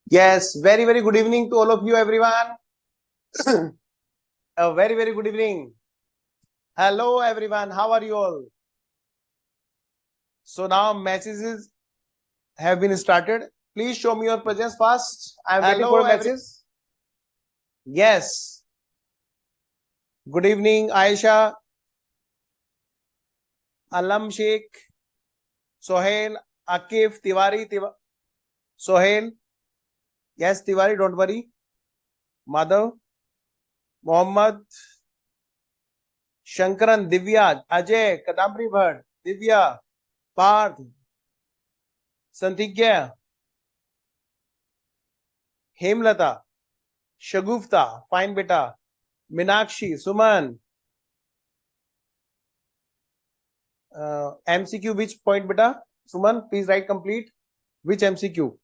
Yes, very, very good evening to all of you, everyone. A very, very good evening. Hello, everyone. How are you all? So now messages have been started. Please show me your presence fast. I'm waiting for a message. Yes. Good evening, Aisha, Alam Sheikh, Sohail, Akif, Tiwari, Sohail. Yes, Tiwari, don't worry. Madhav, Mohammed, Shankaran, Divya, Ajay, Kadambri Bhatt, Divya, Parth, Santigya, Hemlata, Shagufta, fine beta, Minakshi, Suman, MCQ, which point beta? Suman, please write complete. Which MCQ?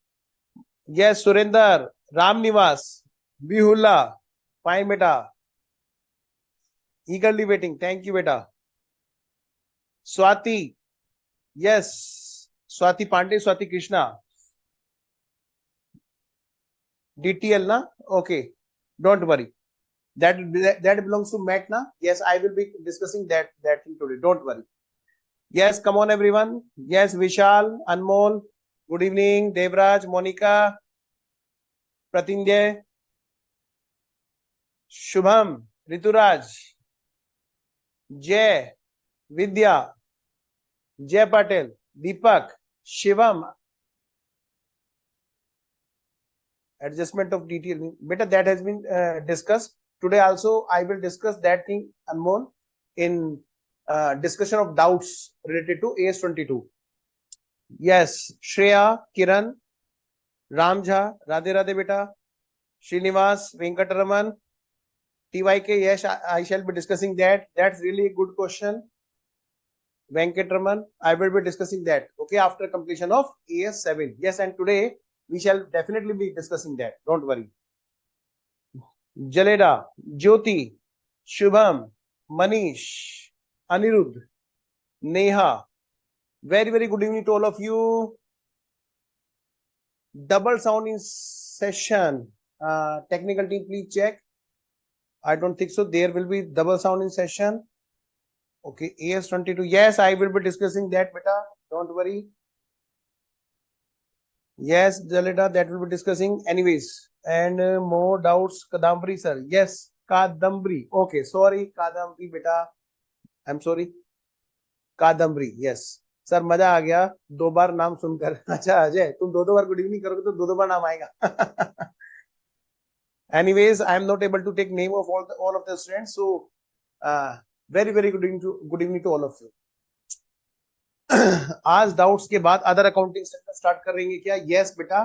Yes, Surinder, Ram Nivas, Bihullah, fine beta. Eagerly waiting. Thank you beta. Swati, yes. Swati Pandey, Swati Krishna. DTL na? Okay. Don't worry. That belongs to Matt na? Yes, I will be discussing that thing today. Don't worry. Yes, come on everyone. Yes, Vishal, Anmol, good evening. Devraj, Monica, Pratinjay, Shubham, Rituraj, Jay, Vidya, Jay Patel, Deepak, Shivam. Adjustment of detail. Beta, that has been discussed. Today also I will discuss that thing, Anmol, in discussion of doubts related to AS22. Yes, Shreya, Kiran, Ramjha, Radhe Radhe beta, Srinivas, Venkataraman, TYK, yes, I shall be discussing that. That's really a good question. Venkataraman, I will be discussing that. Okay, after completion of AS7. Yes, and today we shall definitely be discussing that. Don't worry. Jaleda, Jyoti, Shubham, Manish, Anirudh, Neha. Very, very good evening to all of you. Double sound in session. Technical team, please check. I don't think so. There will be double sound in session. Okay, AS22. Yes, I will be discussing that, beta. Don't worry. Yes, Jaleda, that will be discussing. Anyways, and more doubts, Kadambri, sir. Yes, Kadambri. Okay, sorry, Kadambri, beta. I'm sorry. Kadambari yes sir मजा आ गया दो बार नाम सुनकर अच्छा अजय तुम दो बार good evening करोगे तो दो बार नाम आएगा anyways I am not able to take name of all of the students so very very good evening to all of you आज डाउट्स के बाद अदर अकाउंटिंग स्टार्ट करेंगे क्या यस बेटा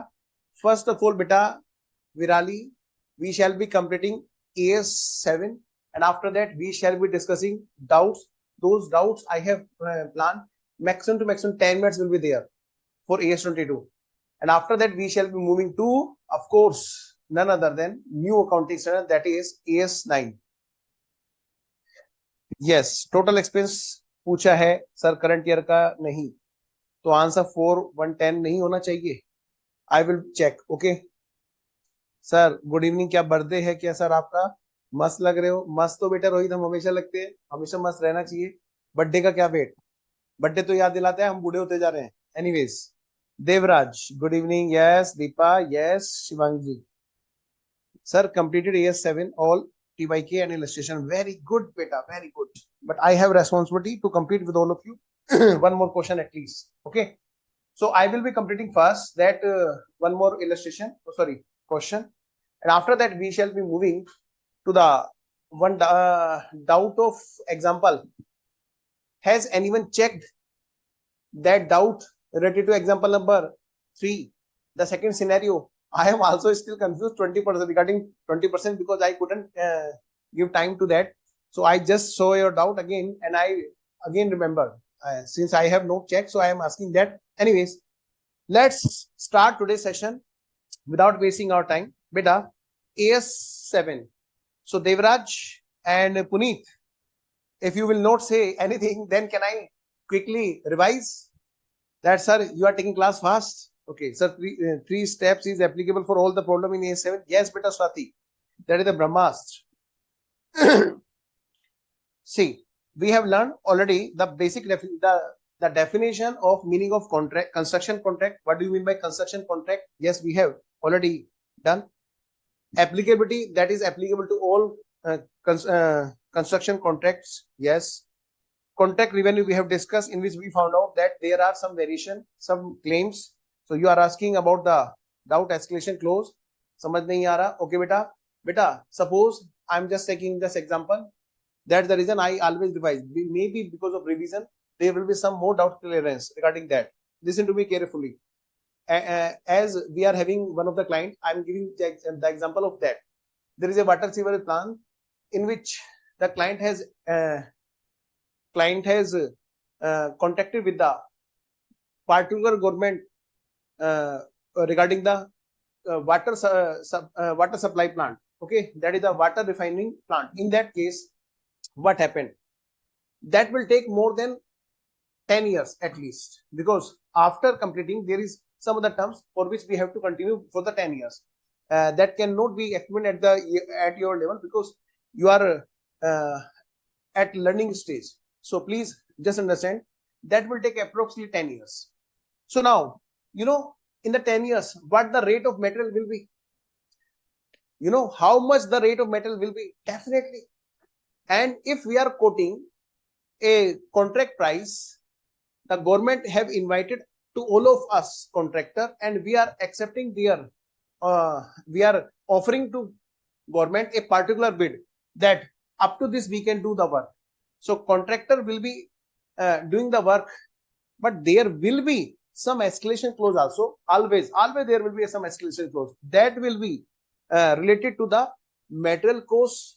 फर्स्ट ऑफ ऑल बेटा Virali we shall be completing AS7 and after that we shall be discussing doubts. Those doubts I have planned maximum to maximum 10 minutes will be there for AS22 and after that we shall be moving to of course none other than new accounting standard that is AS9. yes total expense पूछा है sir current year का नहीं तो answer 4110 नहीं होना चाहिए I will check okay sir good evening क्या birthday है क्या सर आपका मस्त लग रहे हो मस्त तो बेटा रोहित हम हमेशा लगते हैं हमेशा मस्त रहना चाहिए बर्थडे का क्या वेट बर्थडे तो याद दिलाता है हम बूढ़े होते जा रहे हैं anyways Devraj good evening yes Deepa yes Shivangi sir completed AS7 all TYK and illustration very good beta very good but I have responsibility to complete with all of you one more question at least okay so I will be completing first that one more illustration question and after that we shall be moving to the one doubt of example. Has anyone checked that doubt related to example number 3 the second scenario? I am also still confused 20% regarding 20% because I couldn't give time to that so I just saw your doubt again and I again remember since I have no check so I am asking that anyways let's start today's session without wasting our time beta AS7 so Devraj and Puneet if you will not say anything then can I quickly revise that sir you are taking class fast Okay, sir, three steps is applicable for all the problem in A7. Yes, beta Swati, that is the Brahmastra. See, we have learned already the basic the definition of meaning of contract, construction contract. What do you mean by construction contract? Yes, we have already done. Applicability, that is applicable to all construction contracts. Yes. Contract revenue we have discussed, in which we found out that there are some variation, some claims. So you are asking about the doubt escalation clause. समझ नहीं आ रहा? Okay, beta. Suppose I'm just taking this example. That's the reason I always revise. Maybe because of revision, there will be some more doubt clearance regarding that. Listen to me carefully. As we are having one of the client, I'm giving the example of that. There is a water sewerage plant in which the client has contacted with the particular government regarding the water supply plant. Okay, that is the water refining plant. In that case, what happened? That will take more than 10 years at least, because after completing there is some of the terms for which we have to continue for the 10 years. That cannot be explained at your level, because you are at learning stage. So please just understand that will take approximately 10 years. So now, you know, in the 10 years, what the rate of material will be? You know how much the rate of material will be? Definitely. And if we are quoting a contract price, the government have invited to all of us contractor, and we are accepting their, we are offering to government a particular bid that up to this we can do the work. So contractor will be doing the work, but there will be some escalation clause also. Always there will be some escalation clause that will be related to the material cost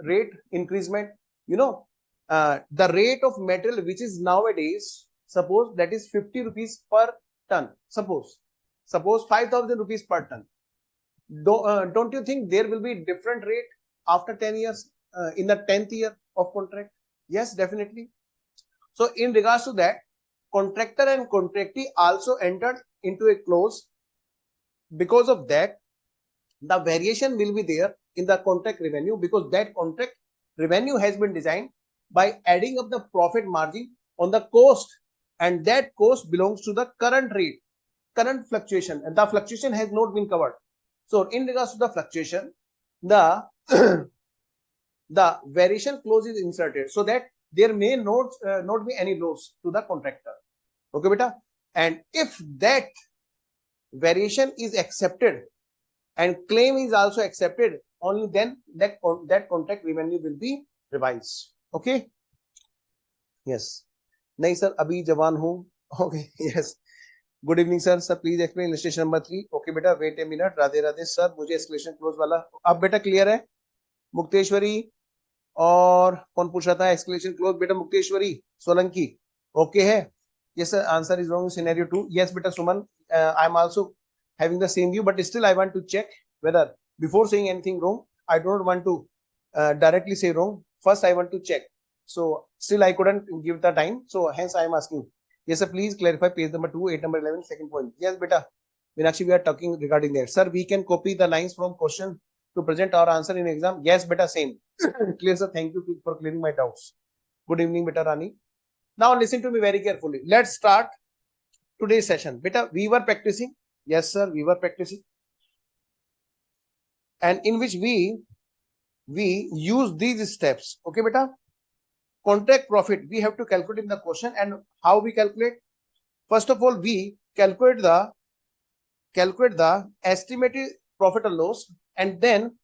rate increasement. You know, the rate of material which is nowadays, suppose that is 50 rupees per ton. Suppose 5,000 rupees per ton. Don't you think there will be different rate after 10 years in the 10th year of contract? Yes, definitely. So in regards to that, contractor and contractee also entered into a clause. Because of that, the variation will be there in the contract revenue, because that contract revenue has been designed by adding up the profit margin on the cost, and that cost belongs to the current rate, current fluctuation, and the fluctuation has not been covered. So in regards to the fluctuation, the the variation clause is inserted so that there may not be any loss to the contractor. Okay, beta. And if that variation is accepted and claim is also accepted, only then that contract revenue will be revised. Okay. Yes. नहीं sir, अभी जवान हूँ. Okay. Yes. Good evening sir. Sir, please explain illustration number 3. Okay बेटा, wait a minute. Radhe Radhe sir, मुझे escalation clause वाला अब बेटा clear है? मुक्तेश्वरी और कौन पूछ रहा था escalation clause? बेटा मुक्तेश्वरी सोलंकी. Okay है? Yes sir, answer is wrong in scenario 2. Yes बेटा सुमन, I am also having the same view, but still I want to check whether before saying anything wrong, I don't want to directly say wrong. First I want to check. So still I couldn't give the time, so hence I am asking. Yes sir, please clarify page number 2, 8 number 11, second point. Yes beta, Meenakshi, we are talking regarding that. Sir, we can copy the lines from question to present our answer in exam. Yes beta, same. Clear sir, thank you for clearing my doubts. Good evening beta Rani. Now listen to me very carefully. Let's start today's session. Beta, we were practicing. Yes sir, we were practicing, and in which we use these steps. Okay beta. Contract profit we have to calculate in the question, and how we calculate? First of all, we calculate the estimated profit or loss, and then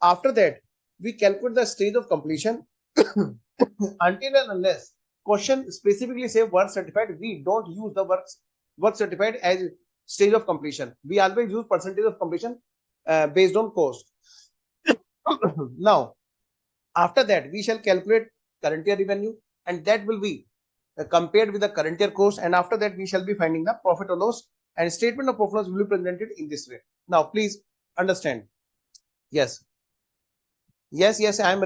after that we calculate the stage of completion. Until and unless question specifically say work certified, we don't use the work certified as stage of completion. We always use percentage of completion based on cost. Now after that we shall calculate current year revenue, and that will be compared with the current year cost, and after that we shall be finding the profit or loss, and statement of profit or loss will be presented in this way. Now please understand. Yes, I am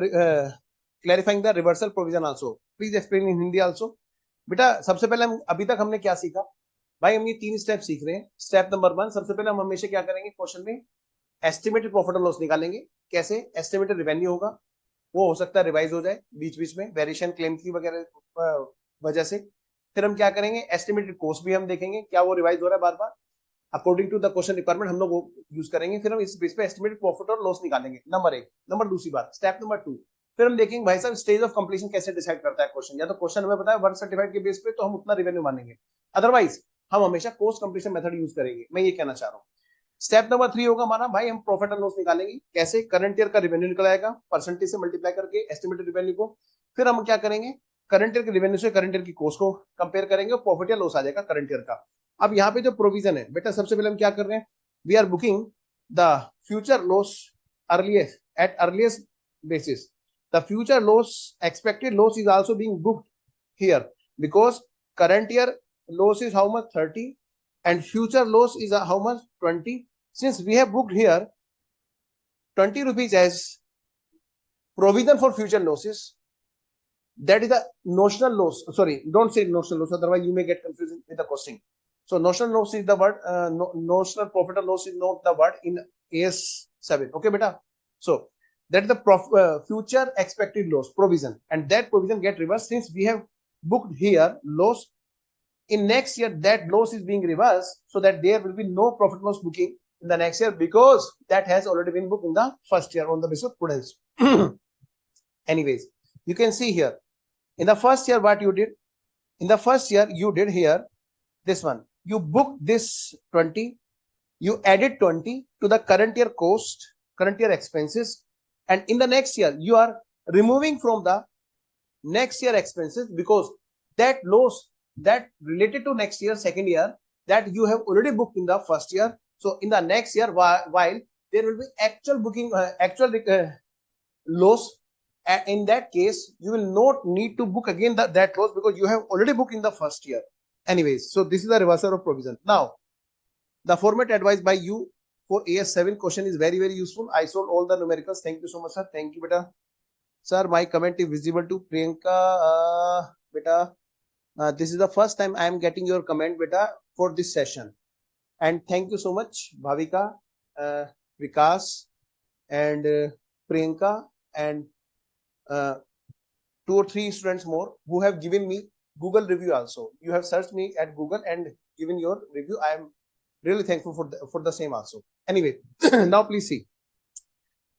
clarifying the reversal provision also. Please explain in Hindi also. बेटा सबसे पहले हम अभी तक हमने क्या सीखा? भाई हम ये 3 स्टेप सीख रहे हैं। स्टेप नंबर 1, सबसे पहले हम हमेशा क्या करेंगे, क्वेश्चन में एस्टिमेटेड प्रॉफिट और लॉस निकालेंगे। कैसे? एस्टिमेटेड रेवेन्यू होगा, वो हो सकता है रिवाइज हो जाए बीच बीच में, वेरिएशन क्लेम की वगैरह वजह से। फिर हम क्या करेंगे, एस्टिमेटेड कॉस्ट भी हम देखेंगे क्या वो रिवाइज हो रहा है बार बार, according to the question requirement हम लोग वो यूज करेंगे। फिर हम इस बेस पे एस्टिमेटेड प्रॉफिट और लॉस निकालेंगे, नंबर 1। नंबर दूसरी बात, स्टेप नंबर 2, फिर हम देखेंगे भाई साहब स्टेज ऑफ कंप्लीशन कैसे डिसाइड करता है क्वेश्चन। या तो क्वेश्चन हमें पता है 1 सर्टिफाइड के बेस पे तो हम उतना रेवेन्यू मानेंगे, अदरवाइज हम हमेशा कॉस्ट कंप्लीशन मेथड यूज करेंगे। मैं ये कहना चाह रहा हूँ। स्टेप नंबर 3 होगा हमारा, भाई हम प्रॉफिट एंड लॉस निकालेंगे। कैसे? करंट ईयर का रेवेन्यू निकल आएगा, परसेंटेज से मल्टीप्लाई करके एस्टिमेटेड रेवेन्यू को। फिर हम क्या करेंगे, करंट ईयर के रेवेन्यू से करंट ईयर की कॉस्ट को कंपेयर करेंगे और प्रॉफिट या लॉस आ जाएगा करंट ईयर का। अब यहाँ पे जो प्रोविजन है बेटा, सबसे पहले हम क्या कर रहे हैं, we are booking the future loss earliest at earliest basis. The future loss, expected loss is also being booked here because current year loss is how much, 30, and future loss is how much, 20. Since we have booked here 20 rupees as provision for future losses, that is the notional loss. Sorry, don't say notional loss, otherwise you may get confused with the costing. So notional loss is the word, notional profit or loss is not the word in AS7. Okay, beta. So that is the future expected loss provision, and that provision get reversed since we have booked here loss. In next year, that loss is being reversed, so that there will be no profit loss booking in the next year because that has already been booked in the first year on the basis of prudence. Anyways, you can see here in the first year what you did. In the first year, you did here this one. You booked this 20, you added 20 to the current year cost, current year expenses, and in the next year, you are removing from the next year expenses because that loss that related to next year, second year, that you have already booked in the first year. So in the next year, while there will be actual booking, loss, in that case, you will not need to book again that loss because you have already booked in the first year. Anyways, so this is the reversal of provision. Now, the format advised by you for AS7 question is very, very useful. I solved all the numericals. Thank you so much, sir. Thank you, beta. Sir, my comment is visible to Priyanka, beta. This is the first time I am getting your comment, beta, for this session. And thank you so much, Bhavika, Vikas, and Priyanka, and 2 or 3 students more who have given me Google review also. You have searched me at Google and given your review. I am really thankful for the same also. Anyway, now please see.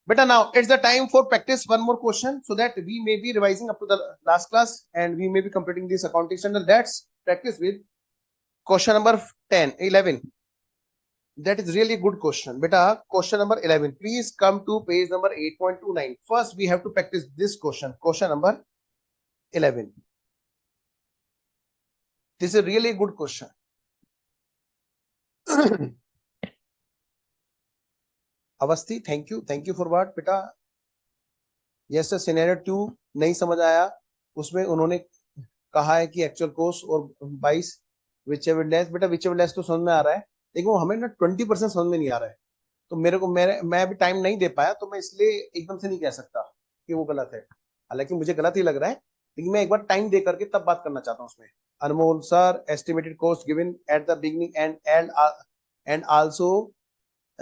Beta, now it's the time for practice one more question so that we may be revising up to the last class and we may be completing this accounting standard. Let's practice with question number 11. That is really good question. Beta, question number 11. Please come to page number 8.29. First, we have to practice this question. Question number 11. This is a really good question. Awasthi, thank you for what बेटा। Yes sir, scenario 2 नहीं समझ आया, उसमें उन्होंने कहा है कि actual coast और 22 विचएवर लेस। बेटा विचएवर लेस तो समझ में आ रहा है, लेकिन वो हमें ना 20% समझ में नहीं आ रहा है। तो मैं अभी टाइम नहीं दे पाया, तो मैं इसलिए एकदम से नहीं कह सकता कि वो गलत है। हालांकि मुझे गलत ही लग रहा है, लेकिन मैं एक बार टाइम दे करके तब बात करना चाहता हूँ उसमें। Anmol sir, estimated cost given at the beginning and also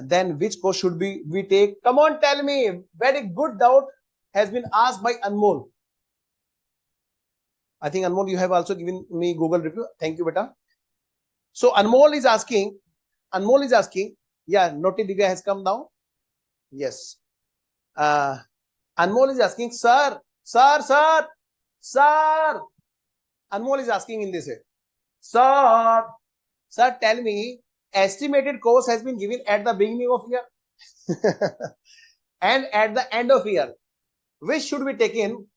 then which course should we take? Come on, tell me. Very good doubt has been asked by Anmol. I think Anmol, you have also given me Google review. Thank you, beta. So Anmol is asking, yeah, Noti Diga has come now. Yes. Anmol is asking, sir. Anmol is asking in this way, sir, tell me, estimated cost has been given at the beginning of year and at the end of year. Which should be taken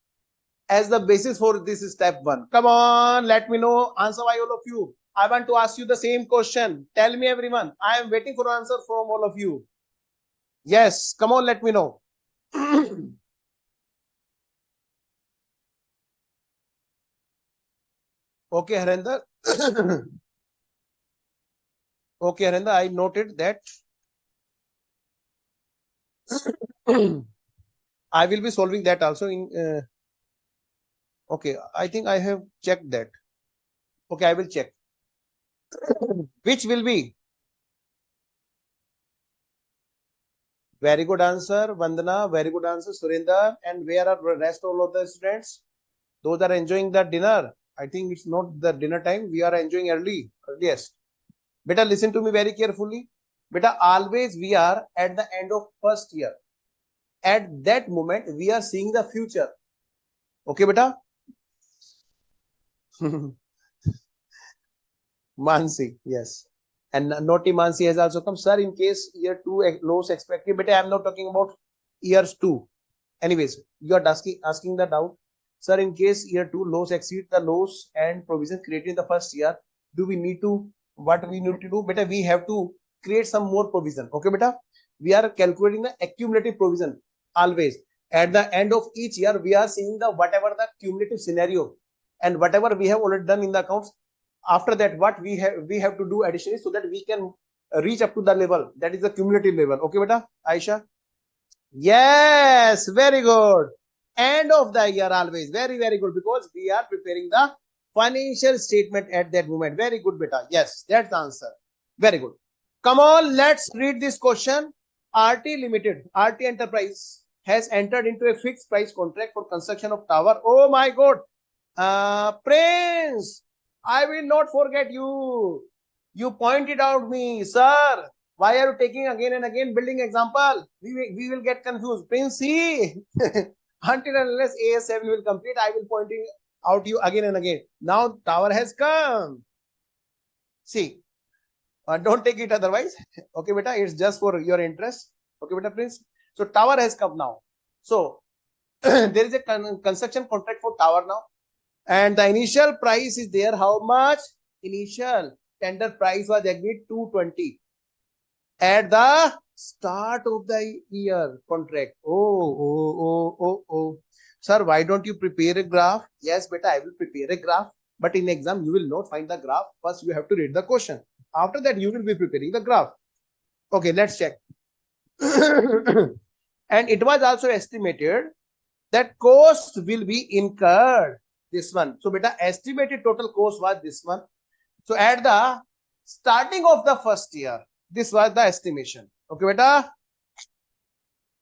as the basis for this step 1? Come on, let me know. Answer by all of you. I want to ask you the same question. Tell me, everyone. I am waiting for answer from all of you. Yes, come on, let me know. Okay, Harinder. Okay, Harinder, I noted that. I will be solving that also in. Okay, I think I have checked that. Okay, I will check. Which will be? Very good answer, Vandana. Very good answer, Surinder. And where are the rest all of the students? Those are enjoying the dinner. I think it's not the dinner time. We are enjoying earliest. Beta, listen to me very carefully. Beta, always we are at the end of first year. At that moment, we are seeing the future. Okay, beta? Mansi, yes. And Naughty Mansi has also come. Sir, in case year 2 loss expected, but I am not talking about years 2. Anyways, you are asking the doubt. Sir, in case year 2 loss exceed the loss and provision created in the first year, do we need to, what we need to do? Beta, we have to create some more provision. Okay, beta? We are calculating the accumulative provision always. At the end of each year, we are seeing the whatever the cumulative scenario and whatever we have already done in the accounts. After that, what we have to do additionally so that we can reach up to the level that is the cumulative level. Okay, beta? Aisha? Yes, very good. End of the year always. Very, very good, because we are preparing the financial statement at that moment. Very good, beta. Yes, that's the answer. Very good. Come on, let's read this question. RT Limited, RT Enterprise has entered into a fixed price contract for construction of tower. Oh my God. Prince, I will not forget you. You pointed out me, sir. Why are you taking again and again building example? We will get confused. Prince, see, until and unless AS7 will complete, I will pointing out you again and again. Now tower has come. See, don't take it otherwise. Okay, beta, it's just for your interest. Okay, beta, Prince. So tower has come now. So there is a construction contract for tower now. And the initial price is there. How much? Initial tender price was agreed 220 at the start of the year contract. Oh. Sir, why don't you prepare a graph? Yes, beta, I will prepare a graph. But in exam, you will not find the graph. First, you have to read the question. After that, you will be preparing the graph. Okay, let's check. And it was also estimated that cost will be incurred. This one. So, beta, estimated total cost was this one. So, at the starting of the first year, this was the estimation. Okay, beta?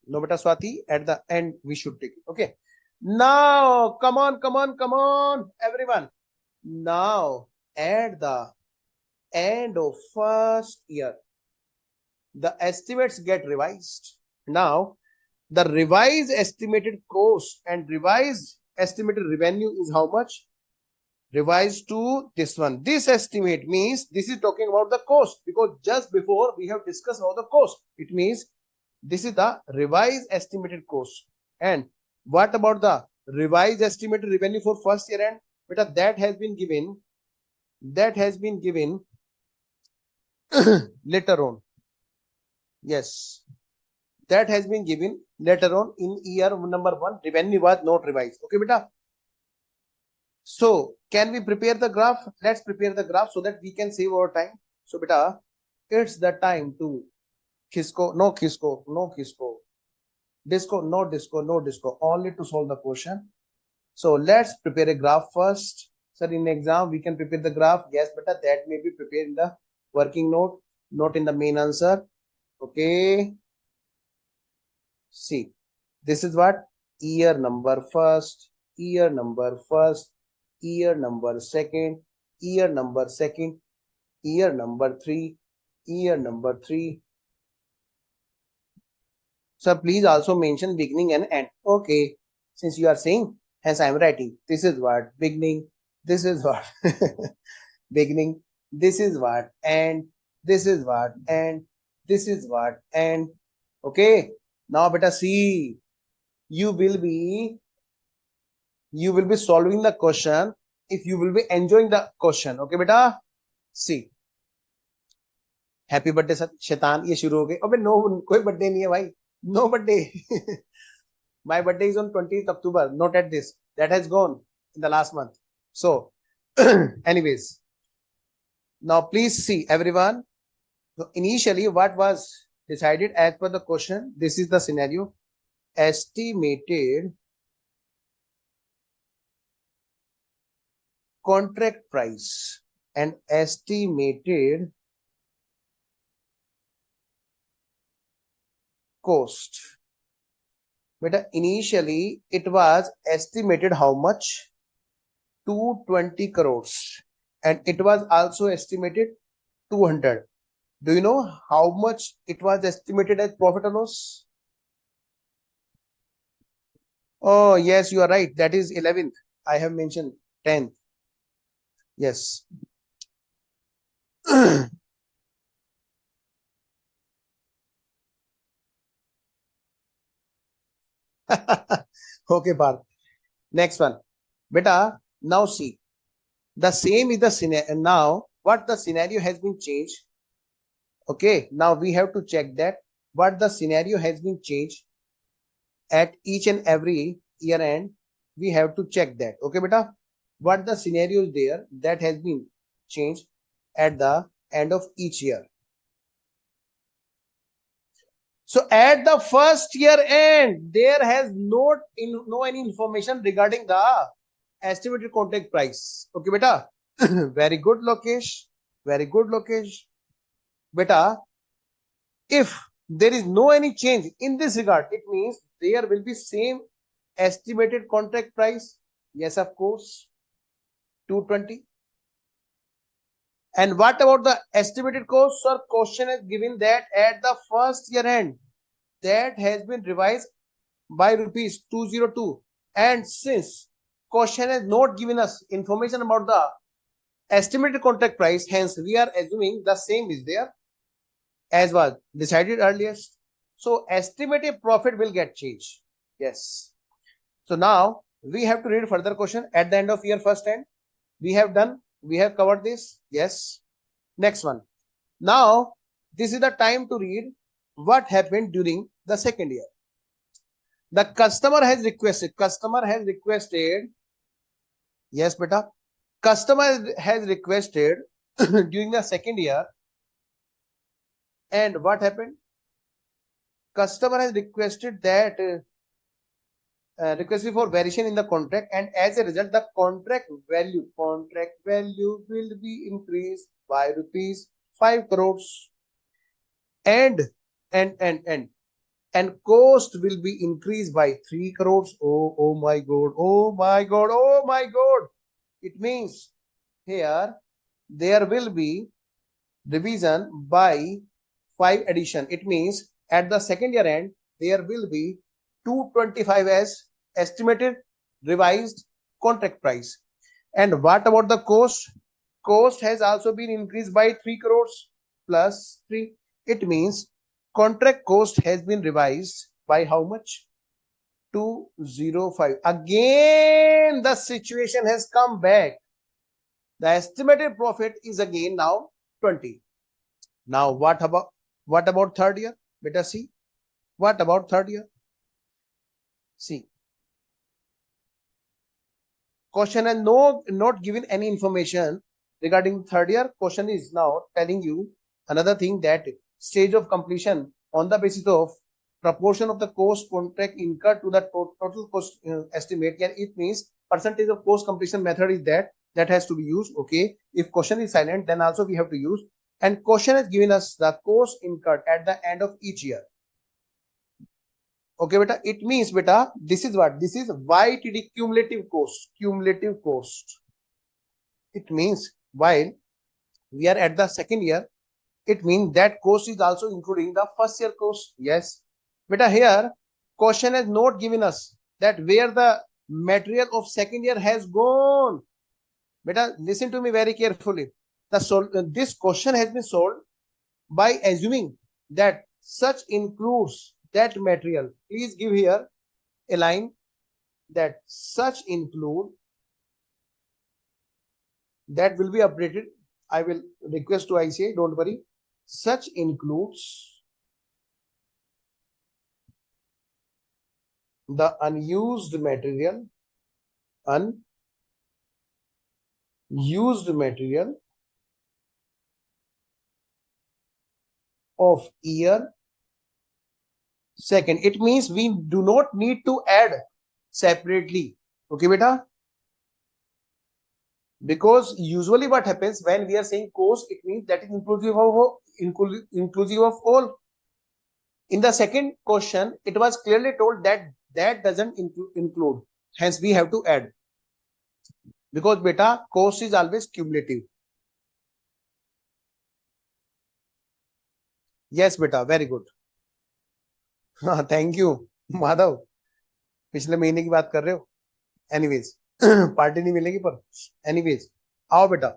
No, beta, Swati. At the end, we should take it. Okay. Now, come on, everyone. Now, at the end of first year, the estimates get revised. Now, the revised estimated cost and revised estimated revenue is how much? Revised to this one. This estimate means this is talking about the cost, because just before we have discussed about the cost. It means this is the revised estimated cost. And what about the revised estimated revenue for first year end? Beta, that has been given later on. Yes, that has been given later on in year number 1. Revenue was not revised. Okay, beta. So, can we prepare the graph? Let's prepare the graph so that we can save our time. So, beta, it's the time to Kisco, no Kisco, no Kisco, Disco, no Disco, no Disco, only to solve the question. So, let's prepare a graph first. Sir, in exam, we can prepare the graph. Yes, beta, that may be prepared in the working note, not in the main answer. Okay. See, this is what? Year number first, year number first, year number second, year number second, year number 3, year number 3. Sir, please also mention beginning and end. Okay, since you are saying, hence I am writing. This is what beginning, this is what beginning, this is what end, this is what end, this is what end. Okay, now beta, see, you will be solving the question if you will be enjoying the question. Okay, beta, see. Happy birthday शैतान, ये शुरू हो गए. अबे no, कोई birthday नहीं है भाई, no birthday. My birthday is on 20th October, not at this. That has gone in the last month. So, anyways, now please see everyone. So initially, what was decided as per the question? This is the scenario. Estimated contract price. and estimated cost. Beta, initially it was estimated how much? 220 crores, and it was also estimated 200. Do you know how much it was estimated as profit or loss? Oh, yes, you are right. That is 11th. I have mentioned 10th. Yes. Okay, Parth. Next one. Beta, now see. The same is the scenario. Now, what the scenario has been changed. Okay, now we have to check that what the scenario has been changed at each and every year end. We have to check that. Okay, beta, what the scenario is there that has been changed at the end of each year. So at the first year end, there has no any information regarding the estimated contract price. Okay, beta. Very good, Lokesh. Very good, Lokesh. Beta, if there is no any change in this regard, it means there will be same estimated contract price. Yes, of course, 220. And what about the estimated cost? Sir, question is given that at the first year end, that has been revised by rupees 202. And since question has not given us information about the estimated contract price, hence we are assuming the same is there as was decided earlier. So estimated profit will get changed. Yes. So now we have to read further question at the end of year first end. We have done, we have covered this. Yes. Next one. Now this is the time to read what happened during the second year. The customer has requested, yes, beta, customer has requested during the second year, and what happened? Customer has requested that requested for variation in the contract, and as a result, the contract value will be increased by rupees 5 crores, and and and and and cost will be increased by 3 crores. Oh my god, oh my god, oh my god. It means here there will be revision by 5 addition. It means at the second year end there will be 225 as estimated revised contract price. And what about the cost? Cost has also been increased by 3 crores plus 3. It means contract cost has been revised by how much? 205. Again the situation has come back. The estimated profit is again now 20. Now what about third year? Beta, see. What about third year? See. Question has not given any information regarding third year. Question is now telling you another thing, that stage of completion on the basis of proportion of the cost contract incurred to the total cost estimate. Yeah, it means percentage of cost completion method is that has to be used. Okay, if question is silent, then also we have to use. And question has given us the cost incurred at the end of each year. Okay, beta, it means, beta, this is what? This is YTD, cumulative cost. It means while we are at the second year, it means that cost is also including the first year cost. Yes, beta, here question has not given us that where the material of second year has gone. Beta, listen to me very carefully. This question has been solved by assuming that such includes that material. Please give here a line that such include, that will be updated. I will request to ICAI, don't worry. Such includes the unused material of year second. It means we do not need to add separately. Okay, beta. Because usually what happens when we are saying cost, it means that is inclusive of all. In the second question, it was clearly told that that doesn't include. Hence, we have to add. Because beta, cost is always cumulative. Yes, beta, very good. हाँ, thank you Madhav. पिछले महीने की बात कर रहे हो. Anyways party नहीं मिलेगी पर एनीवेज आओ बेटा.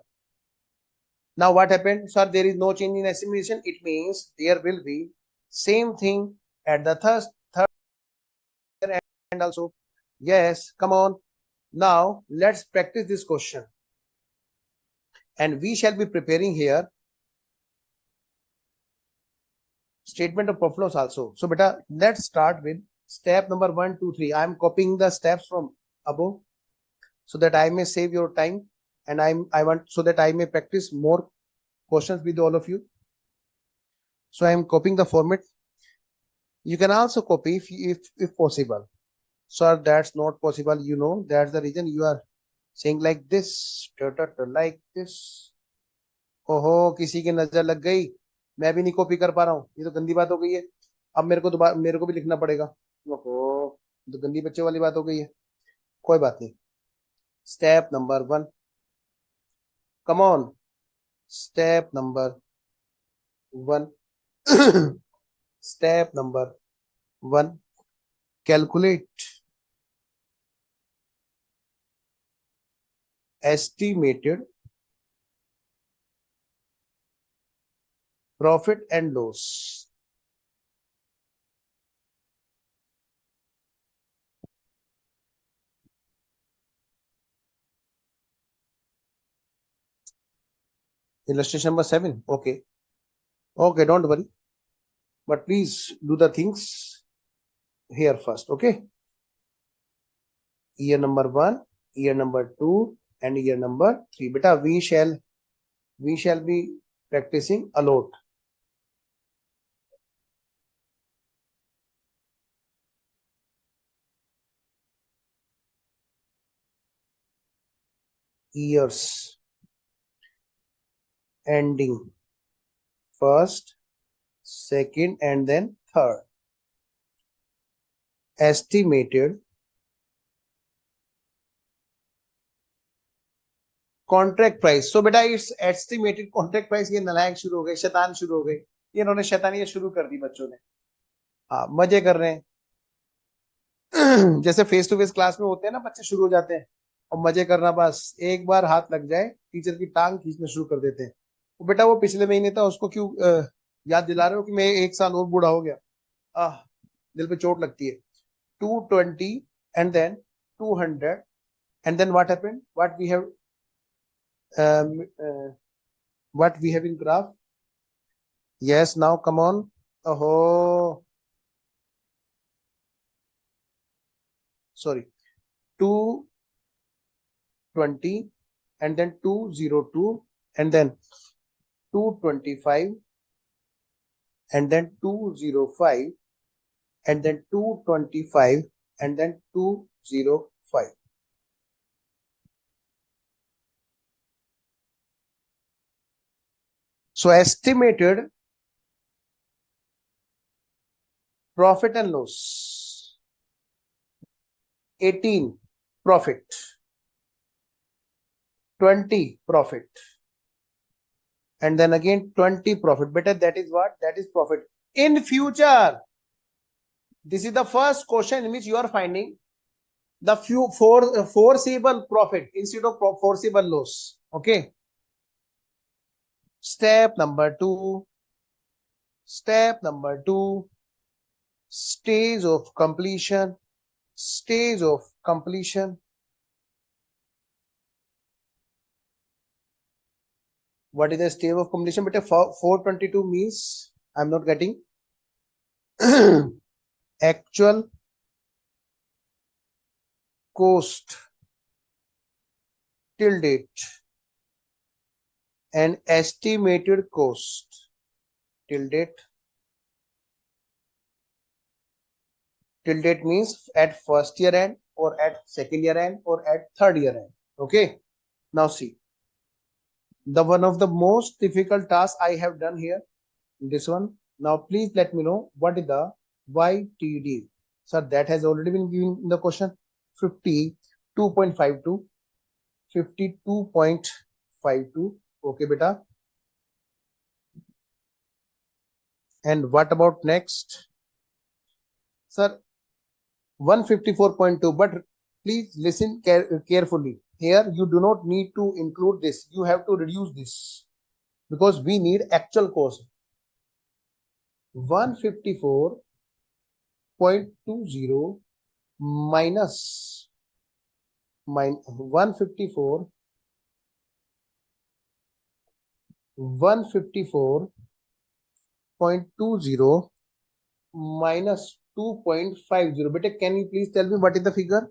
Now what happened? Sir, there is no change in estimation. It means there will be same thing at the third end also. Yes, come on. Now let's practice this question. And we shall be preparing here statement of profit loss also. So beta, let's start with step number 1, 2, 3. I am copying the steps from above so that I may save your time, and I want so that I may practice more questions with all of you. So I am copying the format. You can also copy if possible. Sir, that's not possible. You know, that's the reason you are saying like this, like this. ओहो, किसी की नजर लग गई. मैं भी नहीं copy कर पा रहा हूँ. ये तो गंदी बात हो गई है. अब मेरे को भी लिखना पड़ेगा. ओहो, तो गंदी बच्चे वाली बात हो गई है. कोई बात नहीं. Step number 1. Come on. Step number 1. Step number 1. Calculate estimated profit and loss. Illustration number 7. Okay. Okay, don't worry. But please do the things here first. Okay. Year number 1, year number 2, and year number 3. Beta, we shall be practicing a lot. Years ending first, second, and then third. Estimated contract price. So बेटा it's estimated contract price. ये नलायक शुरू हो गए, शैतान शुरू हो गए. ये इन्होंने शैतानियां शुरू कर दी बच्चों ने. हाँ, मजे कर रहे हैं. जैसे फेस टू फेस क्लास में होते हैं ना, बच्चे शुरू हो जाते हैं और मजे करना. बस एक बार हाथ लग जाए, टीचर की टांग खींचना शुरू कर देते हैं. वो बेटा वो पिछले महीने था, उसको क्यों याद दिला रहे हो कि मैं 1 साल और बूढ़ा हो गया. आह, दिल पे चोट लगती है. 220 and then 200 and then what happened, what we have in graph. Yes, now come on. Oh, sorry. 220 and then 202 and then 225 and then 205 and then 225 and then 205. So estimated profit and loss. 18 profit, 20 profit, and then again 20 profit. Better, that is what? That is profit. In future, this is the first question in which you are finding the foreseeable profit instead of foreseeable loss. Okay. Step number 2. Step number 2. Stage of completion. Stage of completion. What is the stage of completion? But 422 means I'm not getting actual cost till date and estimated cost till date. Till date means at first year end or at second year end or at third year end. Okay. Now see, the one of the most difficult tasks I have done here, this one. Now please let me know what is the YTD. Sir, that has already been given in the question. 52.52. 52.52. Okay, beta. And what about next? Sir, 154.2. But please listen carefully. Here, you do not need to include this. You have to reduce this because we need actual cost. 154.20 minus 154 154.20 minus 2.50. Beta, can you please tell me what is the figure?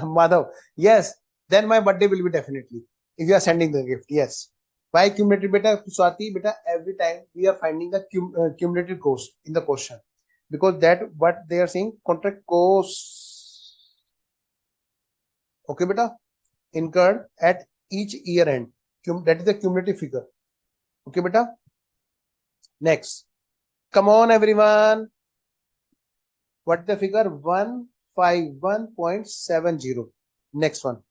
Madhav, yes, then my birthday will be definitely. If you are sending the gift, yes. Why cumulative, beta? Swati, beta, every time we are finding the cumulative cost in the question. Because that what they are saying, contract cost. Okay, beta, incurred at each year end. That is the cumulative figure. Okay, beta. Next. Come on, everyone. What the figure? 151.70. Next one.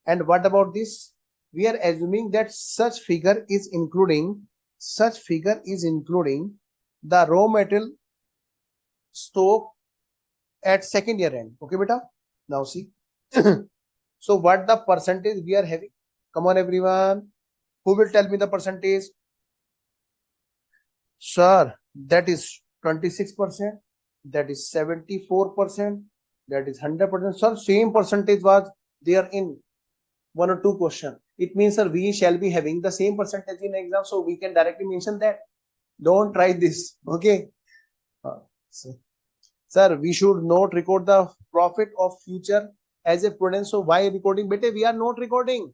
And what about this? We are assuming that such figure is including the raw material stock at second year end. Okay, beta. Now see. So what the percentage we are having? Come on, everyone. Who will tell me the percentage? Sir, that is 26%. That is 74%. That is 100%. Sir, same percentage was there in one or two question. It means, sir, we shall be having the same percentage in exam, so we can directly mention that. Don't try this. Okay. Sir, we should not record the profit of future as a prudence. So why recording? Bete, we are not recording.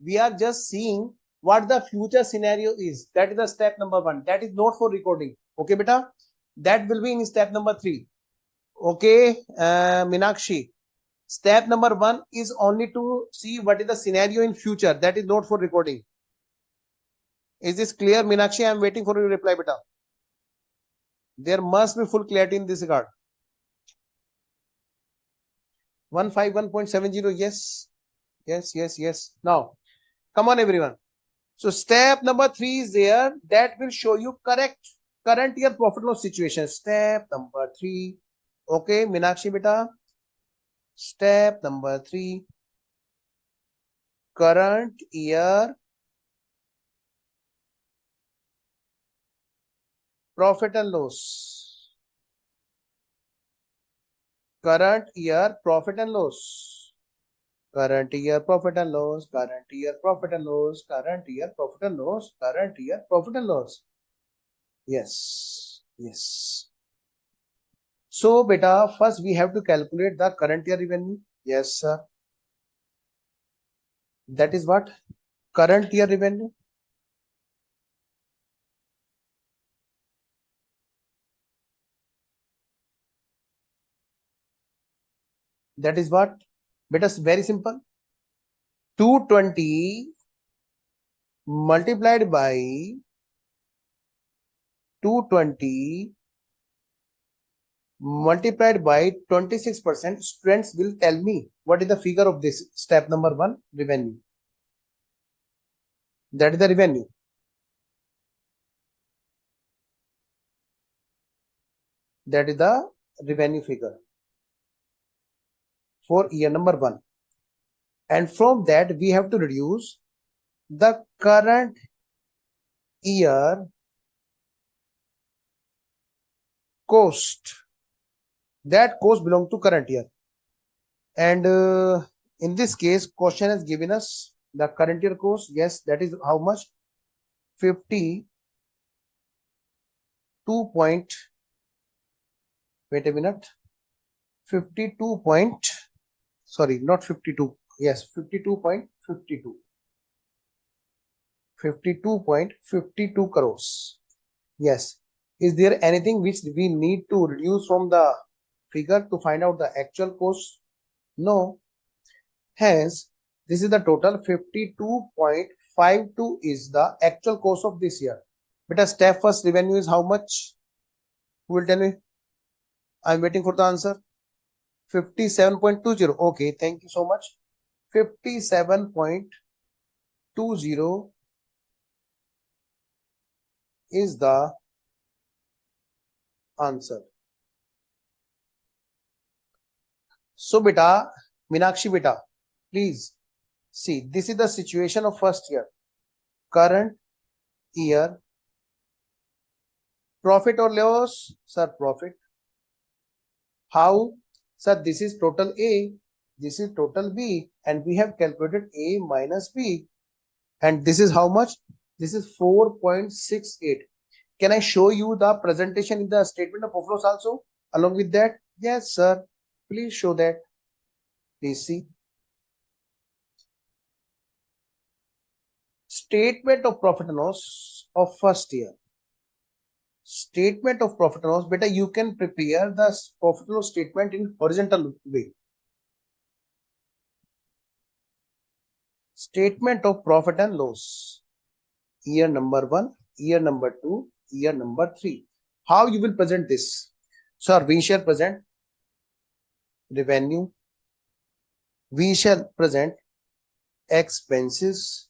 We are just seeing what the future scenario is. That is the step number 1. That is not for recording. Okay, beta? That will be in step number 3. Okay, Minakshi. Step number 1 is only to see what is the scenario in future. That is not for recording. Is this clear, Minakshi? I am waiting for your reply, beta. There must be full clarity in this regard. 151.70. Yes. Yes. Now, come on, everyone. So step number 3 is there. That will show you current year profit loss situation. Step number 3. Okay, Minakshi beta. Step number 3. Current year profit and loss. Current year profit and loss. Current year profit and loss. Current year profit and loss. Current year profit and loss. Current year profit and loss. Yes. So, beta, first we have to calculate the current year revenue. Yes, sir. That is what? Current year revenue. That is what? Beta, very simple. 220 multiplied by 220 multiplied by 26%. Students will tell me what is the figure of this step number 1, revenue. That is the revenue. That is the revenue figure for year number 1. And from that we have to reduce the current year cost. That cost belongs to current year. And in this case, question has given us the current year cost. Yes, that is how much? 52 point, wait a minute, 52 point, sorry, not 52. Yes, 52.52. 52.52 crores. Yes. Is there anything which we need to reduce from the figure to find out the actual cost? No. Hence, this is the total 52.52 is the actual cost of this year. Beta, step first revenue is how much? Who will tell me? I'm waiting for the answer. 57.20. Okay, thank you so much. 57.20 is the answer. So beta, Meenakshi beta, please see, this is the situation of first year. Current year profit or loss? Sir, profit. How? Sir, this is total A, this is total B, and we have calculated A minus B. And this is how much? This is 4.68. Can I show you the presentation in the statement of profit loss also along with that? Yes, sir. Please show that. Please see. Statement of profit and loss of first year. Statement of profit and loss. Beta, you can prepare the profit and loss statement in horizontal way. Statement of profit and loss. Year number 1, year number 2, year number 3. How you will present this? Sir, we shall present revenue. We shall present expenses,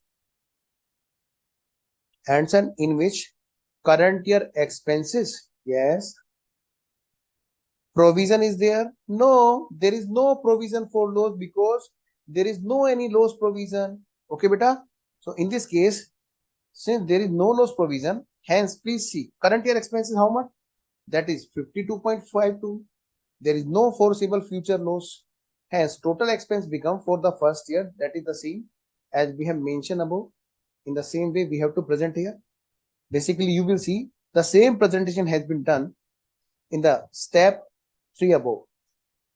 and then in which current year expenses. Yes. Provision is there? No, there is no provision for loss because there is no any loss provision. Okay, beta. So in this case, since there is no loss provision, hence please see current year expenses how much? That is 52.52. There is no foreseeable future loss. Hence total expense become for the first year, that is the same as we have mentioned above. In the same way we have to present here. Basically you will see the same presentation has been done in the step 3 above,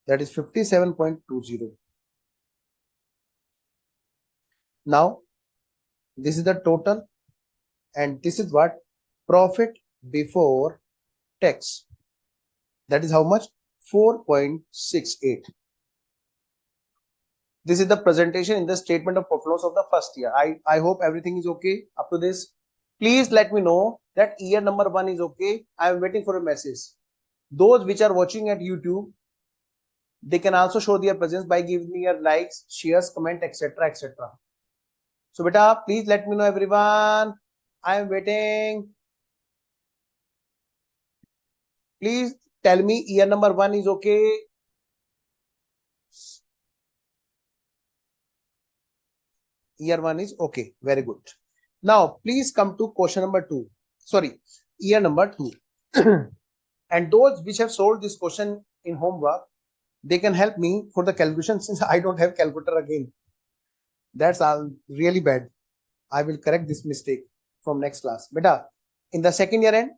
that is 57.20. Now this is the total, and this is what? Profit before tax. That is how much? 4.68. This is the presentation in the statement of profit loss of the first year. I hope everything is okay up to this. Please let me know that year number 1 is okay. I am waiting for a message. Those which are watching at YouTube, they can also show their presence by giving me your likes, shares, comment, etc., etc. So beta, please let me know everyone. I am waiting. Please tell me year number 1 is okay. Year 1 is okay. Very good. Now please come to question number 2. Sorry, year number 2. And those which have solved this question in homework, they can help me for the calculation since I don't have calculator again. That's all really bad. I will correct this mistake from next class. Beta, in the second year end,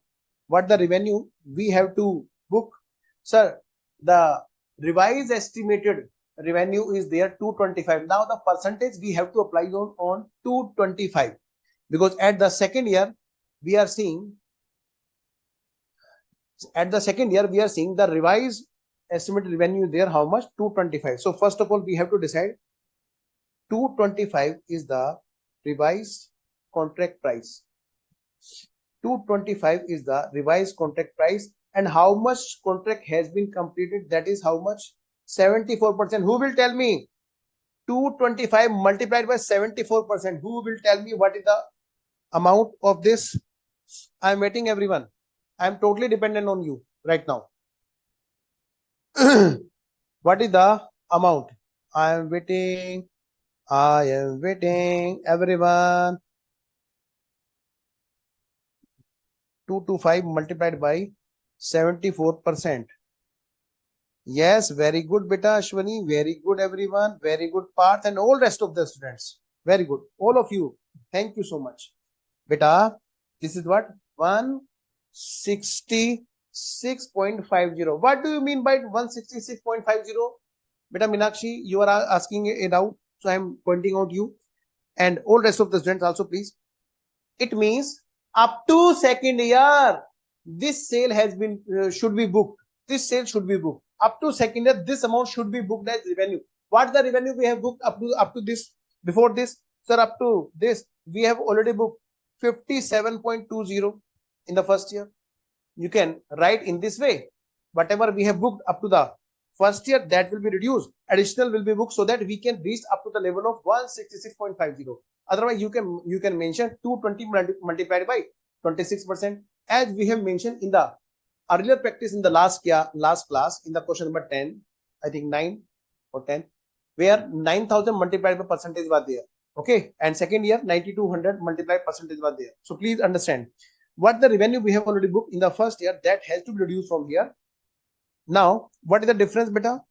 what the revenue we have to book? Sir, the revised estimated revenue is there 225. Now the percentage we have to apply on 225 because at the second year we are seeing the revised estimated revenue there how much? 225. So first of all we have to decide 225 is the revised contract price. 225 is the revised contract price, and how much contract has been completed? That is how much? 74%. Who will tell me? 225 multiplied by 74%. Who will tell me what is the amount of this? I am waiting everyone. I am totally dependent on you right now. What is the amount? I am waiting. I am waiting everyone. 225 multiplied by 74%. Yes, very good beta Ashwani, very good everyone, very good Parth and all rest of the students. Very good, all of you. Thank you so much. Beta, this is what? 166.50. What do you mean by 166.50? Beta Meenakshi, you are asking a doubt, so I am pointing out you and all rest of the students also, please. It means up to second year, this sale has been should be booked. This sale should be booked. Up to second year, this amount should be booked as revenue. What the revenue we have booked up to this, before this, sir? Up to this we have already booked 57.20 in the first year. You can write in this way, whatever we have booked up to the first year, that will be reduced, additional will be booked, so that we can reach up to the level of 166.50. Otherwise you can mention 220 multiplied by 26%, as we have mentioned in the earlier practice in the last class, in the question number 10, I think 9 or 10, where 9,000 multiplied by percentage was there. Okay, and second year 9,200 multiplied percentage was there. So please understand what the revenue we have already booked in the first year, that has to be reduced from here. Now what is the difference, beta?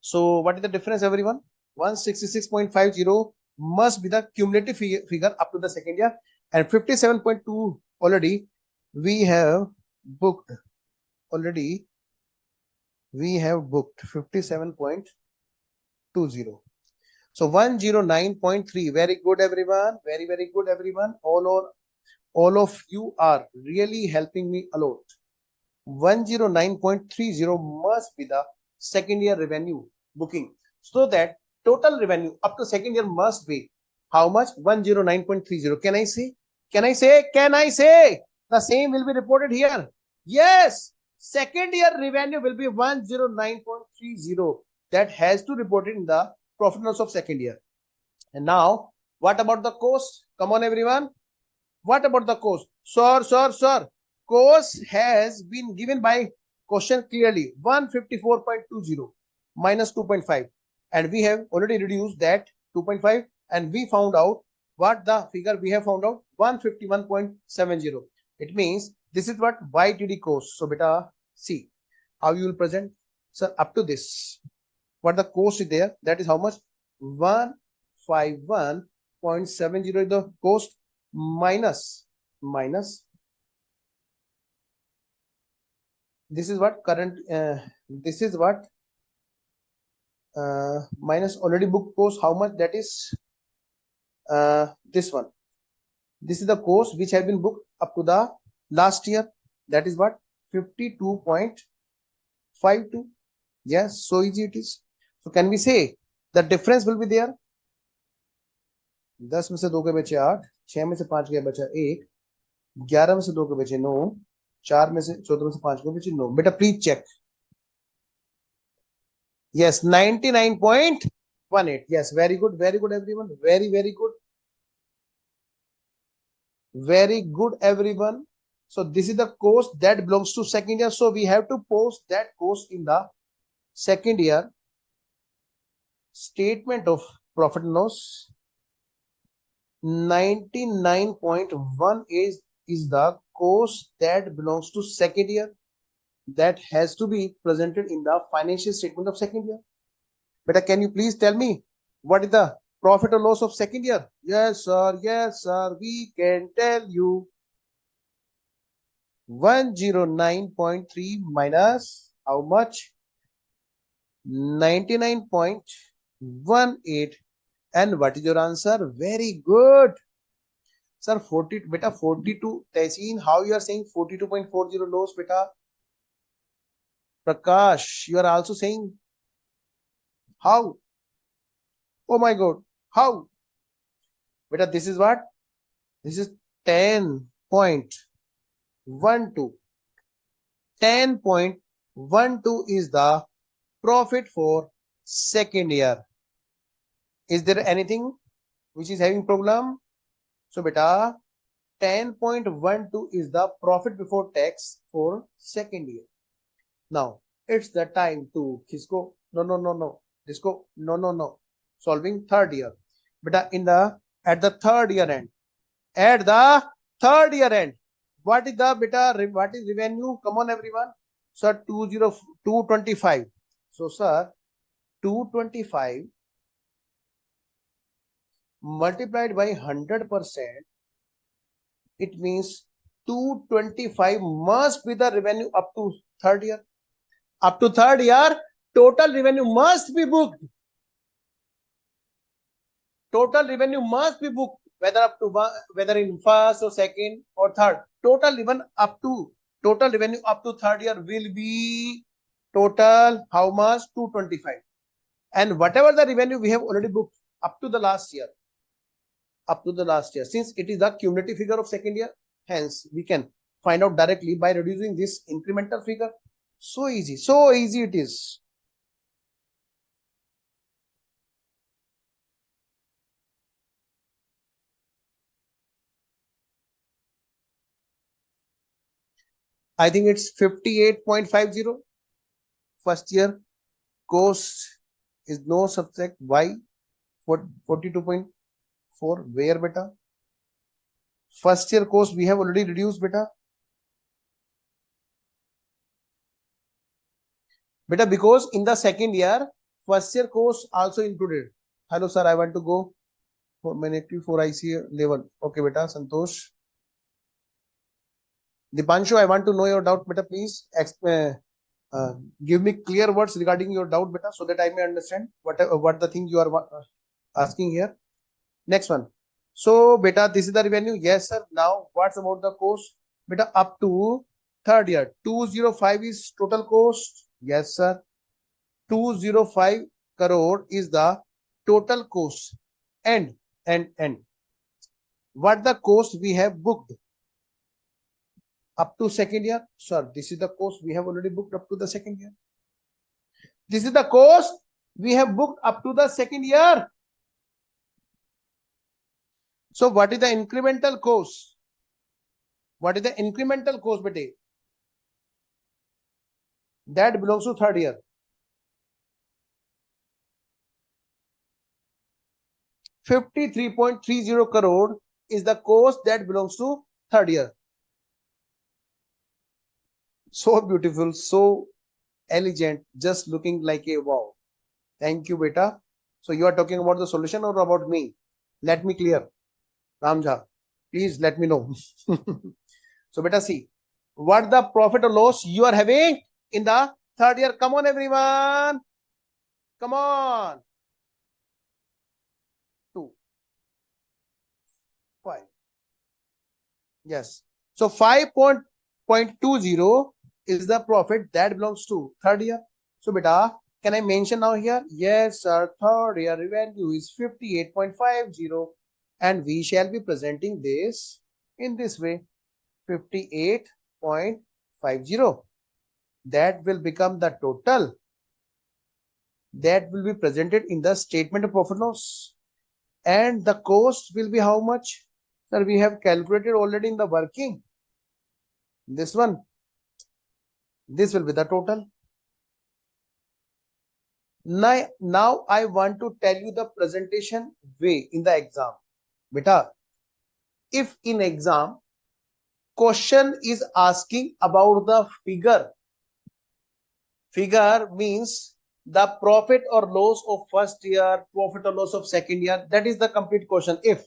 So what is the difference, everyone? 166.50 must be the cumulative figure up to the second year, and 57.2 already we have booked. Already we have booked 57.20. So 109.3. Very good, everyone. Very good, everyone. All of you are really helping me a lot. 109.30 must be the second year revenue booking, so that total revenue up to second year must be how much? 109.30. Can I say the same will be reported here? Yes, second year revenue will be 109.30. that has to report it in the profit and loss of second year. And now what about the cost? Come on, everyone. What about the cost? Sir, cost has been given by question clearly, 154.20 minus 2.5, and we have already reduced that 2.5, and we found out what the figure we have found out, 151.70. It means this is what YTD cost. So beta, see how you will present, sir, up to this, what the cost is there, that is how much? 151.70 is the cost, minus this is what current, this is what minus already booked cost, how much? That is this one. This is the cost which have been booked up to the last year, that is what? 52.52. Yes, so easy it is. So can we say the difference will be there? 10 में से 2 के बचे 8, 6 में से 5 के बचा 1, 11 में से 2 के बचे 9, 4 में से 14 में से 5 के बचे 9. बेटा please check. Yes, 99.18. Yes, very good everyone. Very good everyone. So this is the cost that belongs to second year. So we have to post that cost in the second year statement of profit and loss. 99.1 is the cost that belongs to second year, that has to be presented in the financial statement of second year. But can you please tell me what is the profit or loss of second year? Yes sir, we can tell you. 109.3 minus how much? 99.18. And what is your answer? Very good, sir. 40, beta 42. Tehseen, how you are saying 42.40 loss, beta? Prakash, you are also saying how? Oh my god, how? Beta, this is what? This is 10.12. 10.12 is the profit for second year. Is there anything which is having problem? So beta, 10.12 is the profit before tax for second year. Now it's the time to kisko no disco no solving third year. Beta, at the third year end, what is the beta, what is revenue? Come on everyone. Sir, 225. So sir, 225 multiplied by 100%, it means 225 must be the revenue up to third year. Up to third year, total revenue must be booked. Total revenue must be booked, whether in first or second or third. Total revenue up to third year will be total how much? 225. and whatever the revenue we have already booked up to the last year, since it is the cumulative figure of second year, hence we can find out directly by reducing this incremental figure. So easy it is. I think it's 58.50. First year cost is no subject. Why? 42.4. Where beta? First year cost we have already reduced beta. Beta, because in the second year, first year cost also included. Hello sir, I want to go for ICAI level. Okay beta, Santosh. Dipanshu, I want to know your doubt beta, please. Give me clear words regarding your doubt beta, so that I may understand what the thing you are asking here. Next one. So beta, this is the revenue. Yes sir. Now what's about the cost? Beta, up to third year, 205 is total cost. Yes sir. 205 crore is the total cost. And what the cost we have booked up to second year? Sir, this is the cost we have already booked up to the second year. This is the cost we have booked up to the second year. So what is the incremental cost? What is the incremental cost, bete? That belongs to third year. 53.30 crore is the cost that belongs to third year. So beautiful, so elegant, just looking like a wow. Thank you, beta. So you are talking about the solution or about me? Let me clear. Ramja, please let me know. So beta, see what the profit or loss you are having in the third year. Come on, everyone. Come on. 2, 5. Yes. So 5.20 is the profit that belongs to third year. So beta, can I mention now here? Yes, sir. Third year revenue is 58.50, and we shall be presenting this in this way. 58.50. That will become the total that will be presented in the statement of profit loss. And the cost will be how much? Sir, we have calculated already in the working. This one. This will be the total. Now I want to tell you the presentation way in the exam. Beta, if in exam question is asking about the figure means the profit or loss of first year, profit or loss of second year, that is the complete question. If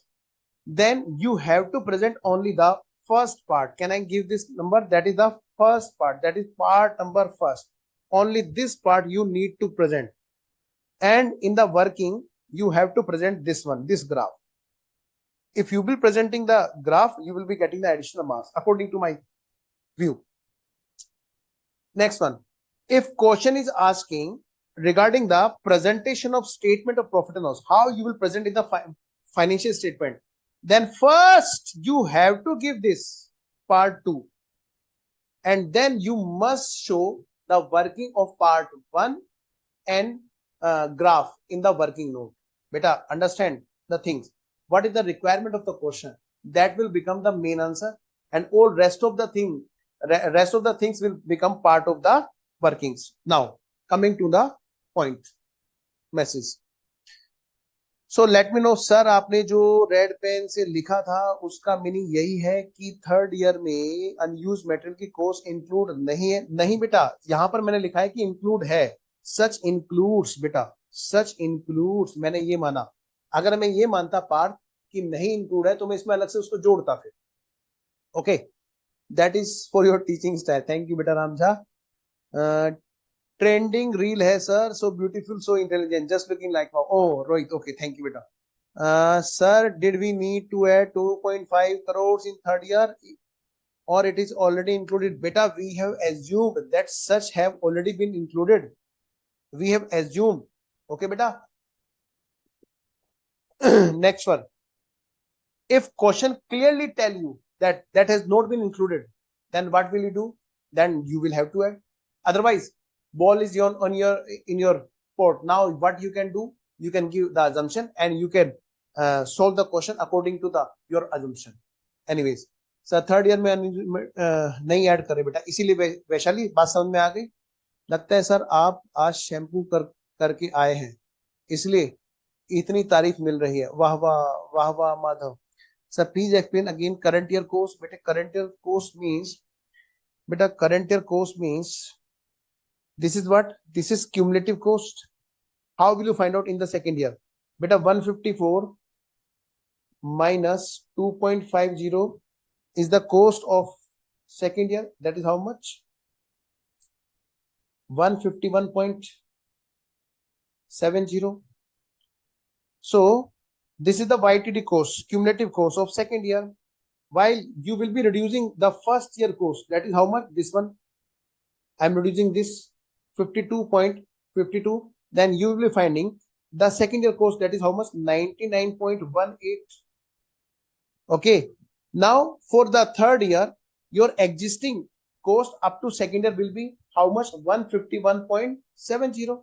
then you have to present only the first part. Can I give this number? That is the first part, that is part number first. Only this part you need to present, and in the working you have to present this one, this graph. If you will be presenting the graph, you will be getting the additional marks according to my view. Next one, if question is asking regarding the presentation of statement of profit and loss, how you will present in the financial statement, then first you have to give this part 2, and then you must show the working of part 1 and graph in the working note. Beta, understand the things. What is the requirement of the question? That will become the main answer, and all rest of the things will become part of the workings. Now coming to the point message. So let me know sir, आपने जो red pen से लिखा था उसका meaning यही है कि third year में अनयूज मेटेरियल की कॉस्ट इंक्लूड नहीं है? नहीं बेटा, यहां पर मैंने लिखा है कि इंक्लूड है. सच इंक्लूड्स बेटा, सच इंक्लूड्स. मैंने ये माना. अगर मैं ये मानता पार्थ कि नहीं इंक्लूड है तो मैं इसमें अलग से उसको जोड़ता फिर. Okay, that is for your teaching style. Thank you बेटा रामझा. ट्रेंडिंग रील है sir, so beautiful, so intelligent, just looking like wow. Oh Rohit, okay, thank you बेटा. Sir, did we need to add 2.5 crores in third year or it is already included? Beta, we have assumed that such have already been included. We have assumed okay बेटा. Next one. If question clearly tell you that that has not been included, then what will you do? Then you will have to add. Otherwise, ball is on your in your court. Now, what you can do? You can give the assumption and you can solve the question according to the your assumption. Anyways, sir third year में नहीं add करे बेटा, इसीलिए वैशाली बात समझ में आ गई. लगता है सर आप आज शैम्पू करके आए हैं, इसलिए इतनी तारीफ मिल रही है. वाह वाह वाह वाह Madhav. Sir, please explain again current year cost. Beta, current year cost means, beta, current year cost means this is what? This is cumulative cost. How will you find out in the second year? Beta, 154 minus 2.50 is the cost of second year. That is how much? 151.70. So this is the YTD cost, cumulative cost of second year. While you will be reducing the first year cost, that is how much? This one. I'm reducing this 52.52. Then you will be finding the second year cost, that is how much? 99.18. Okay. Now for the third year, your existing cost up to second year will be how much? 151.70.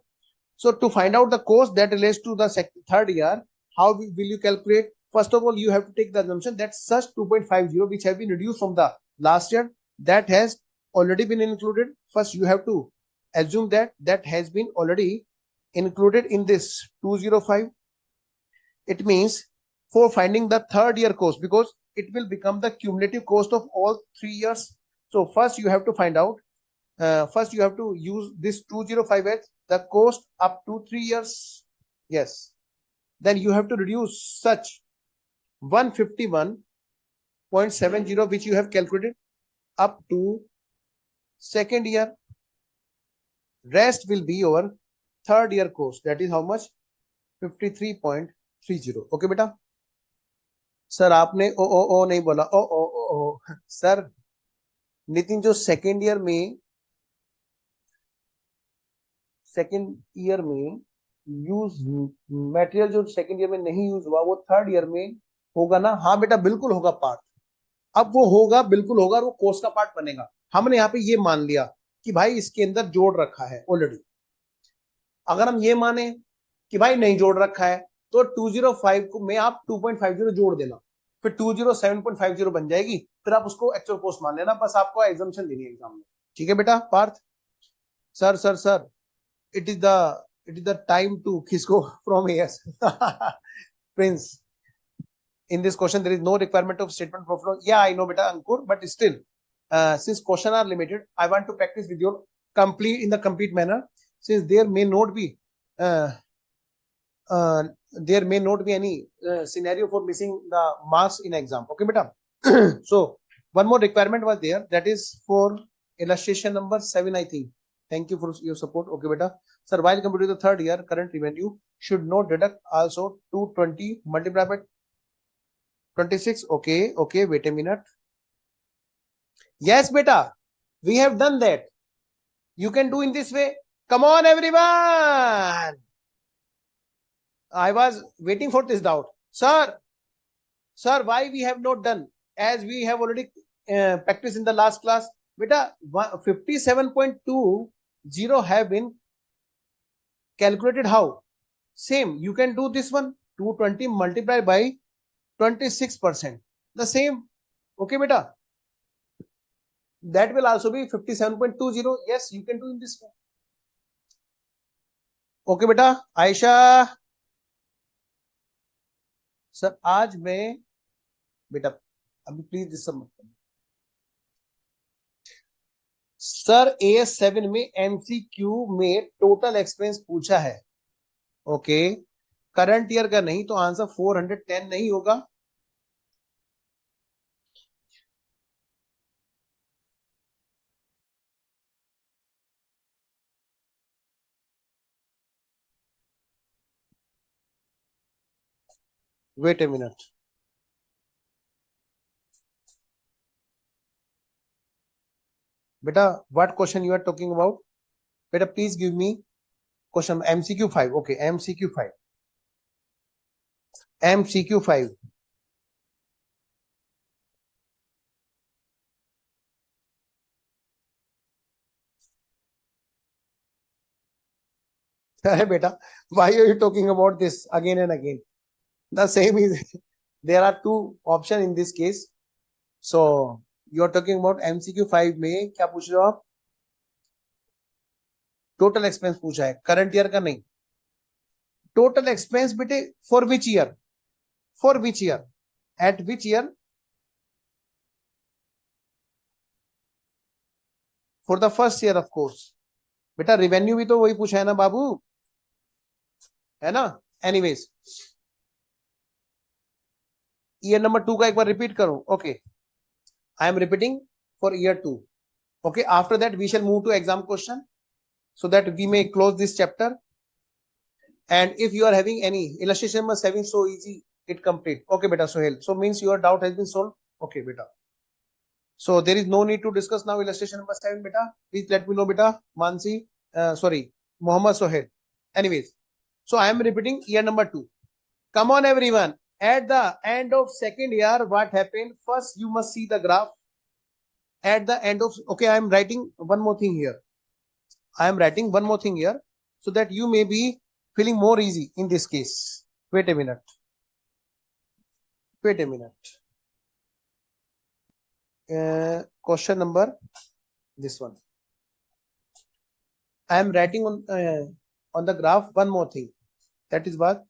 So to find out the cost that relates to the third year, how will you calculate? First of all, you have to take the assumption that such 2.50 which have been reduced from the last year, that has already been included. First, you have to assume that that has been already included in this 205. It means for finding the third year cost, because it will become the cumulative cost of all 3 years. So first you have to find out, first you have to use this 205 as the cost up to 3 years. Yes. Then you have to reduce such 151.70 which you have calculated up to second year. Rest will be your third year cost. That is how much? 53.30. Okay बेटा. Sir आपने ओ नहीं बोला. ओ sir Nitin, जो second year में use material जो second year में नहीं use हुआ वो थर्ड ईयर में होगा ना? हाँ बेटा बिल्कुल होगा पार्ट. अब वो होगा, बिल्कुल होगा, और वो कोर्स का पार्ट बनेगा. हमने यहाँ पे ये मान लिया कि भाई इसके अंदर जोड़ रखा है ऑलरेडी. अगर हम ये माने कि भाई नहीं जोड़ रखा है तो 205 को में आप 2.50 जोड़ देना, फिर 207.50 बन जाएगी. फिर आप उसको एक्चुअल कोस्ट मान लेना. बस आपको एग्जाम्पशन देनी है एग्जाम में. ठीक है बेटा. Parth sir sir sir it is the time to kisko from AS. Prince, in this question there is no requirement of statement for flow. Yeah, I know beta Ankur, but still since question are limited, I want to practice with your complete manner, since there may not be any scenario for missing the marks in exam. Okay beta. So one more requirement was there, that is for illustration number 7, I think. Thank you for your support. Okay beta. Sir, while computing the third year current revenue, should not deduct also 220 multiplied by 26. Okay, wait a minute. Yes beta, we have done that. You can do in this way. Come on everyone. I was waiting for this doubt. Sir, why we have not done? As we have already practiced in the last class. Beta, 57.20 have been calculated how? Same, you can do this one. 220 multiplied by 26%. The same. Okay beta. That will also be 57.20. Yes, you can do in this way. Okay beta. Aisha. Sir आज मैं बेटा अभी please disturb मत करना. Sir AS7 में MCQ में total expense पूछा है. ओके, करंट ईयर का नहीं तो आंसर 410 नहीं होगा. वेट ए मिनट बेटा. What question you are talking about? बेटा please give me question MCQ 5. Okay, MCQ 5. MCQ 5. अरे बेटा, why are you talking about this again and again? The same is there are two options in this case. So you are talking about MCQ 5 में क्या पूछ रहे हो आप? Total expense पूछा है, करंट ईयर का नहीं. टोटल एक्सपेंस बेटे for which year? For which year? Eight which year? For the first year of course. बेटा रेवेन्यू भी तो वही पूछा है ना बाबू, है ना. एनीवेज, ईयर नंबर 2 का एक बार रिपीट करूं. Okay, I am repeating for year 2. Okay, after that we shall move to exam question so that we may close this chapter. And if you are having any illustration number 7, so easy it complete. Okay beta Sohail, so means your doubt has been solved. Okay beta, so there is no need to discuss now illustration number 7 beta. Please let me know beta. Mansi, sorry, Muhammad Sohail. Anyways, so I am repeating year number 2. Come on everyone, at the end of second year what happened? First you must see the graph at the end of. Okay, I am writing one more thing here. I am writing one more thing here so that you may be feeling more easy in this case. Wait a minute. Wait a minute. Question number this one. I am writing on the graph one more thing. That is what?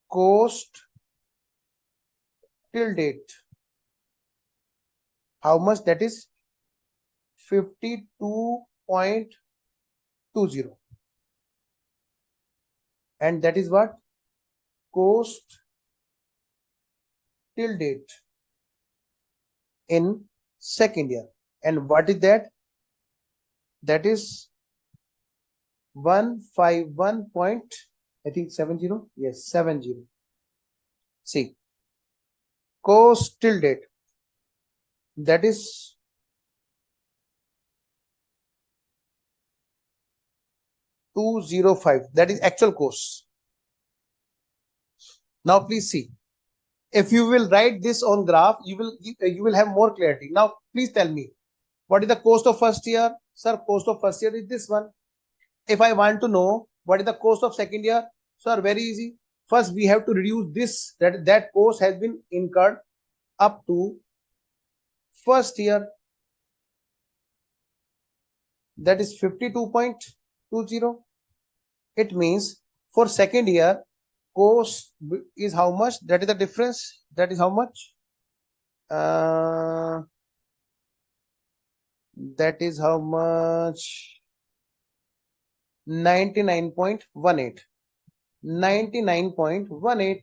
Cost till date. How much? That is 52.20, and that is what? Cost till date in second year. And what is that? That is 151 point, I think 70. Yes, 70. See, cost till date, that is 205. That is actual cost. Now please see, if you will write this on graph, you will have more clarity. Now please tell me, what is the cost of first year? Sir, cost of first year is this one. If I want to know what is the cost of second year, sir, very easy. First we have to reduce this, that cost has been incurred up to first year, that is 52.20. It means for second year cost is how much? That is the difference. That is how much? That is how much? 99.18. 99.18.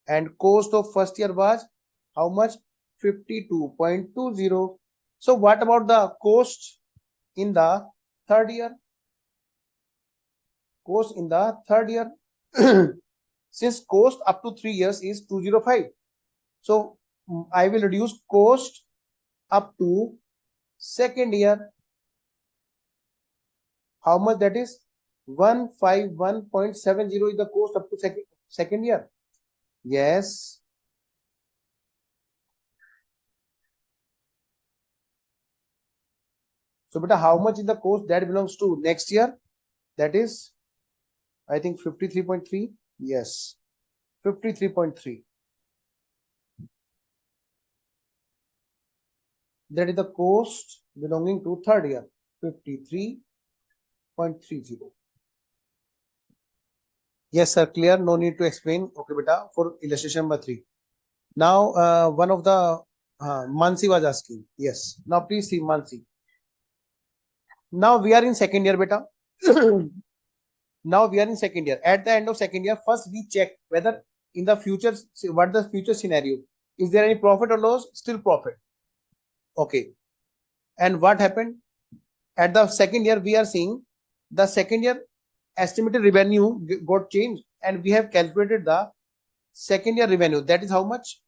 And cost of first year was how much? 52.20. So what about the cost in the third year? Cost in the third year, since cost up to 3 years is 205, so I will reduce cost up to second year. How much? That is 151.70 is the cost up to second year. Yes. So beta, how much is the cost that belongs to next year? That is, I think 53.3. Yes, 53.3. That is the cost belonging to third year, 53.30. Yes sir, clear, no need to explain. Okay beta, for illustration number 3. Now one of the Mansi was asking. Yes, now please see Mansi. Now we are in second year beta. Now we are in second year. At the end of second year, first we check whether in the future, what the future scenario, is there any profit or loss? Still profit. Okay, and what happened at the second year? We are seeing the second year estimated revenue got changed, and we have calculated the second year revenue. That is how much?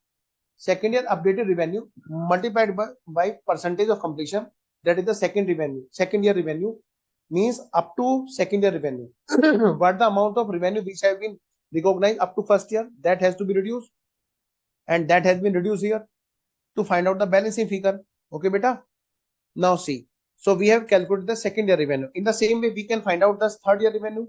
Second year updated revenue multiplied by percentage of completion. that is the second revenue. Second year revenue means up to second year revenue. What the amount of revenue which have been recognized up to first year, that has to be reduced, and that has been reduced here to find out the balancing figure. Okay, beta. Now see, so we have calculated the second year revenue. In the same way, we can find out the third year revenue.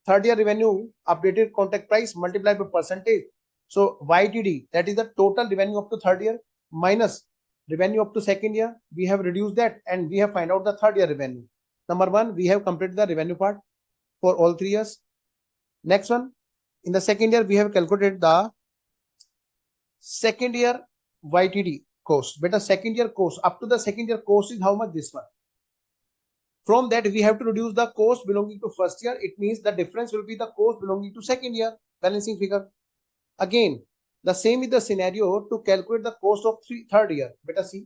Third year revenue, updated contract price multiplied by percentage. So YTD, that is the total revenue up to third year minus revenue up to second year. We have reduced that and we have find out the third year revenue. Number one, we have completed the revenue part for all 3 years. Next one, in the second year, we have calculated the second year YTD cost. Beta, second year cost, up to the second year cost is how much? This one. From that, we have to reduce the cost belonging to first year. It means the difference will be the cost belonging to second year, balancing figure. Again, the same is the scenario to calculate the cost of third year. Beta, see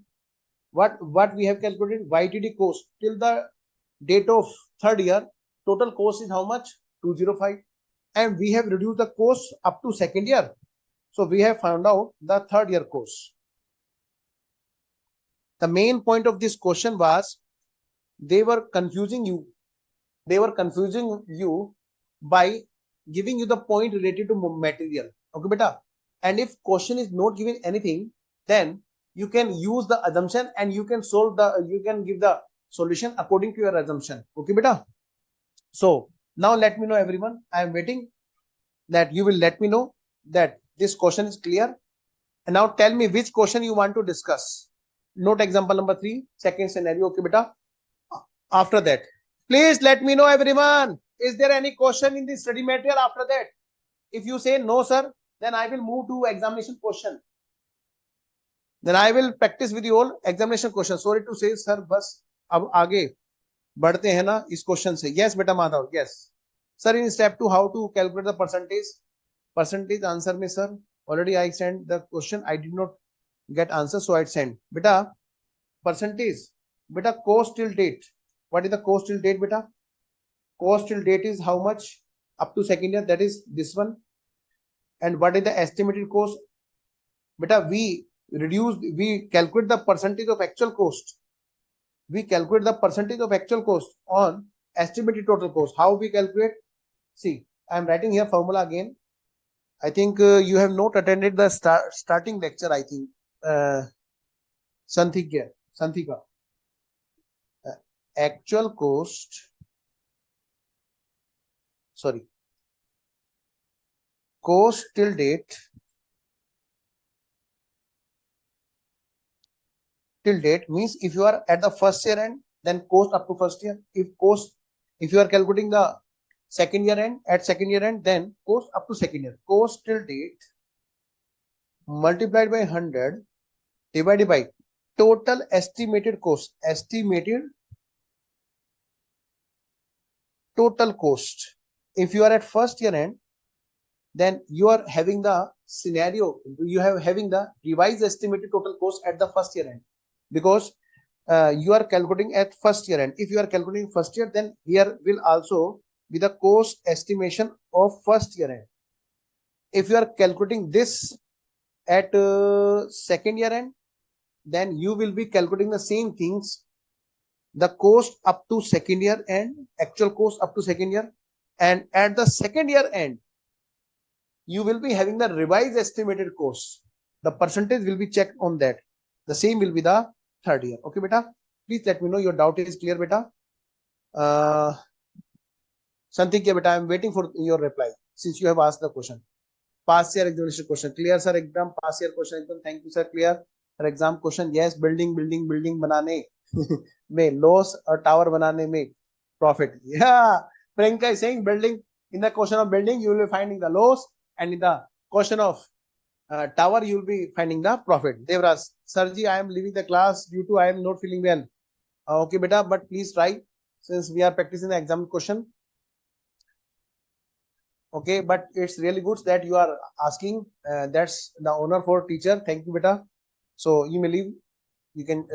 what we have calculated. YTD cost till the date of third year, total cost is how much? 205. And we have reduced the cost up to second year. So we have found out the third year cost. The main point of this question was they were confusing you. They were confusing you by giving you the point related to material. Okay, beta. And if question is not given anything, then you can use the assumption and you can solve the, you can give the solution according to your assumption. Okay, beta. So now let me know, everyone. I am waiting that you will let me know that this question is clear. And now tell me which question you want to discuss. Note example number 3, second scenario. Okay, beta. After that, please let me know, everyone. Is there any question in the study material after that? If you say no, sir, then I will move to examination question. Then I will practice with you all examination question. Sorry to say, sir, बस अब आगे बढ़ते हैं ना इस question से. Yes, बेटा Madhav. Yes, sir. In step 2, how to calculate the percentage? Percentage answer में, sir. Already I sent the question. I did not get answer, so I sent. Beta, percentage. Beta, cost till date. What is the cost till date, beta? Cost till date is how much up to second year? That is this one. And what is the estimated cost? Beta, we calculate the percentage of actual cost. We calculate the percentage of actual cost on estimated total cost. How we calculate? See, I am writing here formula again. I think you have not attended the starting lecture. I think Santhika. Actual cost. Sorry. Cost till date. Till date means if you are at the first year end, then cost up to first year. If you are calculating the second year end, at second year end, then cost up to second year. Cost till date multiplied by 100 divided by total estimated cost. Estimated total cost. If you are at first year end, then you are having the scenario, you have having the revised estimated total cost at the first year end, because you are calculating at first year end. If you are calculating first year, then here will also be the cost estimation of first year end. If you are calculating this at second year end, then you will be calculating the same things, the cost up to second year end, actual cost up to second year, and at the second year end, you will be having the revised estimated cost. The percentage will be checked on that. The same will be the third year. Okay, beta. Please let me know your doubt is clear, beta. Santhikya, beta, I am waiting for your reply since you have asked the question. Past year examination question clear, sir. Exam past year question एकदम. Thank you, sir. Clear. Exam question, yes. Building बनाने में loss और tower बनाने में profit. Yeah, Priyanka is saying building. In the question of building, you will be finding the loss, and in the question of tower, you will be finding the profit. Devraj, Sirji, I am leaving the class due to I am not feeling well. Okay, beta, but please try since we are practicing the exam question. Okay, but it's really good that you are asking. That's the honor for teacher. Thank you, beta. So you may leave. You can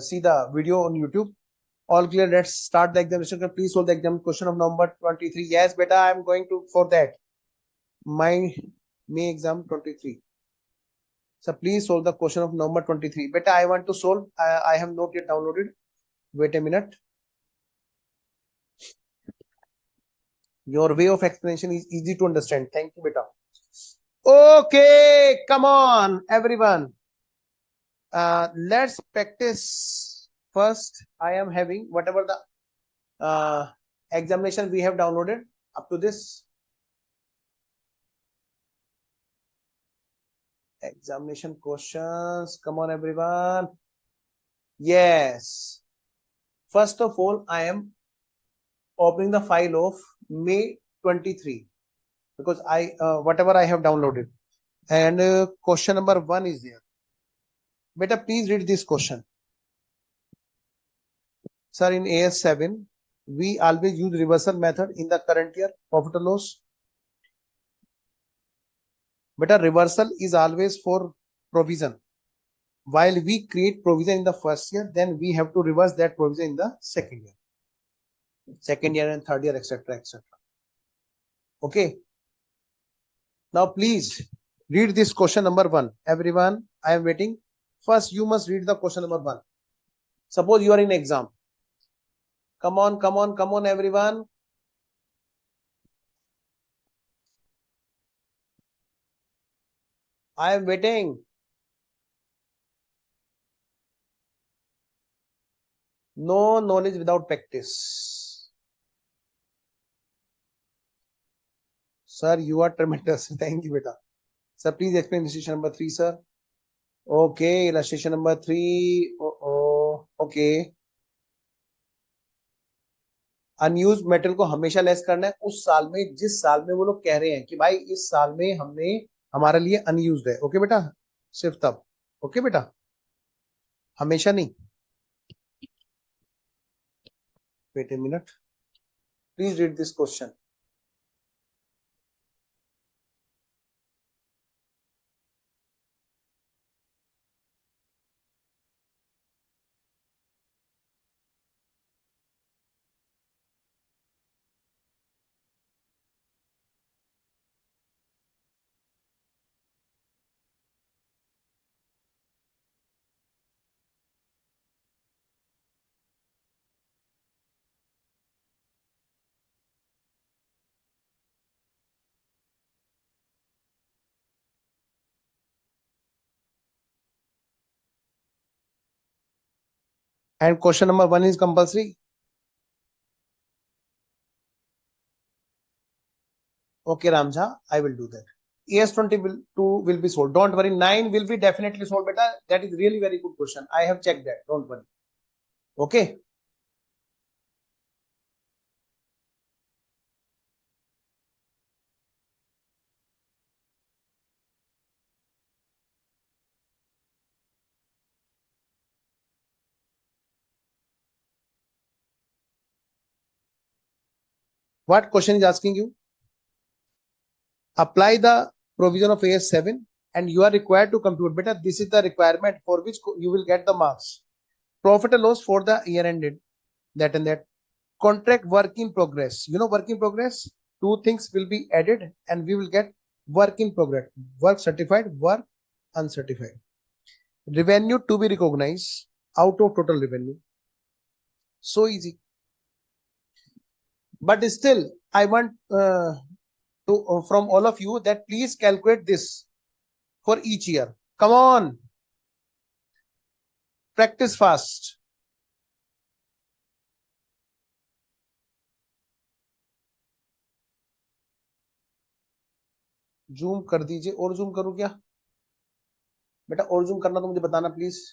see the video on YouTube. All clear. Let's start the examination. Please solve the exam question of number 23. Yes, beta, I am going to for that. My May exam 23. So please solve the question of number 23. Beta, I want to solve. I have not yet downloaded. Wait a minute. Your way of explanation is easy to understand. Thank you, beta. Okay, come on, everyone. Let's practice. First, I am having whatever the examination we have downloaded up to this. Examination questions. Come on, everyone. Yes. First of all, I am opening the file of May 23 because whatever I have downloaded, and question number 1 is there. Beta, please read this question. Sir, in AS7, we always use reversal method in the current year profit or loss. Beta, reversal is always for provision. While we create provision in the first year, then we have to reverse that provision in the second year and third year, etc., etc. Okay. Now, please read this question number 1. Everyone, I am waiting. First, you must read the question number 1. Suppose you are in exam. Come on, come on, come on, everyone. I am waiting. No knowledge without practice. Sir, you are tremendous. Thank you, beta. Sir, please explain illustration number 3, sir. Okay, illustration number 3. Okay. Unused metal को हमेशा less करना है उस साल में जिस साल में वो लोग कह रहे हैं कि भाई इस साल में हमने हमारे लिए अनयूज्ड है. ओके बेटा, सिर्फ तब. ओके बेटा, हमेशा नहीं. Wait a minute, please read this question. And question number 1 is compulsory. Okay, Ramja, I will do that. ES22 will be solved. Don't worry. 9 will be definitely solved, beta. That is really very good question. I have checked that. Don't worry. Okay. What question is asking you? Apply the provision of AS7 and you are required to compute. Beta, this is the requirement for which you will get the marks. Profit and loss for the year ended. That and that. Contract work in progress. You know work in progress? Two things will be added and we will get work in progress. Work certified, work uncertified. Revenue to be recognized out of total revenue. So easy. But still, I want from all of you that please calculate this for each year. Come on. Practice fast. Zoom कर दीजिए. और zoom करूं क्या बेटा? और zoom करना तो मुझे बताना please.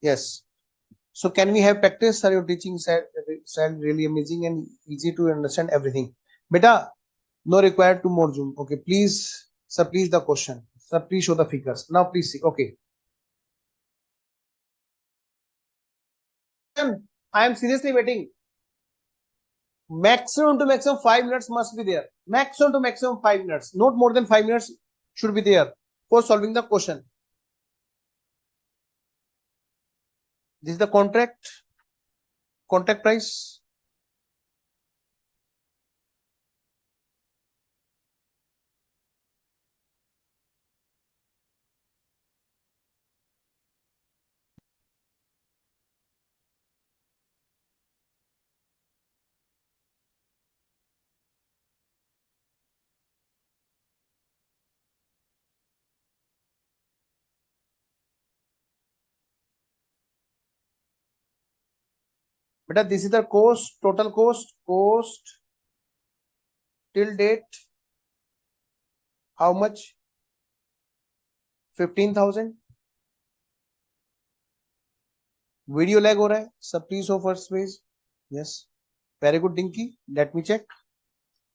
Yes. So can we have practice? Sir, your teaching style really amazing and easy to understand everything. Beta, no required to more zoom. Okay, please, sir, please the question. Sir, please show the figures. Now please see. Okay. I am seriously waiting. Maximum to maximum 5 minutes must be there. Maximum to maximum 5 minutes. Not more than 5 minutes should be there for solving the question. This is the contract price. But this is the cost, total cost till date. How much? 15,000. Video lag हो रहा है. Sir, please show first page. Yes. Very good, Dinky. Let me check.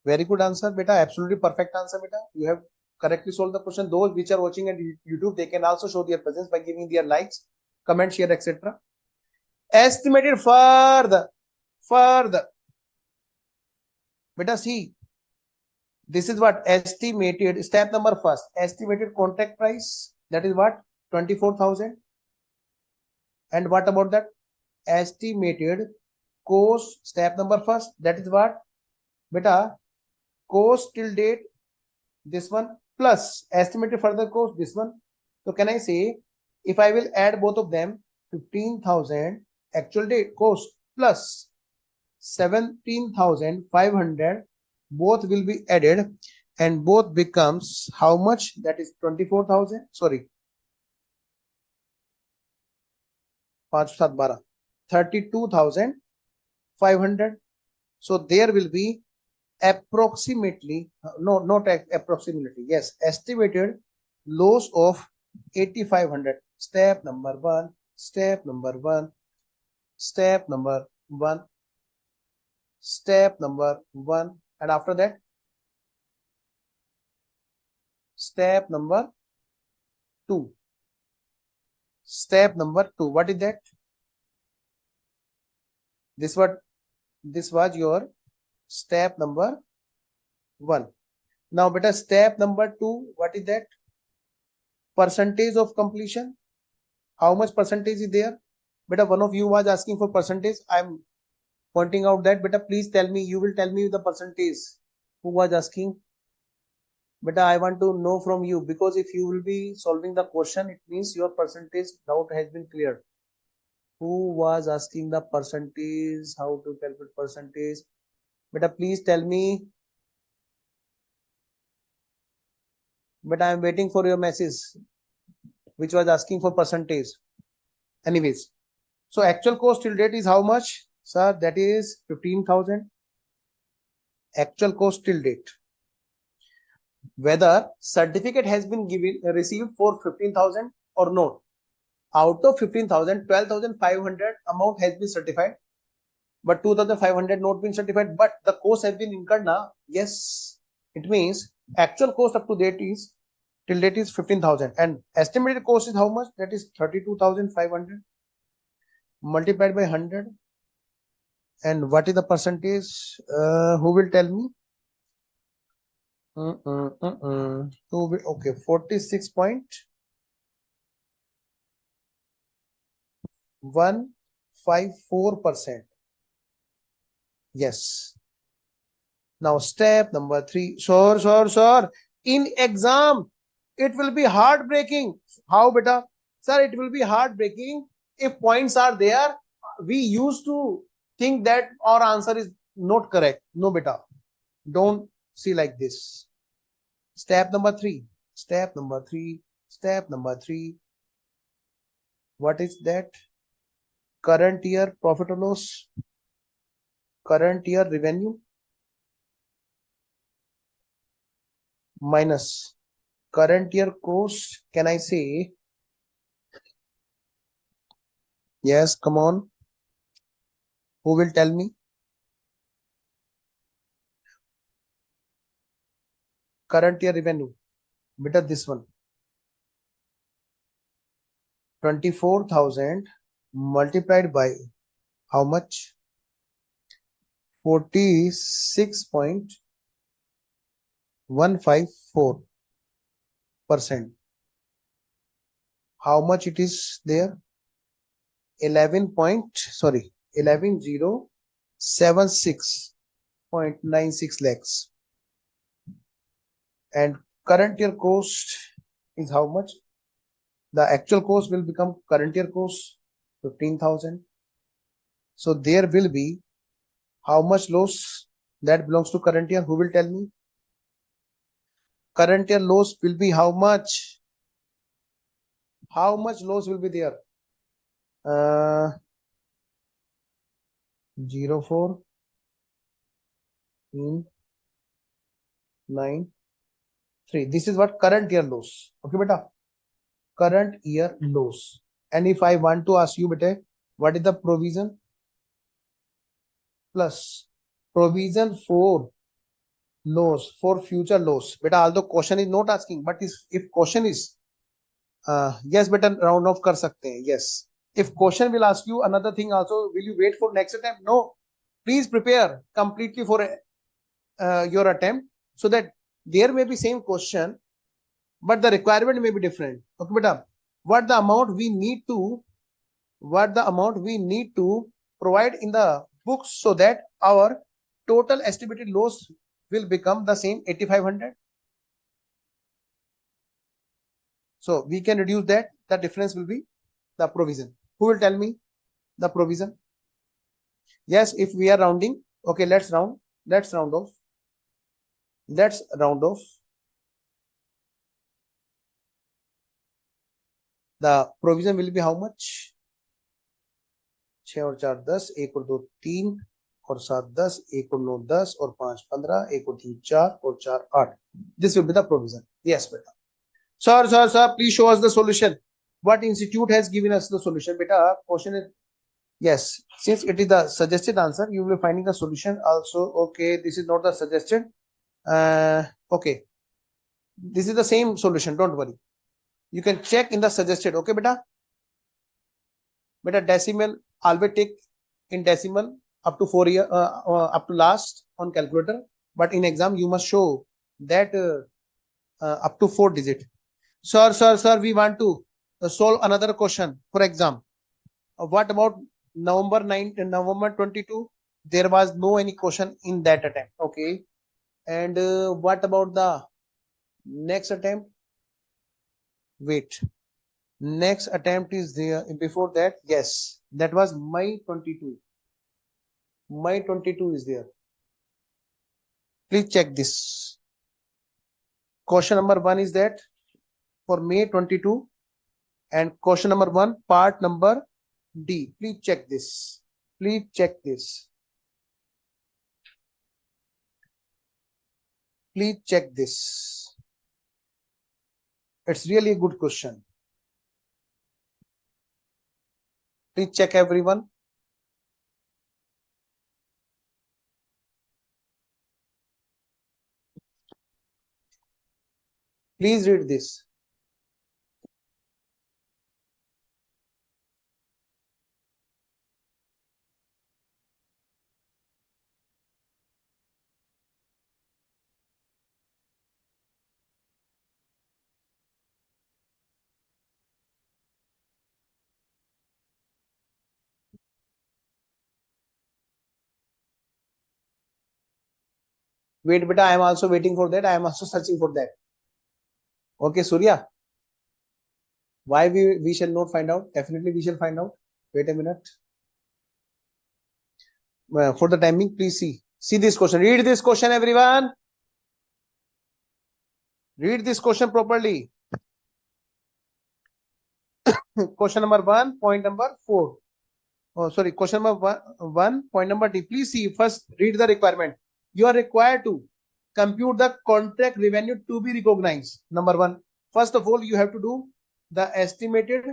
Very good answer, beta. Absolutely perfect answer, beta. You have correctly solved the question. Those which are watching at YouTube, they can also show their presence by giving their likes, comment, share, etc. Estimated further. Beta, see. This is what estimated. Step number first. Estimated contract price. That is what? 24,000. And what about that? Estimated cost. Step number first. That is what? Beta, cost till date. This one plus estimated further cost. This one. So can I say if I will add both of them, 15,000 actual date cost plus 17,500, both will be added and both becomes how much? That is 24,000. Sorry, 32,500. So there will be approximately, no, not approximately, yes, estimated loss of 8,500. Step number one, step number one, step number one, step number one, and after that, step number two. Step number two, what is that? This was your step number one. Now, beta, step number two, what is that? Percentage of completion. How much percentage is there? Beta, one of you was asking for percentage. I'm pointing out that. Beta, please tell me. You will tell me the percentage. Who was asking? Beta, I want to know from you, because if you will be solving the question, it means your percentage doubt has been cleared. Who was asking the percentage? How to calculate percentage? Beta, please tell me. But I am waiting for your message, which was asking for percentage. Anyways, so actual cost till date is how much? Sir, that is 15,000. Actual cost till date. Whether certificate has been received for 15,000 or not. Out of 15,000, 12,500 amount has been certified, but 2,500 not been certified, but the cost has been incurred now. Yes, it means actual cost up to date is till date is 15,000 and estimated cost is how much? That is 32,500 multiplied by 100. And what is the percentage? Who will tell me? Okay, 46.154%. Yes. Now step number three. Sir, in exam, it will be heartbreaking. How, beta? Sir, it will be heartbreaking if points are there. We used to think that our answer is not correct. No, beta. Don't see like this. Step number three. Step number three. Step number three. What is that? Current year profit or loss. Current year revenue minus current year cost. Can I say Yes, come on. Who will tell me? Current year revenue. Beta this one. 24,000 multiplied by how much? 46.154%. How much it is there? 11.76.96 lakhs. And current year cost is how much? The actual cost will become current year cost 15,000. So there will be how much loss that belongs to current year? Who will tell me? Current year loss will be how much? How much loss will be there? 04 9 3. This is what current year loss. Okay, beta. Current year loss. And if I want to ask you, beta, what is the provision? Plus provision for loss, for future loss. Beta, although question is not asking, but if question is yes, beta, round off kar sakte hain. Yes. If question will ask you another thing also, will you wait for next attempt? No. Please prepare completely for your attempt so that there may be same question, but the requirement may be different. Okay, beta. What the amount we need to provide in the books so that our total estimated loss will become the same 8,500. So we can reduce that. The difference will be the provision. Who will tell me the provision? Yes, if we are rounding, okay, let's round off. Let's round off. The provision will be how much? 6 और 4 10, 1 और 2 3 और 7 10, 1 और 9 10 और 5 15, 1 और 3 4 और 4 8. This will be the provision. Yes, beta. Sir, please show us the solution. What institute has given us the solution? Beta, question is yes. Since it is the suggested answer, you will be finding the solution also. Okay, this is not the suggested. Okay, this is the same solution. Don't worry. You can check in the suggested. Okay, beta. Beta, decimal always take in decimal up to 4 year up to last on calculator. But in exam you must show that up to 4 digit. Sir, we want to solve another question for exam. What about November 22? There was no any question in that attempt. Okay. And what about the next attempt? Wait. Next attempt is there before that. Yes, that was May 22. May 22 is there. Please check this. Question number 1 is that for May 22 and question number 1 part number D. Please check this. Please check this. Please check this. It's really a good question. Please check everyone. Please read this. Wait, beta, I am also waiting for that. I am also searching for that. Okay, Surya. Why we shall not find out? Definitely we shall find out. Wait a minute. For the timing, please see this question. Read this question, everyone. Read this question properly. Question number 1, point number 4. Oh, sorry. Question number 1, point number D. Please see. First, read the requirement. You are required to compute the contract revenue to be recognized. Number 1. First of all, you have to do the estimated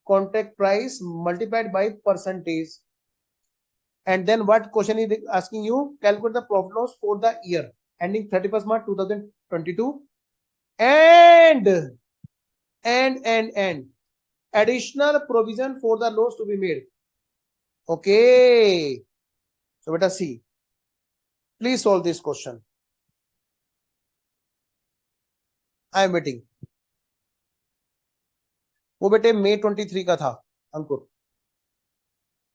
contract price multiplied by percentage. And then what question is asking you? Calculate the profit loss for the year ending 31st March 2022 and additional provision for the loss to be made. Okay. So beta see. Please solve this question. I am waiting. वो बेटे May 23 का था अंकुर.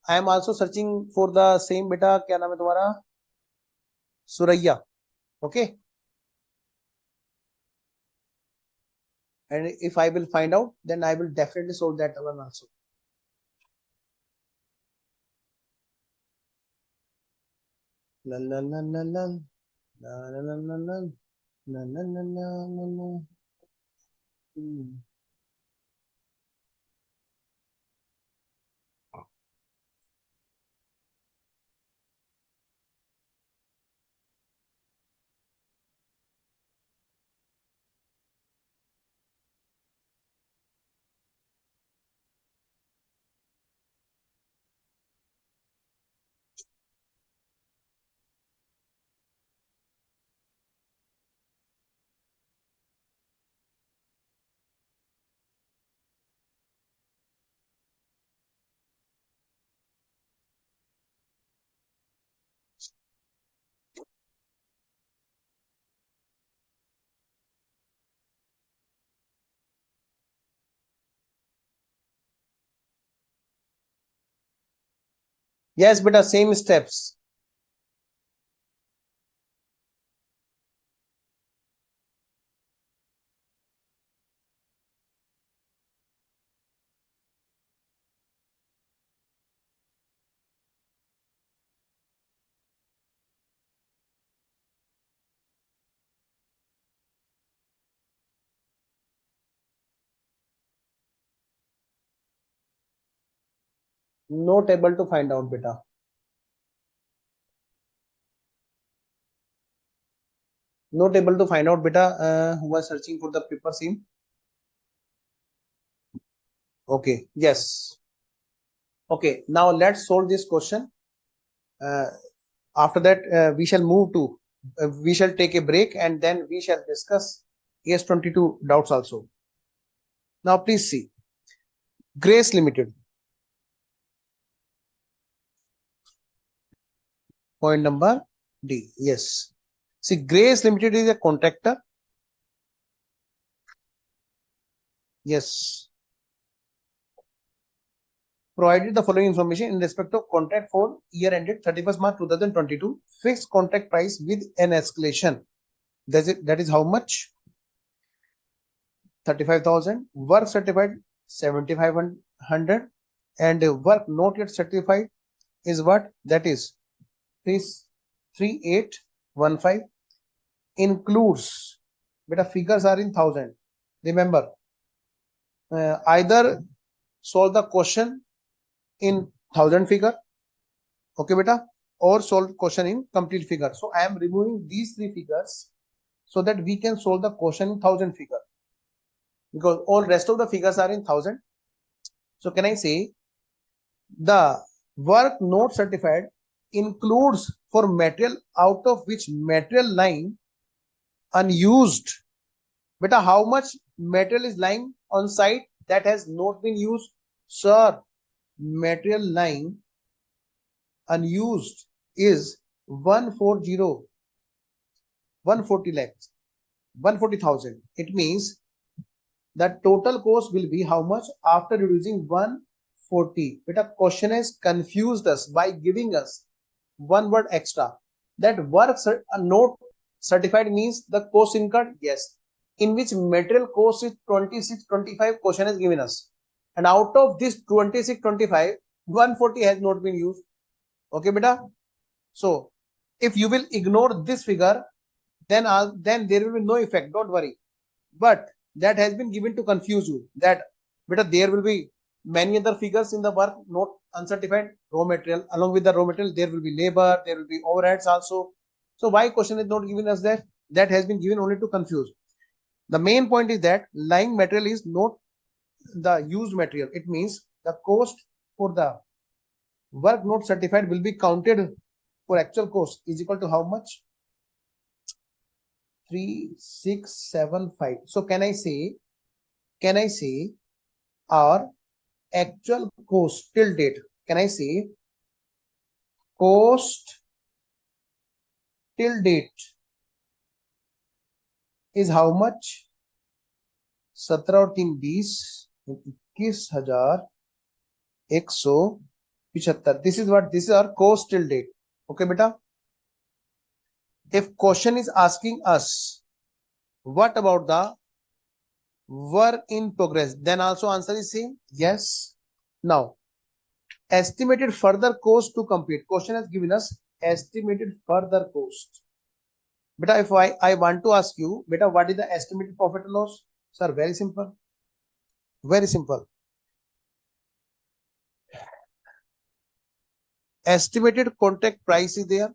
I am also searching for the same बेटा. क्या नाम है तुम्हारा? Suraiya. Okay. And if I will find out, then I will definitely solve that one also. La la la la la la la la la la la la la la la. Yes, beta, same steps. Not able to find out, beta. Not able to find out, beta. Who was searching for the paper seam? Okay. Yes. Okay. Now let's solve this question. After that, we shall move to. We shall take a break and then we shall discuss AS22 doubts also. Now please see. Grace Limited. Point number D. Yes. See, Grace Limited is a contractor. Yes. Provided the following information in respect of contract for year ended 31st March 2022. Fixed contract price with an escalation. That is how much? 35,000. Work certified 7,500. And work not yet certified is what? That is 3815. Includes, beta, figures are in thousand. Remember, either solve the question in 1000 figure, okay beta, or solve question in complete figure. So I am removing these three figures so that we can solve the question in 1000 figure, because all rest of the figures are in 1000. So can I say the work not certified includes for material out of which material line unused. Beta, how much material is lying on site that has not been used? Sir, material line unused is 140 lakhs, 140,000. It means the total cost will be how much after reducing 140. Beta, question has confused us by giving us one word extra. That work not certified means the cost incurred. Yes. In which material cost is 2625, question has given us. And out of this 2625, 140 has not been used. Okay, beta. So if you will ignore this figure, then there will be no effect. Don't worry. But that has been given to confuse you. That beta, there will be many other figures in the work not uncertified raw material. Along with the raw material, there will be labor, there will be overheads also. So why question is not given us that? That has been given only to confuse. The main point is that lying material is not the used material. It means the cost for the work not certified will be counted for actual cost is equal to how much? 3675. So can I say our actual cost till date? Can I say cost till date is how much? 17 और 3 20 21,175. This is what, this is our cost till date. Okay beta. If question is asking us what about the work in progress, then also answer is same, yes. Now estimated further cost to complete. Question has given us estimated further cost. Beta, if I want to ask you, beta, what is the estimated profit and loss? Sir, very simple. Very simple. Estimated contract price is there.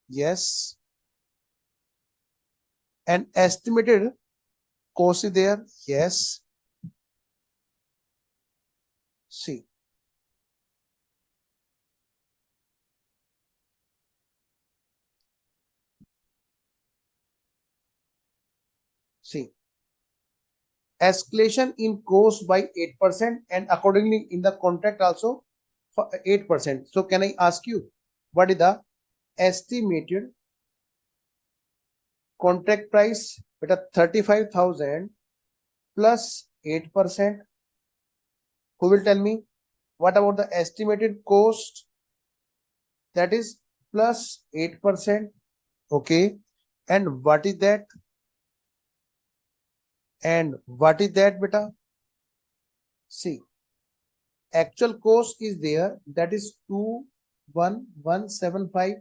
Yes. And estimated cost is there. Yes. See. See. Escalation in cost by 8% and accordingly in the contract also for 8%. So can I ask you, what is the estimated contract price? Beta, 35,000 plus 8%. Who will tell me? What about the estimated cost? That is plus 8%. Okay. And what is that? And what is that, beta? See, actual cost is there. That is 21175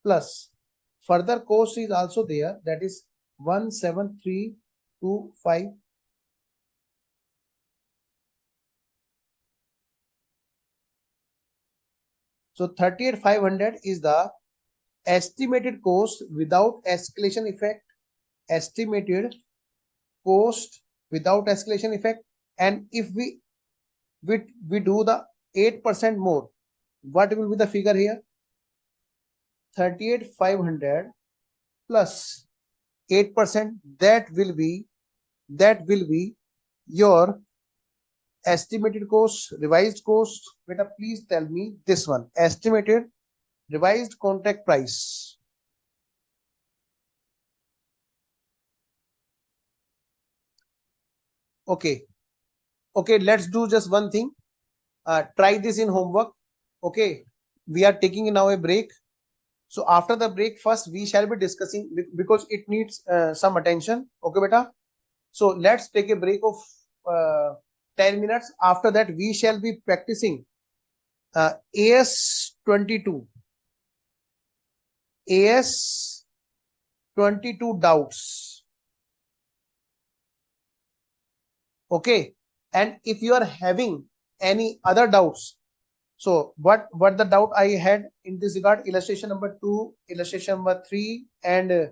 plus further cost is also there. That is 17325. So 38,500 is the estimated cost without escalation effect. Estimated cost without escalation effect. And if we do the 8% more, what will be the figure here? 38,500 plus 8%. That will be your estimated cost, revised cost. Beta, please tell me this one. Estimated revised contract price. Okay. Okay, let's do just one thing. Try this in homework. Okay. We are taking now a break. So after the break, first we shall be discussing because it needs some attention. Okay, beta. So let's take a break of 10 minutes. After that, we shall be practicing AS22. AS22 doubts. Okay. And if you are having any other doubts, so what the doubt I had in this regard, illustration number 2, illustration number 3, and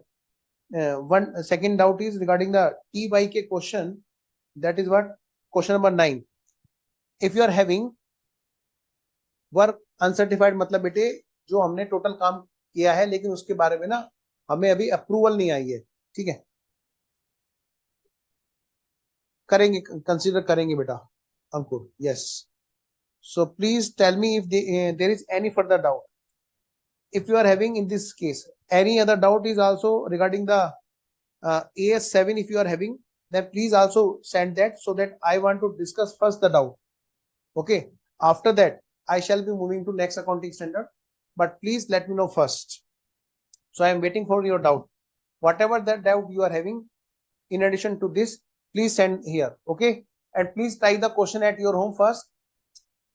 one second doubt is regarding the TYK question. That is what question number 9. If you are having work uncertified, मतलब बेटे जो हमने total काम किया है लेकिन उसके बारे में ना हमें अभी अप्रूवल नहीं आई है, ठीक है, करेंगे, कंसीडर करेंगे बेटा Ankur. Yes. So please tell me if there is any further doubt. If you are having in this case any other doubt is also regarding the AS7, if you are having, then please also send that so that I want to discuss first the doubt. Okay, after that I shall be moving to next accounting standard, but please let me know first. So I am waiting for your doubt. Whatever that doubt you are having in addition to this, please send here. Okay, and please try the question at your home first.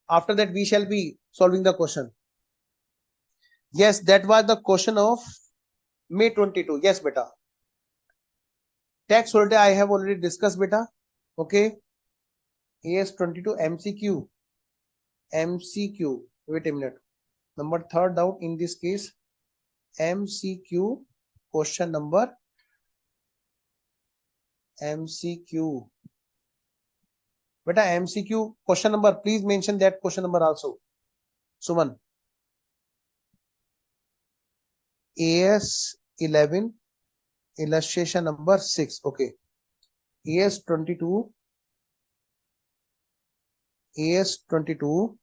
After that we shall be solving the question. Yes, that was the question of May 22. Yes beta. Tax holiday I have already discussed beta. Okay, AS22 MCQ. Wait a minute. Number third doubt in this case, MCQ question number MCQ. बेटा MCQ question number, please mention that question number also. Suman, AS11 illustration number 6. Okay. AS22, AS22,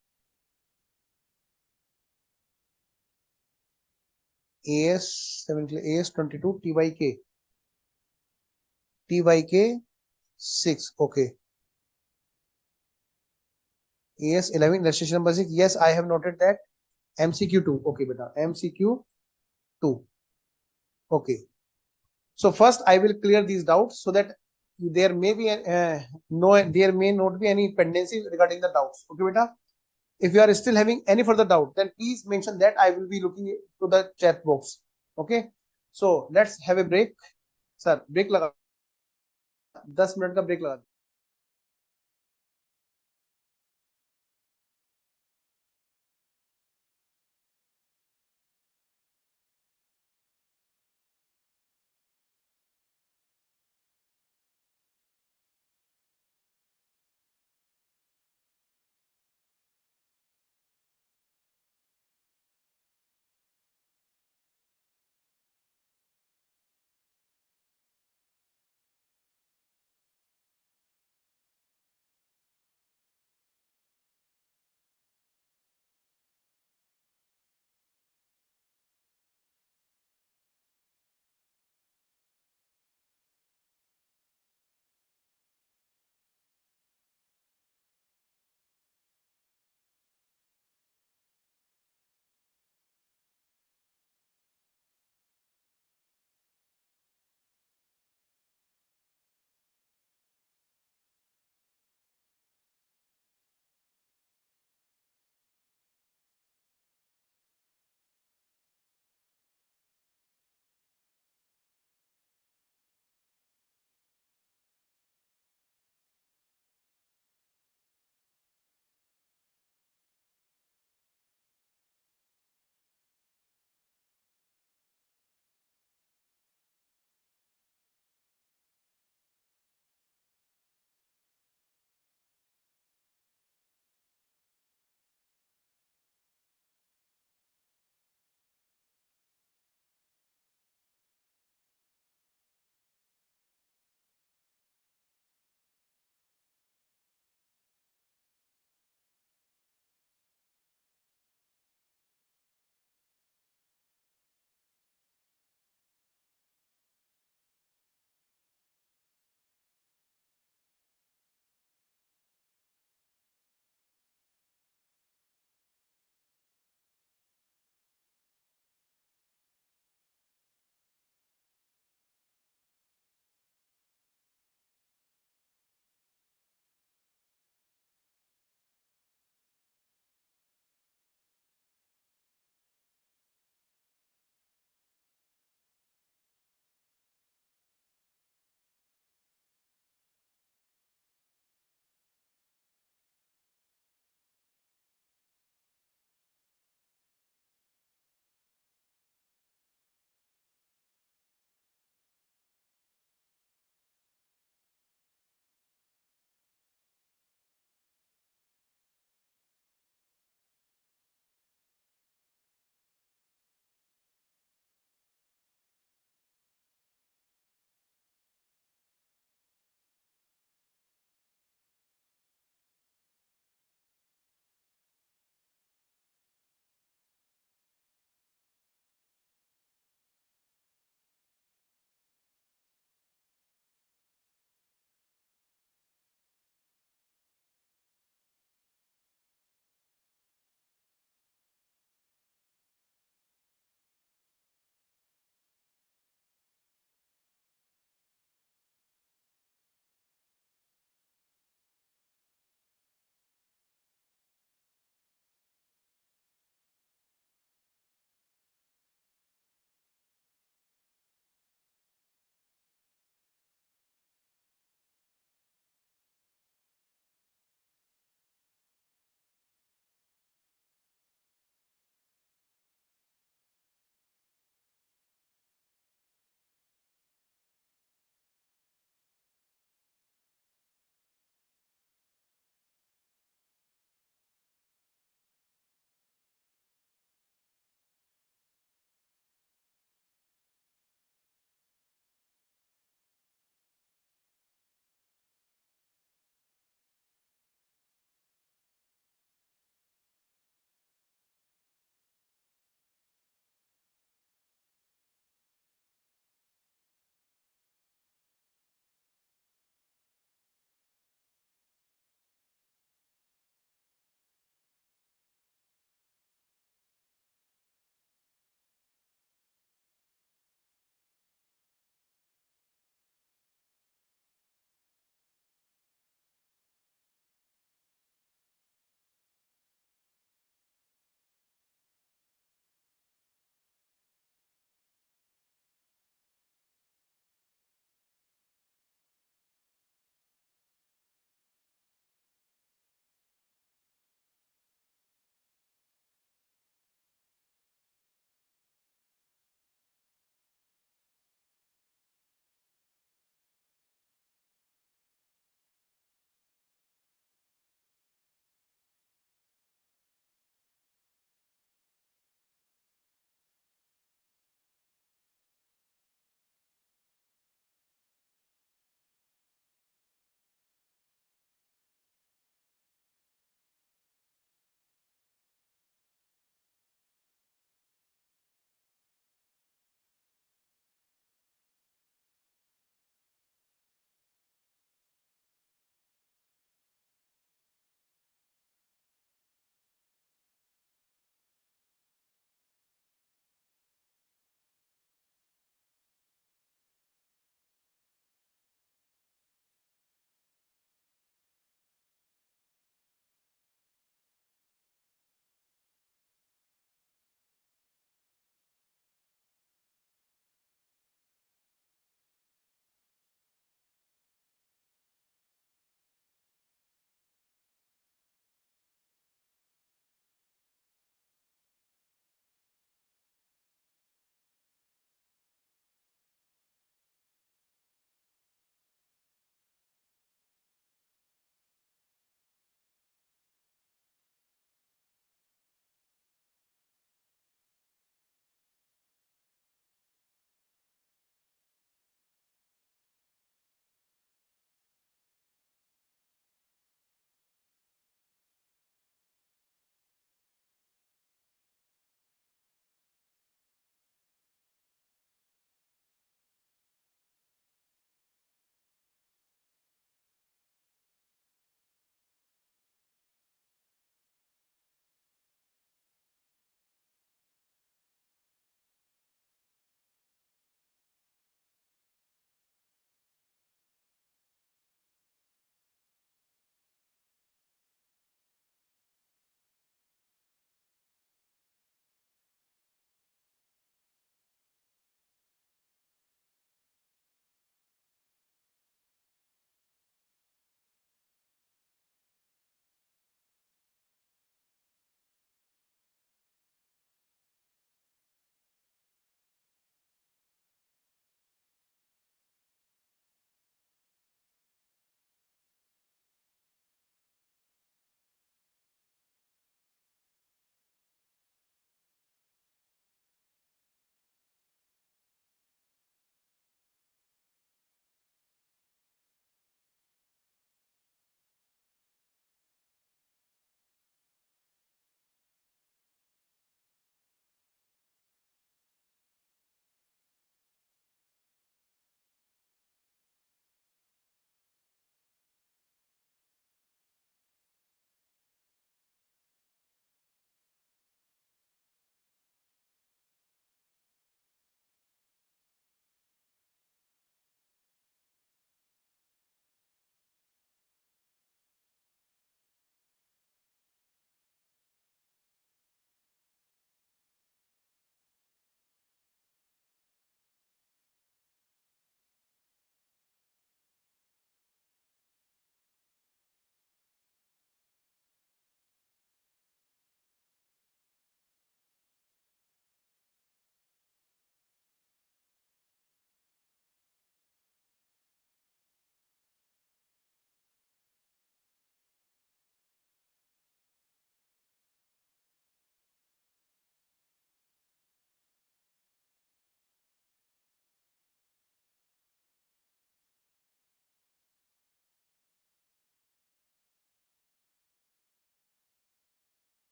AS22 TYK 6. Okay. AS11 illustration number 6. Yes, I have noted that. MCQ 2. Okay, beta. MCQ 2. Okay. So first I will clear these doubts so that there may be there may not be any pendency regarding the doubts. Okay, beta. If you are still having any further doubt, then please mention that. I will be looking to the chat box. Okay. So let's have a break. Sir, break लगा 10 minute का break लगा.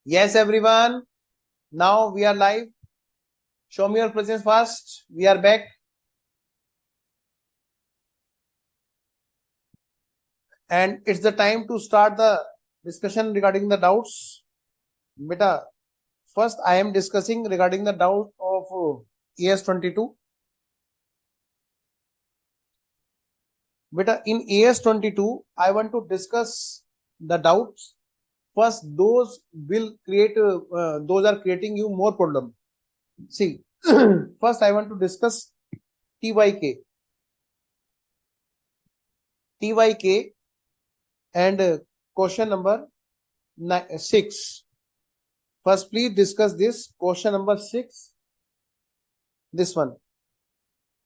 Yes, everyone. Now we are live. Show me your presence first. We are back. And it's the time to start the discussion regarding the doubts. Beta, first I am discussing regarding the doubt of AS22. Beta, in AS22, I want to discuss the doubts. First, those will create, those are creating you more problem. See, first I want to discuss TYK. TYK and question number 6. First, please discuss this question number 6. This one.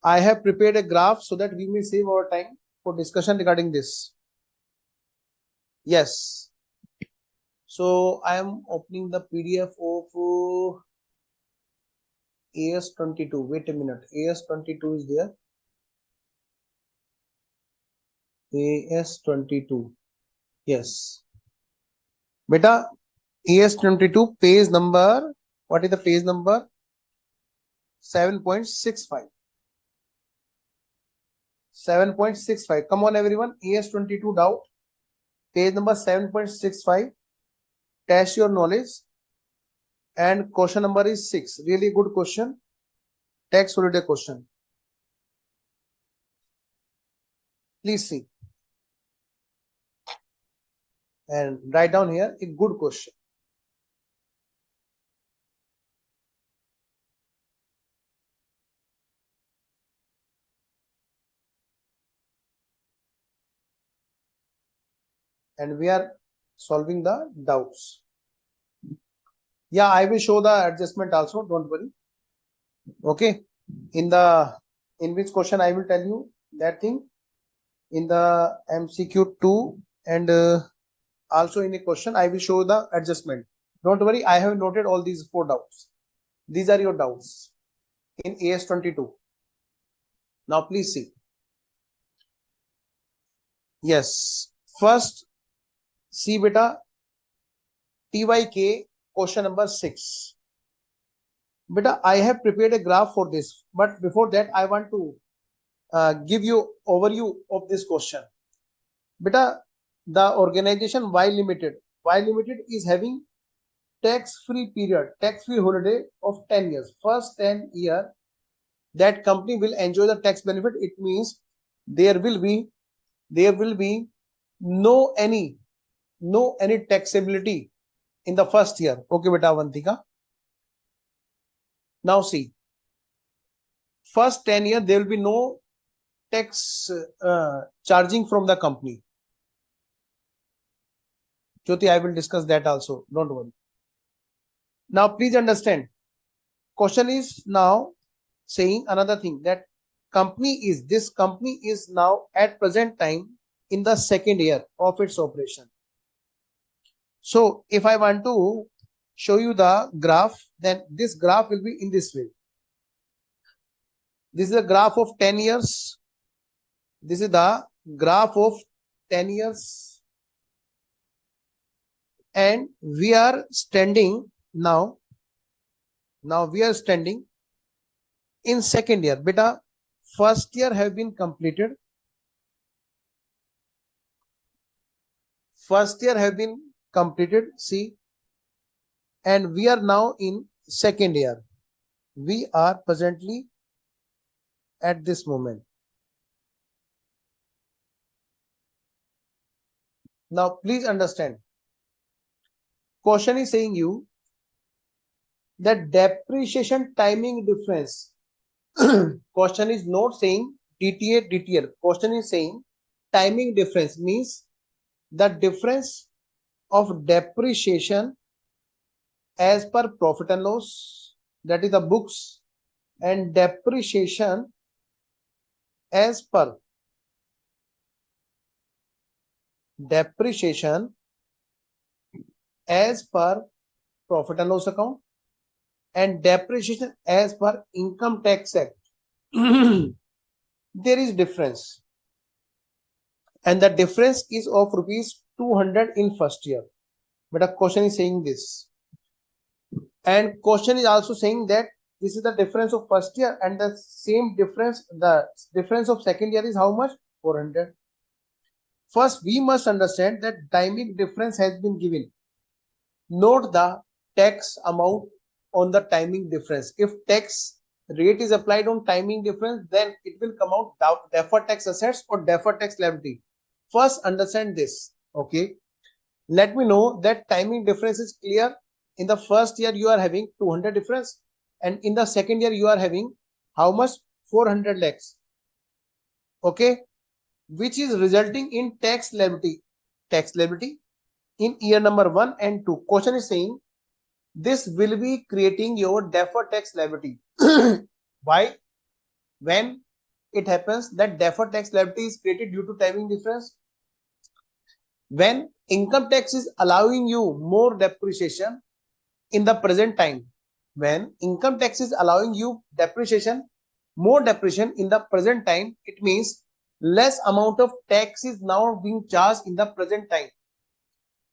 I have prepared a graph so that we may save our time for discussion regarding this. Yes. So I am opening the PDF of AS22. Wait a minute. AS22 is there. AS22. Yes. Beta, AS22 page number. What is the page number? 7.65. 7.65. Come on, everyone. AS22 doubt. Page number 7.65. Test your knowledge. And question number is 6. Really good question. Tax holiday question. Please see. And write down here a good question. And we are solving the doubts. Yeah, I will show the adjustment also. Don't worry. Okay. In which question I will tell you that thing. In the MCQ 2 and also in a question I will show the adjustment. Don't worry. I have noted all these 4 doubts. These are your doubts in AS22. Now please see. Yes. First, see beta, TYK question number 6. Beta, I have prepared a graph for this, but before that, I want to give you overview of this question. Beta, the organization Y Limited is having tax-free period, tax-free holiday of 10 years. First 10 year, that company will enjoy the tax benefit. It means there will be no any taxability in the first year. Okay, beta Avantika. Now see, first 10 year there will be no tax charging from the company. Jyoti, I will discuss that also. Don't worry. Now please understand. Question is now saying another thing, that this company is now at present time in the second year of its operation. So if I want to show you the graph, then this graph will be in this way. This is a graph of 10 years. This is the graph of 10 years. And we are standing now. Now we are standing in second year. Beta, first year have been completed. First year have been completed. See. And we are now in second year. We are presently at this moment. Now please understand. Question is saying you that depreciation timing difference. Question is not saying DTA, DTL. Question is saying timing difference, means the difference of depreciation as per profit and loss, that is the books, and depreciation as per profit and loss account, and depreciation as per income tax act. There is difference, and the difference is of rupees 200 in first year. But a question is saying this. And question is also saying that this is the difference of first year, and the difference of second year is how much? 400. First, we must understand that timing difference has been given. Note the tax amount on the timing difference. If tax rate is applied on timing difference, then it will come out deferred tax assets or deferred tax liability. First, understand this. Okay. Let me know that timing difference is clear. In the first year, you are having 200 difference, and in the second year, you are having how much? 400 lakhs. Okay. Which is resulting in tax liability. Tax liability in year number 1 and 2. Question is saying this will be creating your deferred tax liability. Why? When it happens that deferred tax liability is created due to timing difference, when income tax is allowing you more depreciation in the present time, when income tax is allowing you more depreciation in the present time, it means less amount of tax is now being charged in the present time,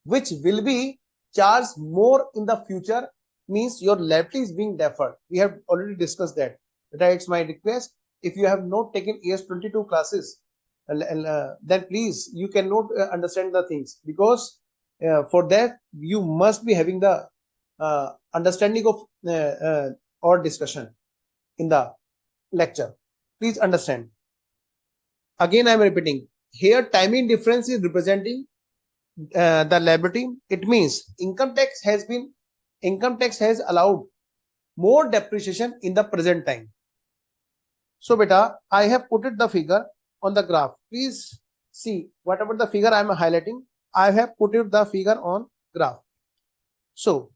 which will be charged more in the future, means your liability is being deferred. We have already discussed that. It's my request, if you have not taken ES22 classes, then please, you cannot understand the things, because for that you must be having the understanding of our discussion in the lecture. Please understand. Again, I am repeating here, timing difference is representing the liability. It means income tax has allowed more depreciation in the present time. So beta, I have put it the figure on the graph. Please see whatever the figure I am highlighting, I have put it the figure on graph. So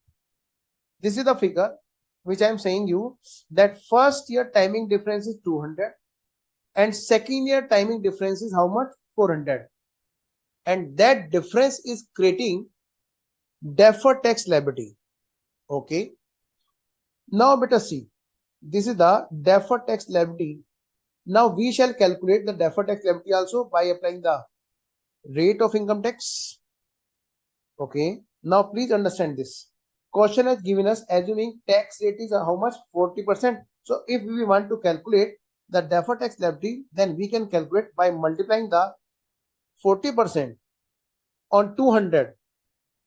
this is the figure which I am saying you that first year timing difference is 200 and second year timing difference is how much? 400. And that difference is creating deferred tax liability. Okay. Now beta see, this is the deferred tax liability. Now we shall calculate the deferred tax liability also by applying the rate of income tax. Okay. Now please understand this. Question has given us assuming tax rate is how much? 40%. So if we want to calculate the deferred tax liability, then we can calculate by multiplying the 40% on 200.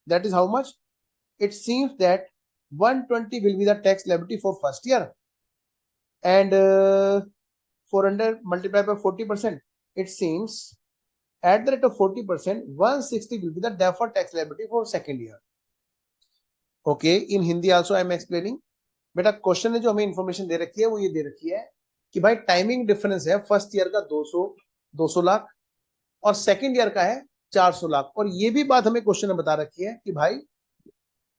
That is how much? It seems that 120 will be the tax liability for first year, and 400 multiplied by 40%. It seems at the rate of 40%, 160 will be the deferred tax liability for second year. Okay, in Hindi also I am explaining. बेटा question ने जो हमें information दे रखी है वो ये दे रखी है कि भाई टाइमिंग डिफरेंस है फर्स्ट ईयर का 200 लाख और सेकंड ईयर का है 400 लाख, और ये भी बात हमें क्वेश्चन में बता रखी है कि भाई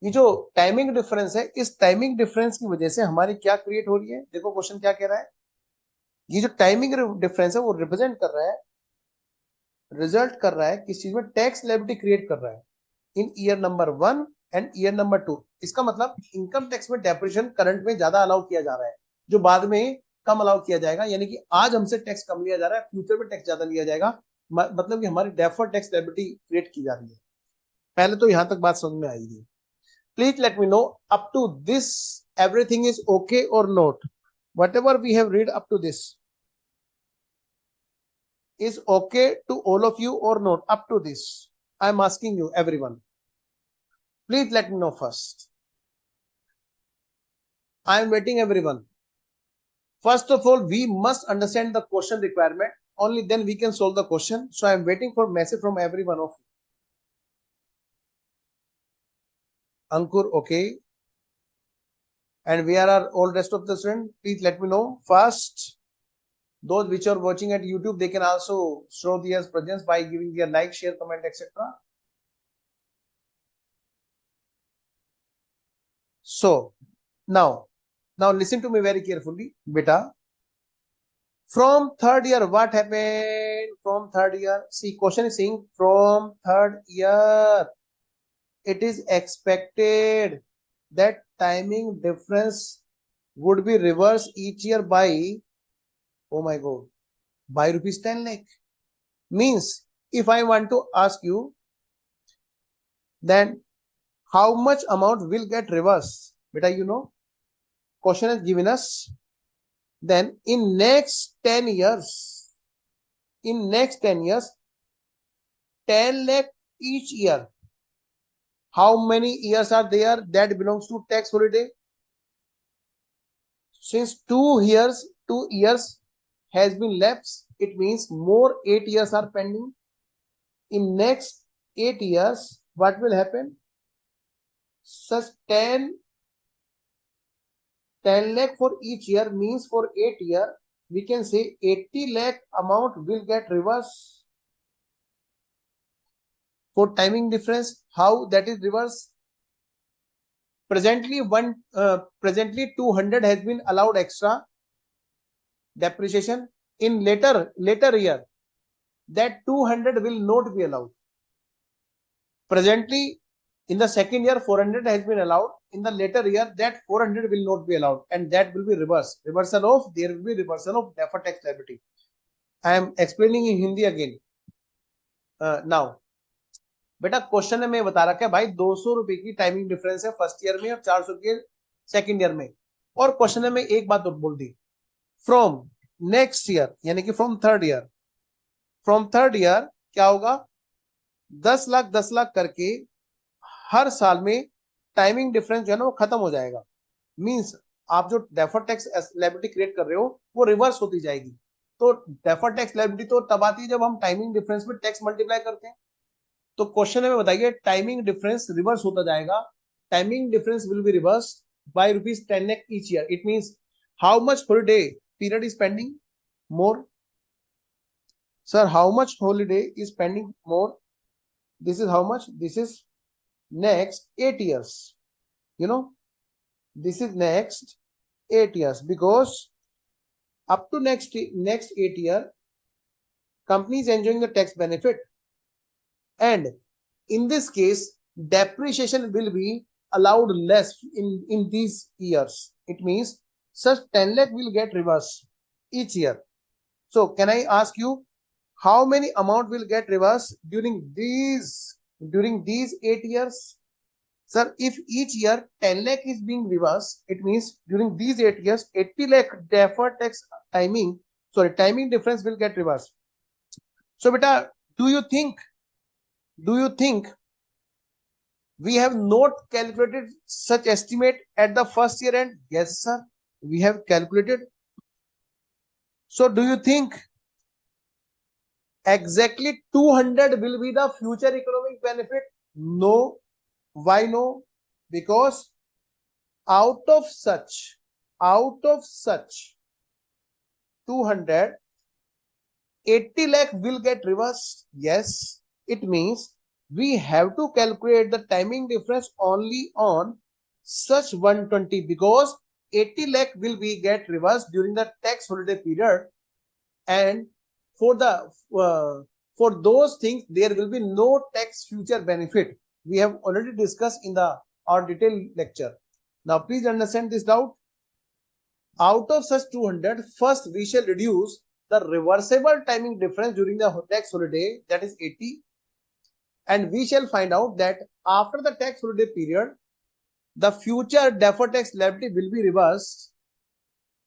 ये जो टाइमिंग डिफरेंस है, इस टाइमिंग डिफरेंस की वजह से हमारी क्या क्रिएट हो रही है। देखो क्वेश्चन क्या कह रहा है, ये जो टाइमिंग डिफरेंस है वो रिप्रेजेंट कर रहा है, रिजल्ट कर रहा है किस चीज में? टैक्स लायबिलिटी क्रिएट कर रहा है in year number 1 and year number 2। इसका मतलब इनकम टैक्स में डेप्रिसिएशन करंट में ज्यादा अलाउ किया जा रहा है, जो बाद में कम अलाउ किया जाएगा। यानी कि आज हमसे टैक्स कम लिया जा रहा है, फ्यूचर में टैक्स ज्यादा लिया जाएगा, मतलब कि हमारी डेफर्ड टैक्स लायबिलिटी क्रिएट की जा रही है। पहले तो यहां तक बात समझ में आई थी। Please let me know up to this everything is okay और not. whatever we have read up to this is okay to all of you or not? Up to this I am asking you, everyone, please let me know first. I am waiting, everyone. First of all, we must understand the question requirement, only then we can solve the question. So I am waiting for message from every one of you. Ankur, okay. And where are all rest of the students? Please let me know first. Those which are watching at YouTube, they can also show their presence by giving their like, share, comment, etc. So now listen to me very carefully, beta. From third year, what happened from third year? See, question is saying from third year, it is expected that timing difference would be reversed each year by, oh my god, by rupees 10 lakh. Means if I want to ask you, then how much amount will get reversed? beta, question has given us, then in next 10 years, 10 lakh each year. How many years are there that belongs to tax holiday? Since 2 years has been lapsed, it means more 8 years are pending. In next 8 years, what will happen? Such 10 lakh for each year means for 8 year, we can say 80 lakh amount will get reversed. For timing difference, how that is reversed? Presently 200 has been allowed extra depreciation. In later year, that 200 will not be allowed. Presently, in the second year, 400 has been allowed. In the later year, that 400 will not be allowed, and that will be reversed. There will be reversal of deferred tax liability. I am explaining in Hindi again. Now, बेटा question में बता रखा है भाई 200 रुपए की timing difference है first year में और 400 के सेकंड ईयर में, और क्वेश्चन में एक बात बोल दी, फ्रॉम नेक्स्ट ईयर यानी कि फ्रॉम थर्ड ईयर क्या होगा, 10 लाख करके हर साल में टाइमिंग डिफरेंस जो है ना वो खत्म हो जाएगा. मींस आप जो डेफर्ड टैक्स लायबिलिटी क्रिएट कर रहे हो वो रिवर्स होती जाएगी. तो डेफर्ड टैक्स लायबिलिटी तो तब आती है जब हम टाइमिंग डिफरेंस में टैक्स मल्टीप्लाई करते हैं. तो क्वेश्चन में बताइए टाइमिंग डिफरेंस रिवर्स होता जाएगा. Timing difference will be reverse by ₹10 lakh each year. It means how much holiday period is pending more? Sir, how much holiday is pending more? This is how much? This is next 8 years. This is next 8 years, because up to next 8 year, company is enjoying the tax benefit, and in this case depreciation will be allowed less in these years. It means such 10 lakh will get reversed each year. So can I ask you, how many amount will get reversed during these 8 years? Sir, if each year 10 lakh is being reversed, it means during these 8 years 80 lakh deferred tax timing difference will get reversed. So beta, do you think we have not calculated such estimate at the first year end? Yes sir, we have calculated. So do you think exactly 200 will be the future economic benefit? No. Why no? Because out of such 200, 80 lakh will get reversed. Yes, it means we have to calculate the timing difference only on such 120, because 80 lakh will be get reversed during the tax holiday period, and for those things there will be no tax future benefit. We have already discussed in our detailed lecture. Now please understand this doubt. Out of such 200, first we shall reduce the reversible timing difference during the tax holiday, that is 80, and we shall find out that after the tax holiday period the future deferred tax liability will be reversed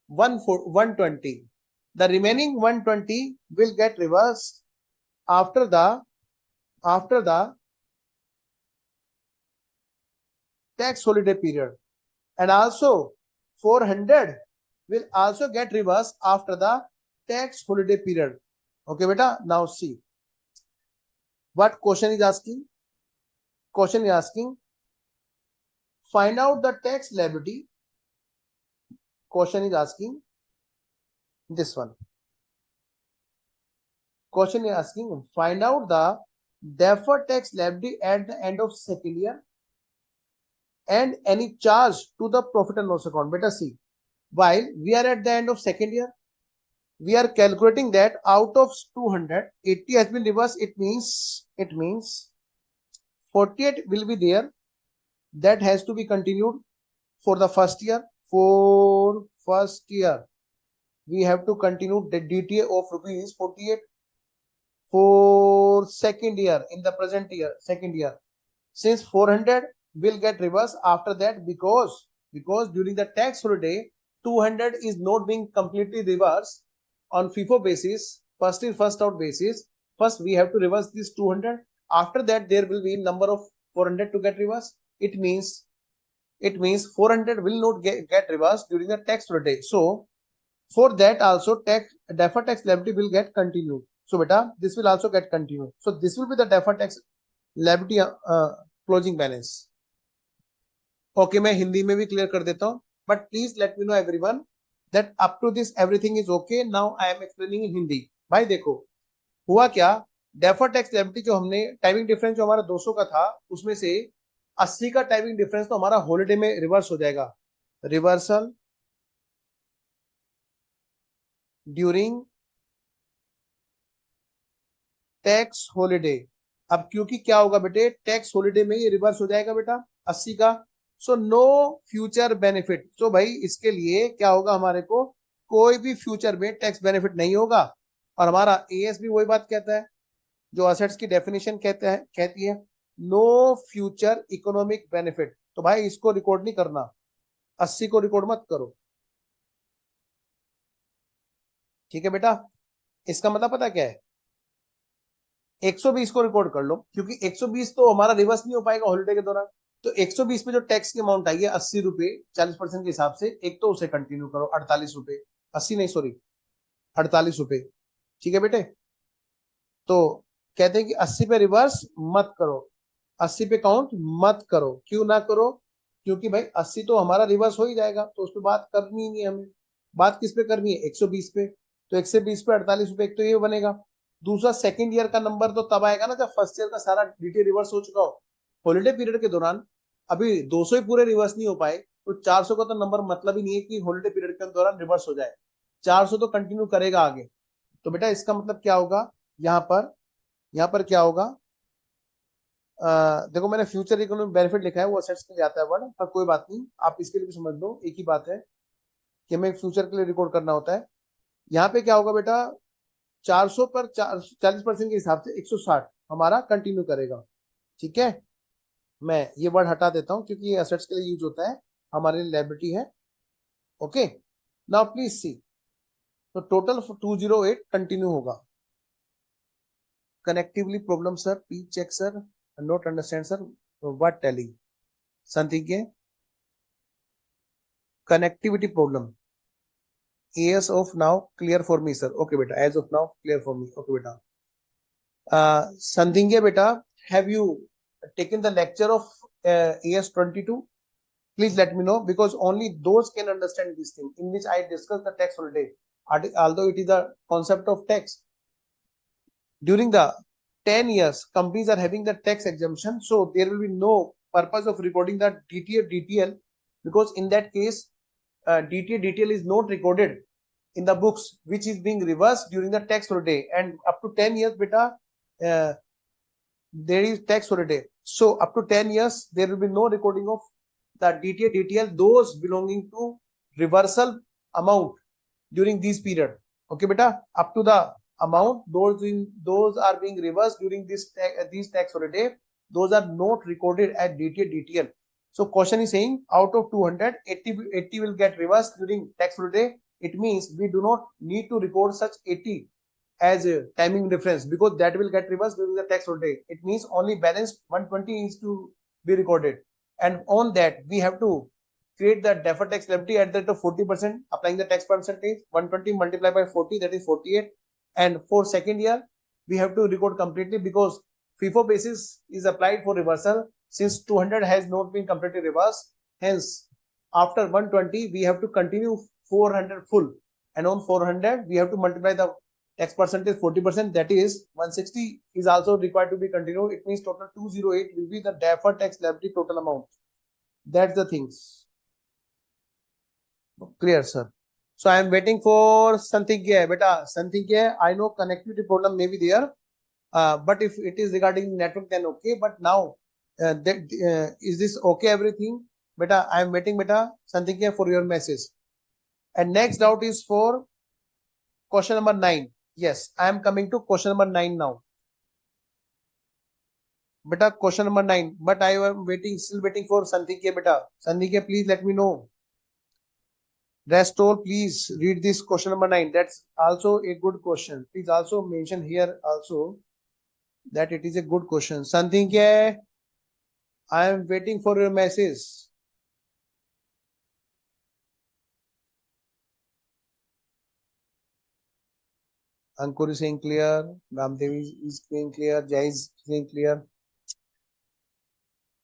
120. The remaining 120 will get reversed after the tax holiday period, and also 400 will also get reversed after the tax holiday period. Okay beta, now see what question is asking. Question is asking, find out the tax liability. Question is asking this one. Question is asking, find out the deferred tax liability at the end of second year and any charge to the profit and loss account. Better see, while we are at the end of second year, we are calculating that out of 200, 80 has been reversed. It means 48 will be there. That has to be continued for the first year. For first year, we have to continue the DTA of ₹48. For second year, in the present year, second year, since 400 will get reversed after that, because because during the tax holiday 200 is not being completely reversed on FIFO basis, first in first out basis. First we have to reverse this 200. After that there will be number of 400 to get reversed. It means 400 will not get reversed during the tax holiday. So for that also deferred tax liability will get continued. So beta, this will also get continued. So this will be the deferred tax liability closing balance. Okay, मैं हिंदी में भी clear कर देता हूं, but please let me know everyone that up to this everything is okay. Now I am explaining in Hindi. भाई देखो हुआ क्या, डेफर्ड टैक्स लिएबिलिटी जो हमने टाइमिंग डिफरेंस जो हमारा 200 का था उसमें से 80 का टाइमिंग डिफरेंस तो हमारा हॉलिडे में रिवर्स हो जाएगा. Reversal during tax holiday. अब क्योंकि क्या होगा बेटे, टैक्स हॉलिडे में ये रिवर्स हो जाएगा बेटा 80 का. So no future benefit. तो भाई इसके लिए क्या होगा, हमारे को कोई भी फ्यूचर में टैक्स बेनिफिट नहीं होगा. और हमारा एएस भी वही बात कहता है जो असेट्स की डेफिनेशन कहती है नो फ्यूचर इकोनॉमिक बेनिफिट. तो भाई इसको रिकॉर्ड नहीं करना, 80 को रिकॉर्ड मत करो. ठीक है बेटा, इसका मतलब पता क्या है, 120 को रिकॉर्ड कर लो, क्योंकि 120 तो हमारा रिवर्स नहीं हो पाएगा हॉलिडे के दौरान. तो 120 में जो टैक्स की अमाउंट आई है 80 रुपए 40% के हिसाब से, एक तो उसे कंटिन्यू करो 48 रुपए, 80 नहीं सॉरी 48 रुपए. ठीक है बेटे, तो कहते हैं कि 80 पे रिवर्स मत करो, 80 पे काउंट मत करो. क्यों ना करो, क्योंकि भाई 80 तो हमारा रिवर्स हो ही जाएगा, तो उस पर बात करनी ही नहीं है हमें. बात किस पे करनी है, 120 पे. तो 120 पे 48 रुपए, एक तो ये बनेगा. दूसरा सेकंड ईयर का नंबर तो तब आएगा ना जब फर्स्ट ईयर का सारा डीटी रिवर्स हो चुका हो. हॉलिडे पीरियड के दौरान अभी 200 ही पूरे रिवर्स नहीं हो पाए, तो 400 का तो नंबर मतलब ही नहीं है कि हॉलिडे पीरियड के दौरान रिवर्स हो जाए. 400 तो कंटिन्यू करेगा आगे. तो बेटा इसका मतलब क्या होगा, यहाँ पर क्या होगा, देखो मैंने फ्यूचर इकोनॉमिक बेनिफिट लिखा है, वो असेट्स के लिए आता है वर्ड, पर कोई बात नहीं, आप इसके लिए भी समझ लो. एक ही बात है कि हमें फ्यूचर के लिए रिकॉर्ड करना होता है. यहाँ पे क्या होगा बेटा, 400 पर 40% के हिसाब से 160 हमारा कंटिन्यू करेगा. ठीक है, मैं ये वर्ड हटा देता हूं क्योंकि ये असेट्स के लिए यूज होता है, हमारे लिए लायबिलिटी है. Okay, now please see. तो टोटल 208 कंटिन्यू होगा. Connectively problem sir, please check sir, not understand sir what telling. Something connectivity problem. as of now clear for me sir. Okay beta, as of now clear for me. Okay beta, Sandhingya beta, have you taken the lecture of as 22? Please let me know, because only those can understand this thing in which I discuss the tax holiday, although it is the concept of tax. During the 10 years companies are having the tax exemption, so there will be no purpose of recording the DTA DTL, because in that case DTA DTL is not recorded in the books, which is being reversed during the tax holiday, and up to 10 years beta there is tax holiday. So up to 10 years there will be no recording of the DTA DTL, those belonging to reversal amount during this period. Okay beta, up to the amount those are being reversed during this tax holiday, those are not recorded as DTA DTL. So question is saying out of 200, 80 will get reversed during tax holiday. It means we do not need to record such 80 as a timing difference, because that will get reversed during the tax holiday. It means only balance 120 is to be recorded, and on that we have to create the deferred tax liability at the rate of 40%, applying the tax percentage. 120 multiplied by 40, that is 48. And for second year we have to record completely, because FIFO basis is applied for reversal, since 200 has not been completely reversed. Hence after 120 we have to continue 400 full, and on 400 we have to multiply the tax percentage 40%, that is 160 is also required to be continued. It means total 208 will be the deferred tax liability total amount. That's the things. Clear sir? So I am waiting for something here beta. Something here, I know connectivity problem may be there, but if it is regarding network then okay. But now is this okay everything beta? I am waiting beta, something here for your message. And next doubt is for question number 9. Yes, I am coming to question number 9 now. beta question number 9, but I am waiting, still waiting for Sandhikya beta. Sandhikya, please let me know. Rest all, please read this question number 9. That's also a good question. Please also mention here also that it is a good question. Sandhikya, I am waiting for your message. Ankur is saying clear. Ramdevi is saying clear. Jai is saying clear.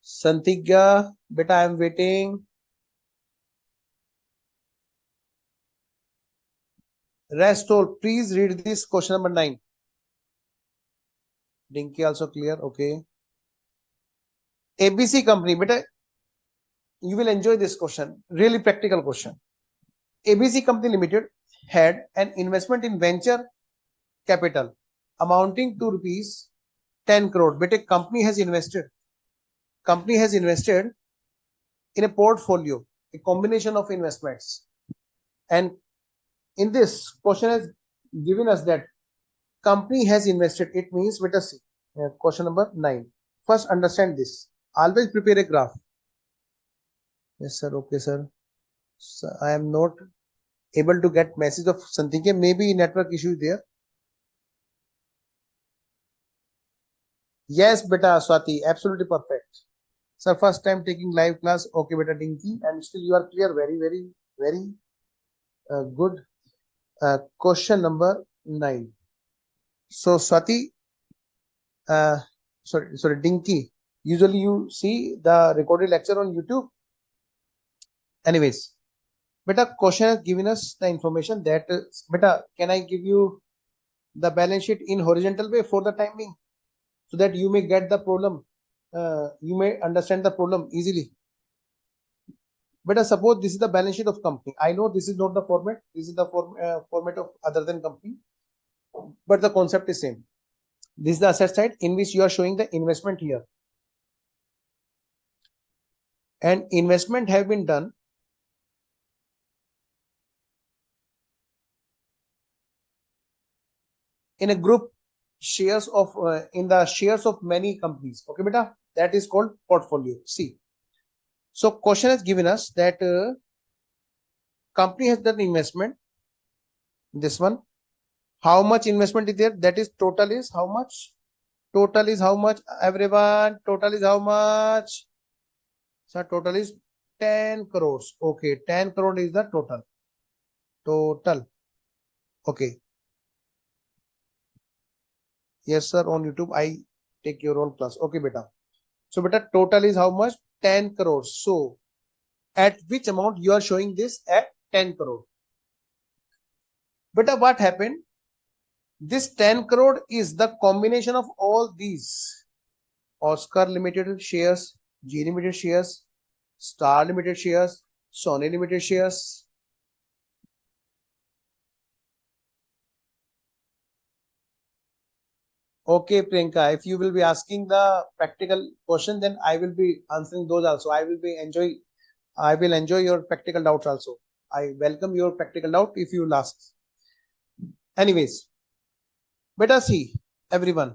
Santigya, beta, I am waiting. Rest all, please read this question number 9. Dinky also clear. Okay. ABC company, beta, you will enjoy this question. Really practical question. ABC Company Limited had an investment in venture capital amounting to rupees 10 crore. But a company has invested in a portfolio, a combination of investments. And in this question has given us that company has invested. It means, let us see. Question number 9. First, understand this. Always prepare a graph. Yes, sir. Okay, sir. So I am not able to get message of something. Maybe network issue there. Yes, beta Swati, absolutely perfect. Sir, first time taking live class. Okay, beta Dinky, and still you are clear. Very, very, very good. Question number 9. So Swati, sorry, Dinky. Usually you see the recorded lecture on YouTube. Anyways, beta question has given us the information that beta, can I give you the balance sheet in horizontal way for the time being, so that you may get the problem, you may understand the problem easily. But suppose this is the balance sheet of company. I know this is not the format. This is the format of other than company, but the concept is same. This is the asset side in which you are showing the investment here, and investment have been done in a group shares of in the shares of many companies. Okay, beta, that is called portfolio. See, so question has given us that company has done investment. This one, how much investment is there? That is total is how much? Total is how much? Everyone, total is how much? So total is 10 crores. Okay, 10 crore is the total. Total. Okay. Yes, sir. On YouTube, I take your own class. Okay, beta. So beta, total is how much? 10 crores. So at which amount you are showing this at 10 crore? Beta, what happened? This 10 crore is the combination of all these. Oscar Limited shares, G Limited shares, Star Limited shares, Sony Limited shares. Okay, Priyanka, if you will be asking the practical question, then I will be answering those also. I will enjoy your practical doubts also. I welcome your practical doubt if you will ask. Anyways, beta see, everyone.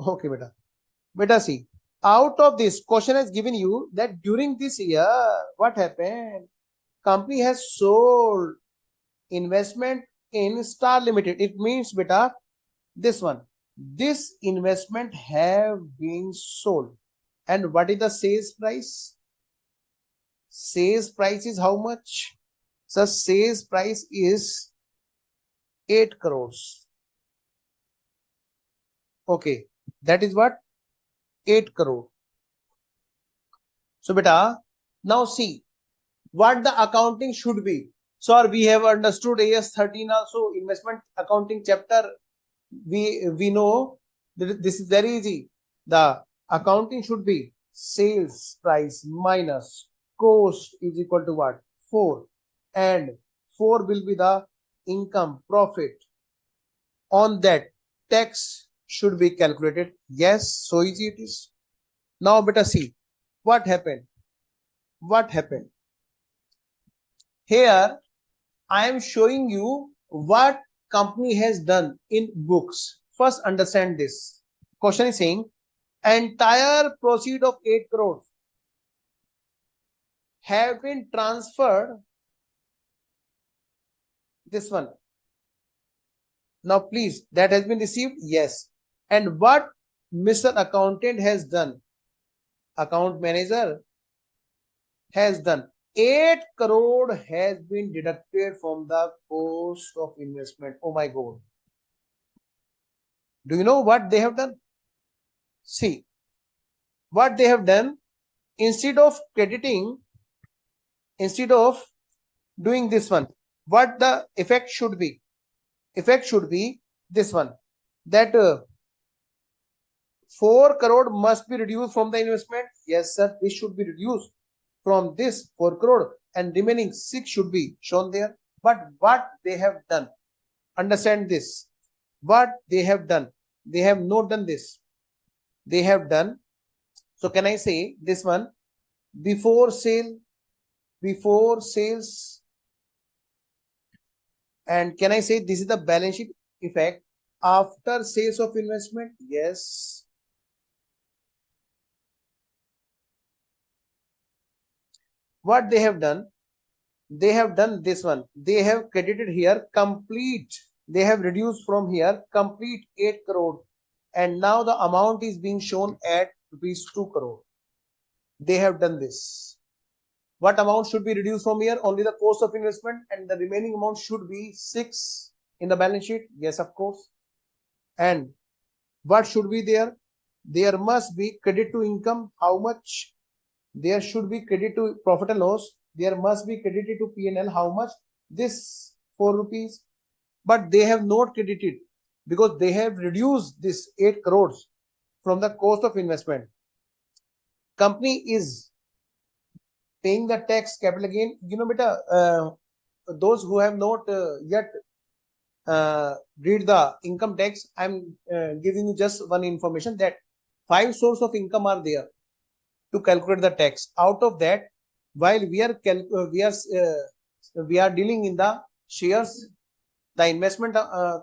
Okay, beta. Beta see, out of this question has given you that during this year, what happened? Company has sold investment in Star Limited. It means, beta, this one. This investment have been sold. And what is the sales price? Sales price is how much? So sales price is 8 crores. Okay, that is what? 8 crore. So beta, now see what the accounting should be. So we have understood AS 13 also, investment accounting chapter. We know that this is very easy. The accounting should be sales price minus cost is equal to what? 4. And 4 will be the income profit. On that, tax should be calculated. Yes, so easy it is. Now beta see what happened. What happened? Here I am showing you what company has done in books? First understand this. Question is saying entire proceed of 8 crores have been transferred. This one. Now please, that has been received? Yes. And what Mr. Accountant has done, account manager has done, 8 crore has been deducted from the cost of investment. Oh my God. Do you know what they have done? See, what they have done, instead of crediting, instead of doing this one, what the effect should be? Effect should be this one, that 4 crore must be reduced from the investment. Yes, sir, this should be reduced from this 4 crore and remaining 6 should be shown there. But what they have done, understand this, what they have done, they have not done this. They have done, so can I say this one, before sale, before sales, and can I say this is the balance sheet effect after sales of investment? Yes. What they have done, they have done this one, they have credited here complete, they have reduced from here complete 8 crore and now the amount is being shown at rupees 2 crore. They have done this. What amount should be reduced from here? Only the cost of investment, and the remaining amount should be 6 in the balance sheet. Yes, of course. And what should be there? There must be credit to income. How much? There should be credit to profit and loss. There must be credited to P&L. How much? This 4 rupees. But they have not credited because they have reduced this 8 crores from the cost of investment. Company is paying the tax capital gain. You know, beta, those who have not yet read the income tax, I'm giving you just one information that 5 sources of income are there to calculate the tax. Out of that, while we are dealing in the shares, the investment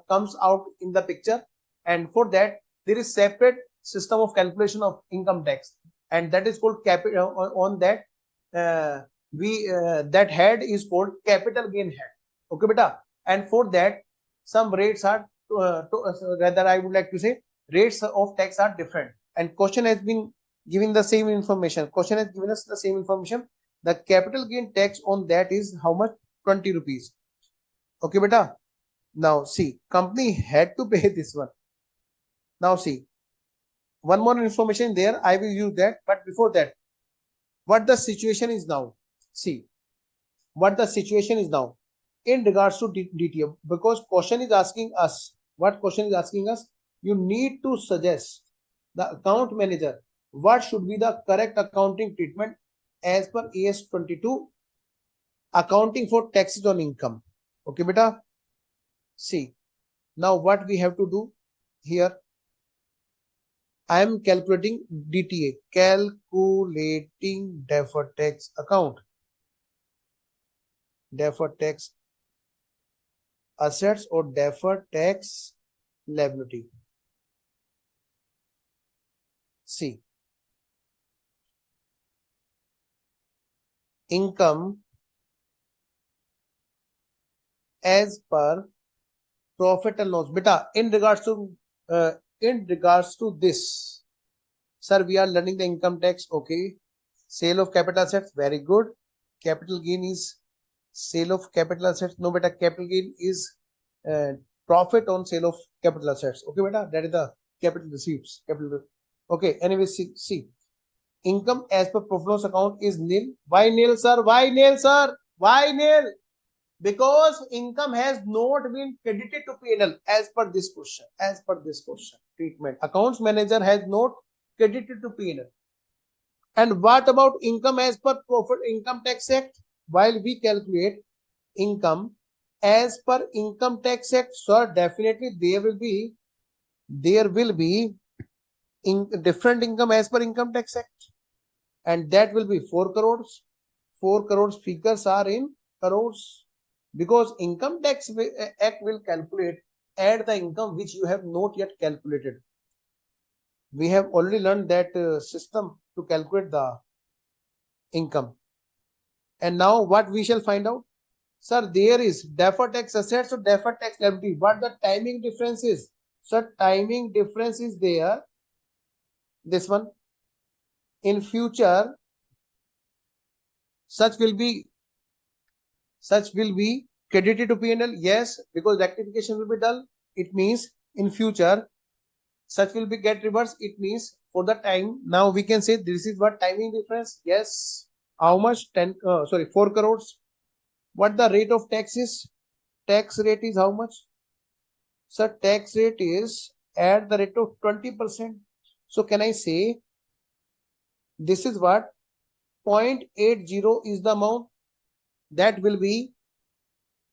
comes out in the picture, and for that there is separate system of calculation of income tax, and that is called capital. On that that head is called capital gain head. Okay, beta. And for that some rates are rather I would like to say rates of tax are different, and question has been giving the same information. Question has given us the same information. The capital gain tax on that is how much? 20 rupees. Okay, beta. Now see, company had to pay this one. Now see, one more information there, I will use that. But before that, what the situation is now? See, what the situation is now in regards to DTO, because question is asking us, what question is asking us? You need to suggest the account manager what should be the correct accounting treatment as per AS 22, accounting for taxes on income. Okay, beta. See, now what we have to do here, I am calculating DTA, calculating deferred tax account, deferred tax assets or deferred tax liability. See, income as per profit and loss. Beta, in regards to this, sir, we are learning the income tax. Okay, sale of capital assets, very good. Capital gain is sale of capital assets. No, beta, capital gain is profit on sale of capital assets. Okay, beta, that is the capital receipts. Capital. Okay, anyway, see, income as per profit loss account is nil. Why nil, sir? Why nil, sir? Why nil? Because income has not been credited to P&L as per this question. As per this question, treatment. Accounts manager has not credited to P&L. And what about income as per profit income tax act? While we calculate income as per income tax act, sir, definitely there will be different income as per income tax act, and that will be 4 crores. 4 crores figures are in crores. because income tax act will calculate at the income which you have not yet calculated. We have already learned that system to calculate the income. And now what we shall find out? Sir, there is deferred tax assets or deferred tax liability. What the timing difference is? Sir, timing difference is there. This one. In future, such will be credited to P&L. Yes, because rectification will be done. It means in future, such will be get reversed. It means for the time. Now we can say this is what timing difference. Yes. How much? 4 crores. What the rate of tax is? Tax rate is how much? Sir, tax rate is at the rate of 20%. So can I say this is what 0.80 is the amount that will be,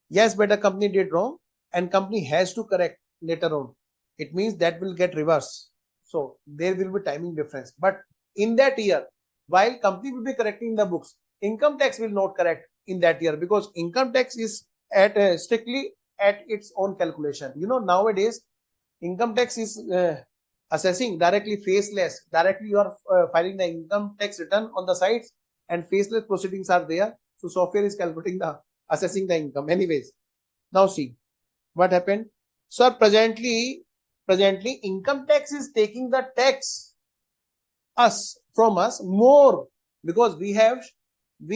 yes, but the company did wrong and company has to correct later on. It means that will get reversed. So there will be timing difference. But in that year, while company will be correcting the books, income tax will not correct in that year because income tax is at strictly at its own calculation. You know, nowadays income tax is assessing directly faceless. Directly you are filing the income tax return on the sites and faceless proceedings are there. So software is calculating the assessing the income. Anyways, now see what happened. Sir, presently income tax is taking the tax from us more because we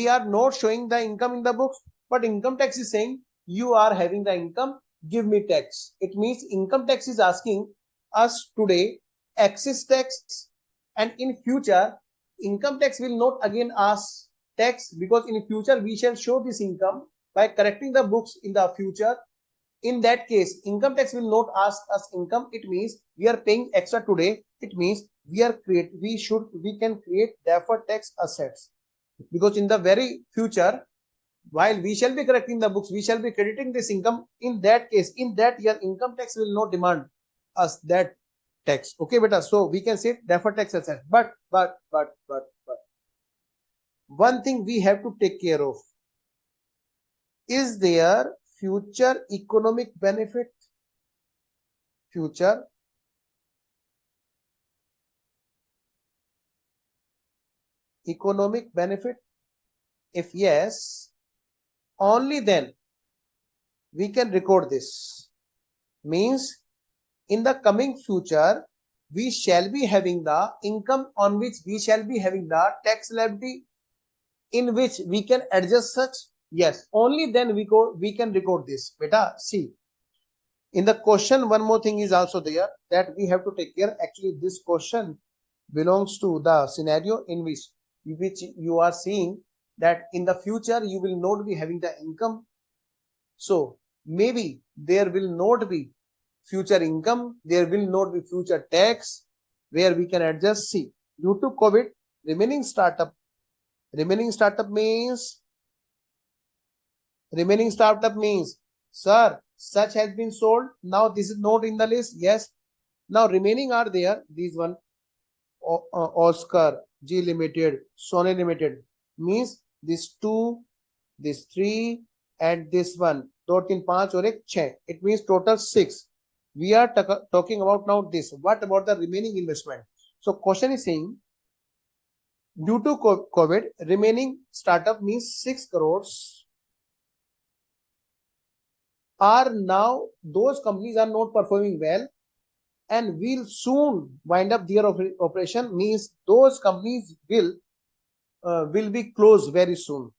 are not showing the income in the books, but income tax is saying you are having the income, give me tax. It means income tax is asking us today excess tax, and in future income tax will not again ask tax because in future we shall show this income by correcting the books in the future. In that case, income tax will not ask us income. It means we are paying extra today. It means we can create deferred tax assets because in the very future, while we shall be correcting the books, we shall be crediting this income. In that case, in that year, income tax will not demand us that tax. Okay, beta. So we can say deferred tax asset. But one thing we have to take care of, is there future economic benefit? Future economic benefit? If yes, only then we can record this. Means in the coming future, we shall be having the income on which we shall be having the tax liability in which we can adjust such. Yes, only then we can record this. Beta, see. In the question, one more thing is also there that we have to take care. Actually, this question belongs to the scenario in which you are seeing that in the future you will not be having the income. So maybe there will not be future income, there will not be future tax where we can adjust. See, due to COVID, remaining startup means, sir, such has been sold. Now this is not in the list. Yes. Now remaining are there. These one, Oscar, G Limited, Sony Limited, means this 2, this 3, and this one. 2, 3, 5 और 6. It means total 6. We are talking about now this. What about the remaining investment? So question is saying, due to COVID, remaining startup means 6 crores are now, those companies are not performing well and will soon wind up their operation. Means those companies will be closed very soon.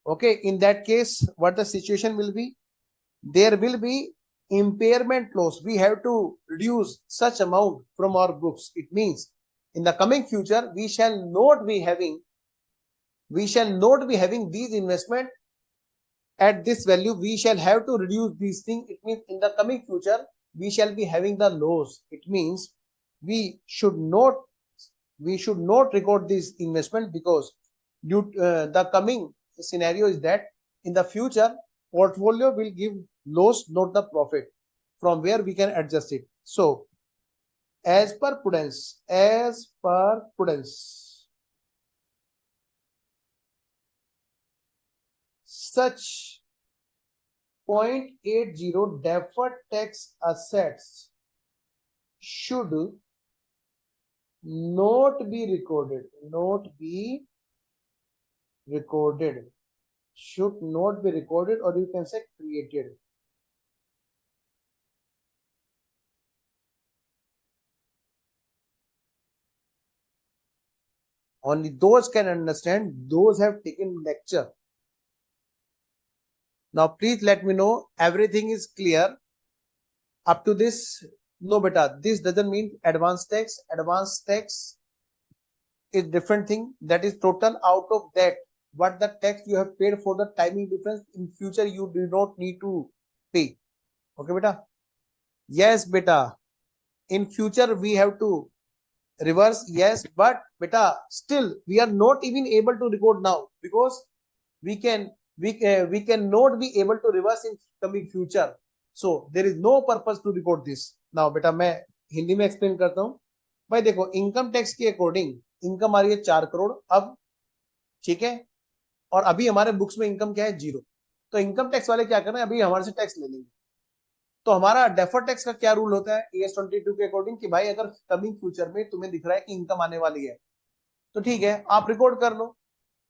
Okay, in that case, what the situation will be? There will be impairment loss. We have to reduce such amount from our books. It means in the coming future, we shall not be having these investment at this value. We shall have to reduce these things. It means in the coming future, we shall be having the loss. It means we should not record this investment because the coming scenario is that in the future portfolio will give loss, not the profit, from where we can adjust it. So as per prudence, such 0.80 deferred tax assets should not be recorded, should not be recorded, or you can say created. Only those can understand, those have taken lecture. Now please let me know everything is clear up to this. No beta, this doesn't mean advanced tax. Advanced tax is different thing. That is total out of that what the tax you have paid for the timing difference. In future you do not need to pay. Okay beta? Yes beta, in future we have to reverse. Yes, but beta, still we are not even able to record now, because we can not be able to reverse in coming future. So there is no purpose to record this now. बेटा मैं हिंदी में explain करता हूँ. भाई देखो, income tax के according income आ रही है 4 करोड़ अब, ठीक है, और अभी हमारे बुक्स में इनकम क्या है, 0. तो इनकम टैक्स वाले क्या कर रहे हैं, अभी हमारे से टैक्स ले लेंगे. तो हमारा डेफर टैक्स का क्या रूल होता है AS 22 के अकॉर्डिंग, कि भाई अगर कमिंग फ्यूचर में तुम्हें दिख रहा है कि इनकम आने वाली है, तो ठीक है आप रिकॉर्ड कर लो,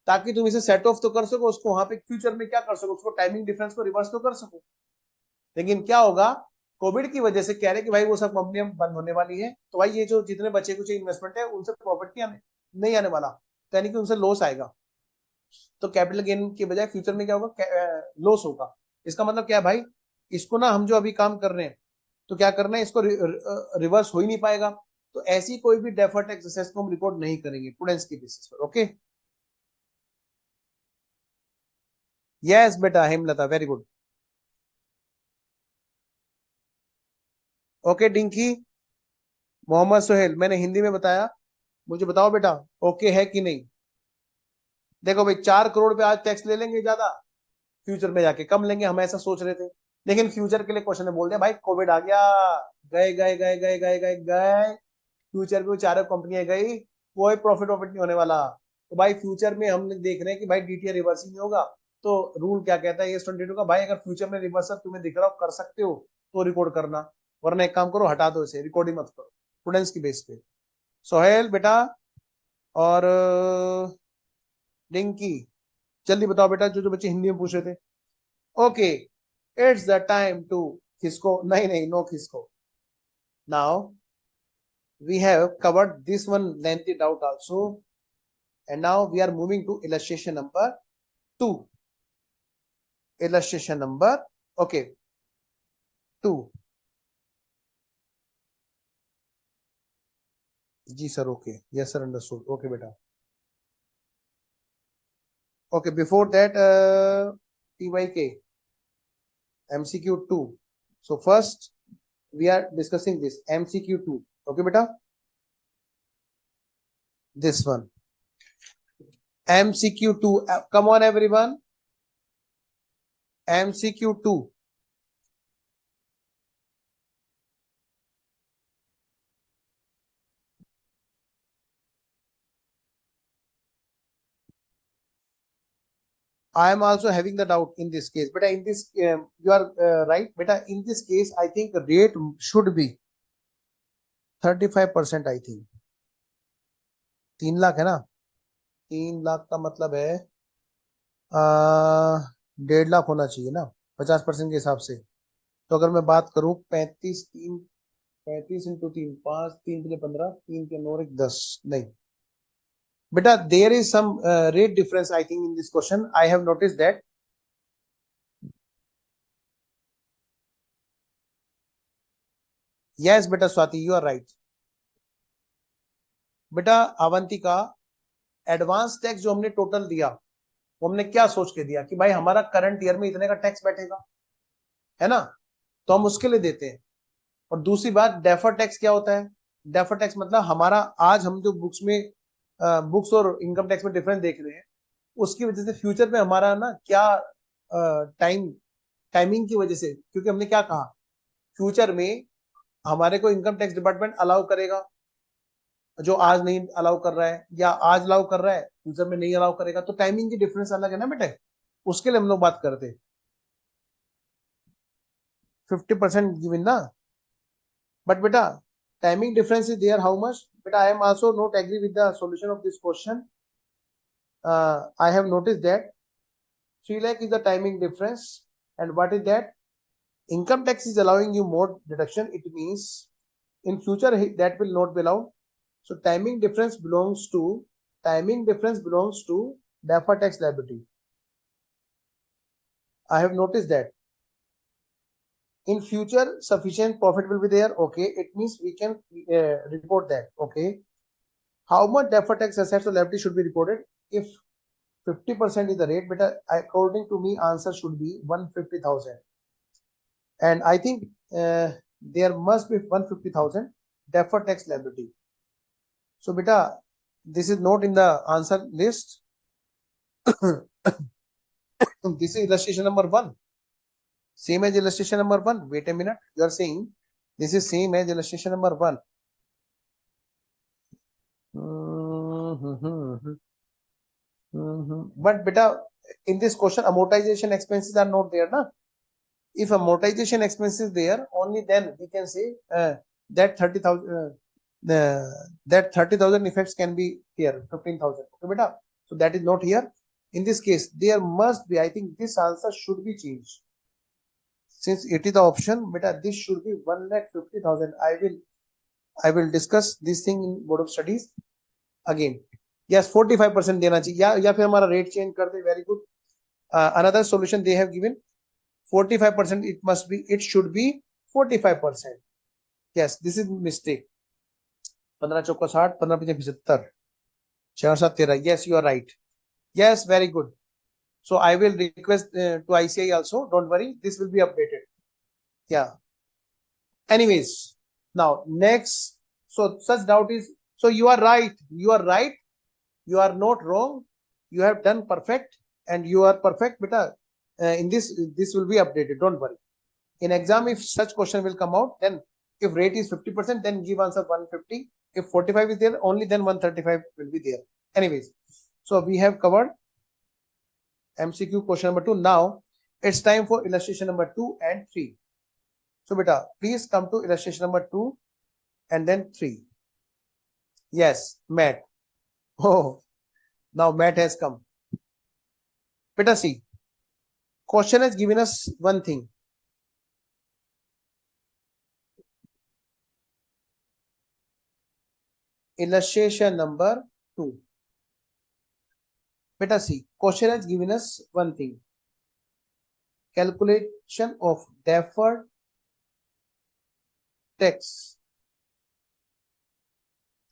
ताकि तुम इसे सेट ऑफ तो कर सको, उसको वहां पे फ्यूचर में क्या कर सको, उसको टाइमिंग डिफरेंस को रिवर्स तो कर सको. लेकिन क्या होगा, कोविड की वजह से कह रहे कि भाई वो सब कंपनियां बंद होने वाली है, तो भाई ये जो जितने बचे कुछ इन्वेस्टमेंट है उनसे प्रॉफिट नहीं आने वाला, तो यानी कि उनसे लॉस आएगा. तो कैपिटल गेन के बजाय फ्यूचर में क्या होगा, लॉस होगा. इसका मतलब क्या है भाई, इसको ना हम जो अभी काम कर रहे हैं, तो क्या करना है, इसको रिवर्स हो ही नहीं पाएगा. तो ऐसी कोई भी डेफर्ड टैक्स असेट्स को हम रिकॉर्ड नहीं करेंगे प्रूडेंस की बेसिस पर. ओके, यस बेटा Hemlata, very good. Okay Dinki, Mohammad Sohail, मैंने हिंदी में बताया, मुझे बताओ बेटा ओके है कि नहीं. देखो भाई, 4 करोड़ पे आज टैक्स ले लेंगे ज्यादा, फ्यूचर में जाके कम लेंगे, हम ऐसा सोच रहे थे. लेकिन फ्यूचर के लिए क्वेश्चन ने बोल दिया भाई कोविड आ गया, गए गए गए गए गए गए गए, फ्यूचर में वो चारों कंपनियां गई, कोई प्रॉफिट वॉफिट नहीं होने वाला. तो भाई फ्यूचर में हम देख रहे हैं कि भाई डीटीआर रिवर्स ही नहीं होगा. तो रूल क्या कहता है AS 22 का, भाई अगर फ्यूचर में रिवर्सल तुम्हें दिख रहा हो, कर सकते हो तो रिकॉर्ड करना, वरना एक काम करो, हटा दो इसे, रिकॉर्ड ही मत करो स्टूडेंट्स की बेस पे. सोहेल बेटा और डिंकी, जल्दी बताओ बेटा, जो जो बच्चे हिंदी में पूछ रहे थे. Okay, it's the time to खिसको. नहीं नहीं, नो खिसको. Now we have covered this one lengthy doubt also, and now we are moving to illustration number 2. Illustration number, okay, 2. जी sir, okay, yes sir, understood. Okay बेटा, okay, before that TYK MCQ 2. so first we are discussing this MCQ 2. okay beta, this one MCQ 2. come on everyone, MCQ 2. I am also having the doubt in this case, but in this you are right, beta. In this case, I think the rate should be 35%. I think 3 lakh है ना, 3 लाख का मतलब है 1.5 लाख होना चाहिए ना, 50% के हिसाब से. तो अगर मैं बात करूं 35 इंटू 3, 5, 3 के लिए 15, 3 के 9, 10, नहीं बेटा, there is some rate difference I think in this question. I have notice that. Yes बेटा स्वाति, यू आर राइट. बेटा अवंतिका, एडवांस टैक्स जो हमने टोटल दिया, वो हमने क्या सोच के दिया कि भाई हमारा करंट ईयर में इतने का टैक्स बैठेगा, है ना, तो हम उसके लिए देते हैं. और दूसरी बात, डेफर टैक्स क्या होता है, डेफर टैक्स मतलब हमारा आज हम जो बुक्स में बुक्स और इनकम टैक्स में डिफरेंस देख रहे हैं, उसकी वजह से फ्यूचर में हमारा ना क्या टाइमिंग की वजह से, क्योंकि हमने क्या कहा, फ्यूचर में हमारे को इनकम टैक्स डिपार्टमेंट अलाउ करेगा, जो आज नहीं अलाउ कर रहा है, या आज अलाउ कर रहा है फ्यूचर में नहीं अलाउ करेगा, तो टाइमिंग की डिफरेंस अलग है ना बेटे, उसके लिए हम लोग बात करते हैं. 50% given na. But beta, timing difference is there how much? Beta, I am also not agree with the solution of this question. I have noticed that 3 lakh is the timing difference. And what is that? Income tax is allowing you more deduction. It means in future that will not be allowed. So timing difference belongs to deferred tax liability. I have noticed that. In future, sufficient profit will be there. Okay, it means we can report that. Okay, how much deferred tax assets or liability should be reported? If 50% is the rate, but according to me, answer should be 150,000. And I think there must be 150,000 deferred tax liability. So, beta, this is not in the answer list. This is illustration number 1. Same as illustration number 1. Wait a minute. You are saying this is same as illustration number 1. But beta, in this question, amortization expenses are not there, na? If amortization expenses there, only then we can say that 30,000 that 30,000 effects can be here, 15,000. Okay, beta. So that is not here. In this case, there must be. I think this answer should be changed. Since it is the option, beta, this should be 1,50,000. I will discuss this thing in board of studies again. Yes, 45% देना चाहिए या फिर हमारा rate change कर दे. Very good. Another solution they have given 45%. It should be 45%. Yes, this is mistake. 15 चौका 60, 15 पंजे 75, 4 7 13. Yes, you are right. Yes, very good. So I will request to ICAI also. Don't worry, this will be updated. Yeah. Anyways, now next. So such doubt is. So you are right. You are right. You are not wrong. You have done perfect, and you are perfect. Beta, in this will be updated. Don't worry. In exam, if such question will come out, then if rate is 50%, then give answer 150. If 45 is there, only then 135 will be there. Anyways, so we have covered MCQ question number 2. Now it's time for illustration number 2 and 3. So beta, please come to illustration number 2 and then 3. Yes, Matt. Oh, now Matt has come. Beta, see, question has given us one thing. Illustration number 2. Beta, see, question has given us one thing. Calculation of deferred tax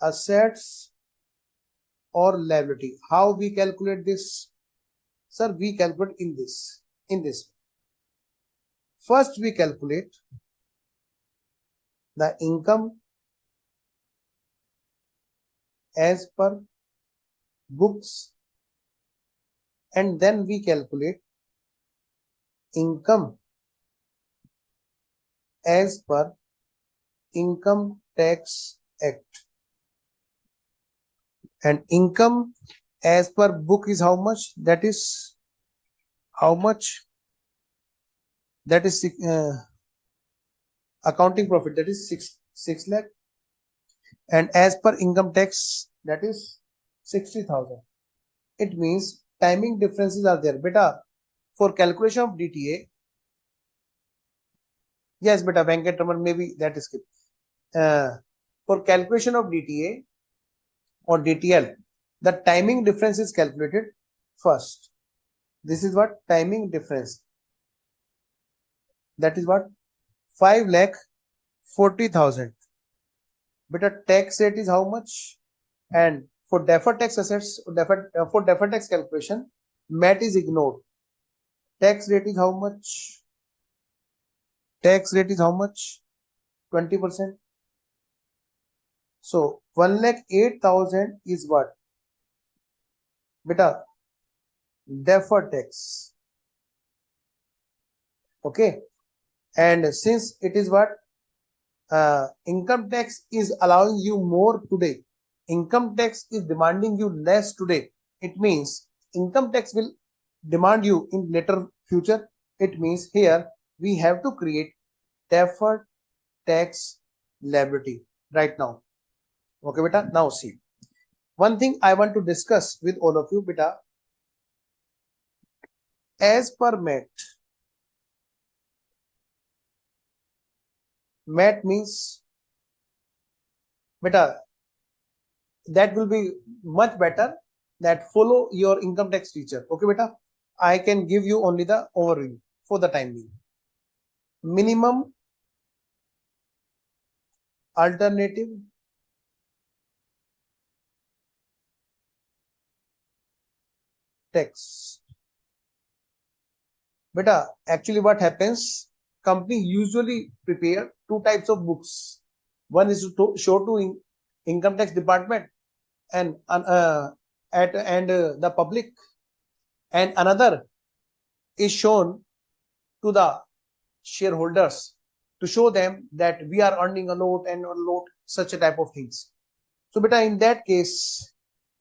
assets or liability. How we calculate this? Sir, we calculate in this. First, we calculate the income as per books, and then we calculate income as per Income Tax Act. And income as per book is how much? That is how much? That is accounting profit. That is 6 lakh. And as per income tax, that is 60,000. It means timing differences are there. Beta, for calculation of DTA, yes, beta, Venkat Raman, maybe that is skipped. For calculation of DTA or DTL, the timing difference is calculated first. This is what timing difference. That is what 5,40,000. Beta, tax rate is how much? And for deferred tax assets, for deferred tax calculation, MAT is ignored. Tax rate is how much? Tax rate is how much? 20%. So 1,08,000 is what? Beta, deferred tax. Okay. And since it is what? Income tax is allowing you more today. Income tax is demanding you less today. It means income tax will demand you in later future. It means here we have to create deferred tax liability right now. Okay, beta. Now see, one thing I want to discuss with all of you, beta. As per MAT means, beta, that will be much better that follow your income tax teacher. Okay, beta. I can give you only the overview for the time being. Minimum alternative tax. Beta, actually what happens, company usually prepare two types of books. One is to show to income tax department and the public, and another is shown to the shareholders to show them that we are earning a lot and a lot, such a type of things. So beta, in that case,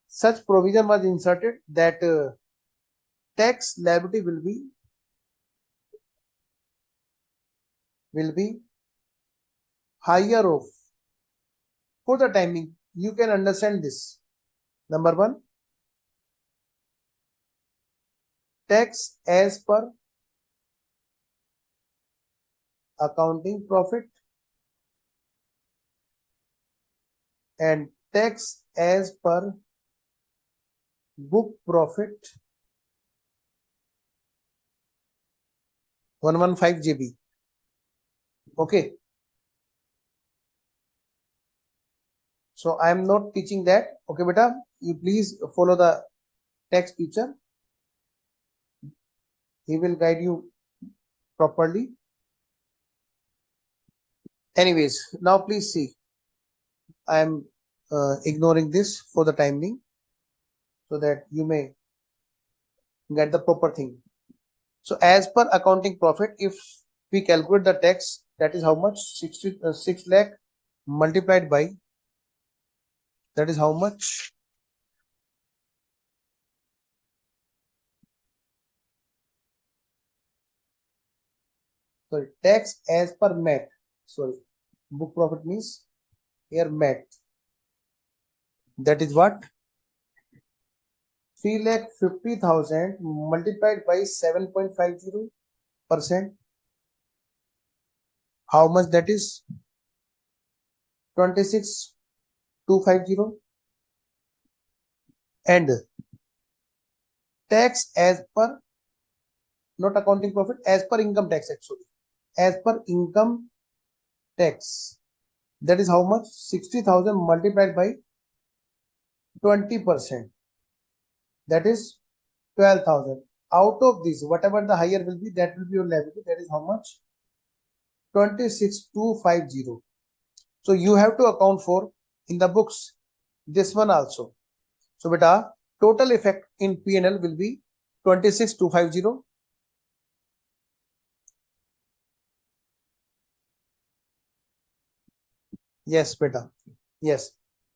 such provision was inserted that tax liability will be higher of, for the timing. You can understand this. Number one, tax as per accounting profit and tax as per book profit 115 GB. Okay. So I am not teaching that. Okay, beta, you please follow the tax teacher. He will guide you properly. Anyways, now please see. I am ignoring this for the time being so that you may get the proper thing. So as per accounting profit, if we calculate the tax, that is how much? 6 lakh multiplied by, that is how much? Sorry, tax as per MAT. Sorry, book profit means here MAT. That is what? 3,50,000 multiplied by 7.50%. How much that is? 26,250. And tax as per, not accounting profit, as per income tax actually. As per income tax, that is how much? 60,000 multiplied by 20%. That is 12,000. Out of this, whatever the higher will be, that will be your liability. That is how much? 26,250. So you have to account for in the books this one also. So beta, total effect in P&L will be 26,250. Yes, beta. Yes.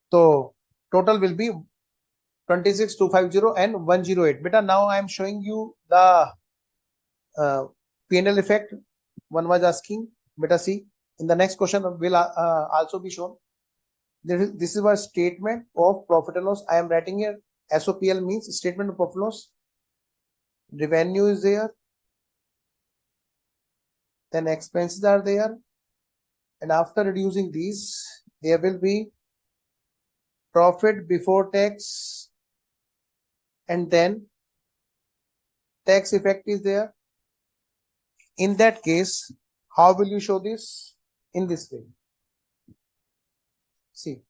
So total will be 26,250 and 108. Beta, now I am showing you the P&L effect. One was asking. Beta, see, in the next question will also be shown. This is a statement of profit and loss. I am writing here. SOPL means statement of profit and loss. Revenue is there. Then expenses are there. And after reducing these, there will be profit before tax. And then tax effect is there. In that case, how will you show this? In this way. See.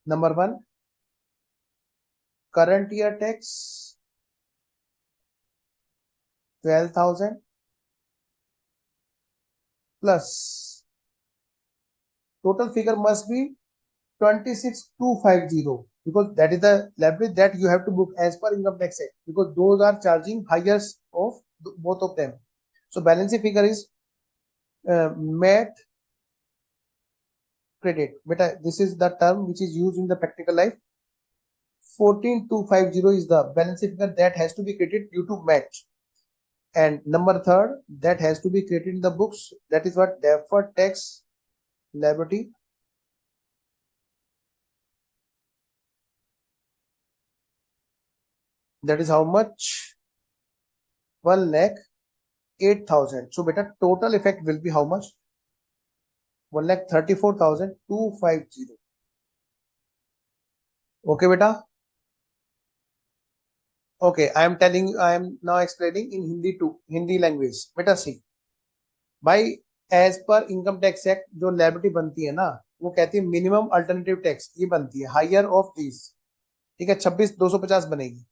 Number one, current year tax 12,000 plus total figure must be 26,250, because that is the liability that you have to book as per income tax act, because those are charging highest of both of them. So balance sheet figure is MAT credit. But this is the term which is used in the practical life. 14,250 is the balance sheet figure that has to be credited due to MAT. And number third, that has to be created in the books. That is what? Deferred tax liability. That is how much? 1,08,000. So beta, total effect will be how much? 1,34,250. Okay, beta. Okay, I am now explaining in Hindi too, Hindi language. Beta see, भाई as per income tax act जो liability बनती है ना, वो कहती है minimum alternative tax ये बनती है हायर ऑफ दिस, ठीक है, 26,250 बनेगी।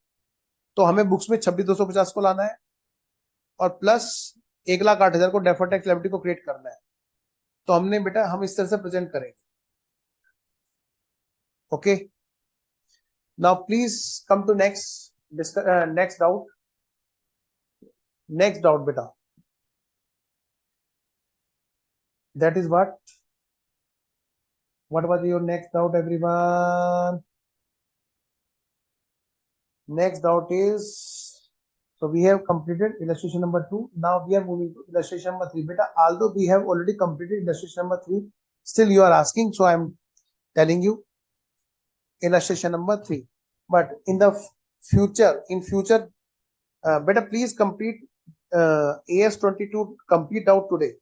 तो हमें बुक्स में 26,250 को लाना है और प्लस 1,08,000 को डेफर्ड टैक्स लायबिलिटी को क्रिएट करना है। तो हमने बेटा हम इस तरह से प्रेजेंट करेंगे। Okay, now please come to next doubt. Next doubt बेटा, that is what was your next doubt everyone? Next doubt is, so we have completed illustration number 2. Now we are moving to illustration number 3. Beta, although we have already completed illustration number 3, still you are asking, so I am telling you illustration number 3. But in the future, beta, please complete AS22 complete doubt today,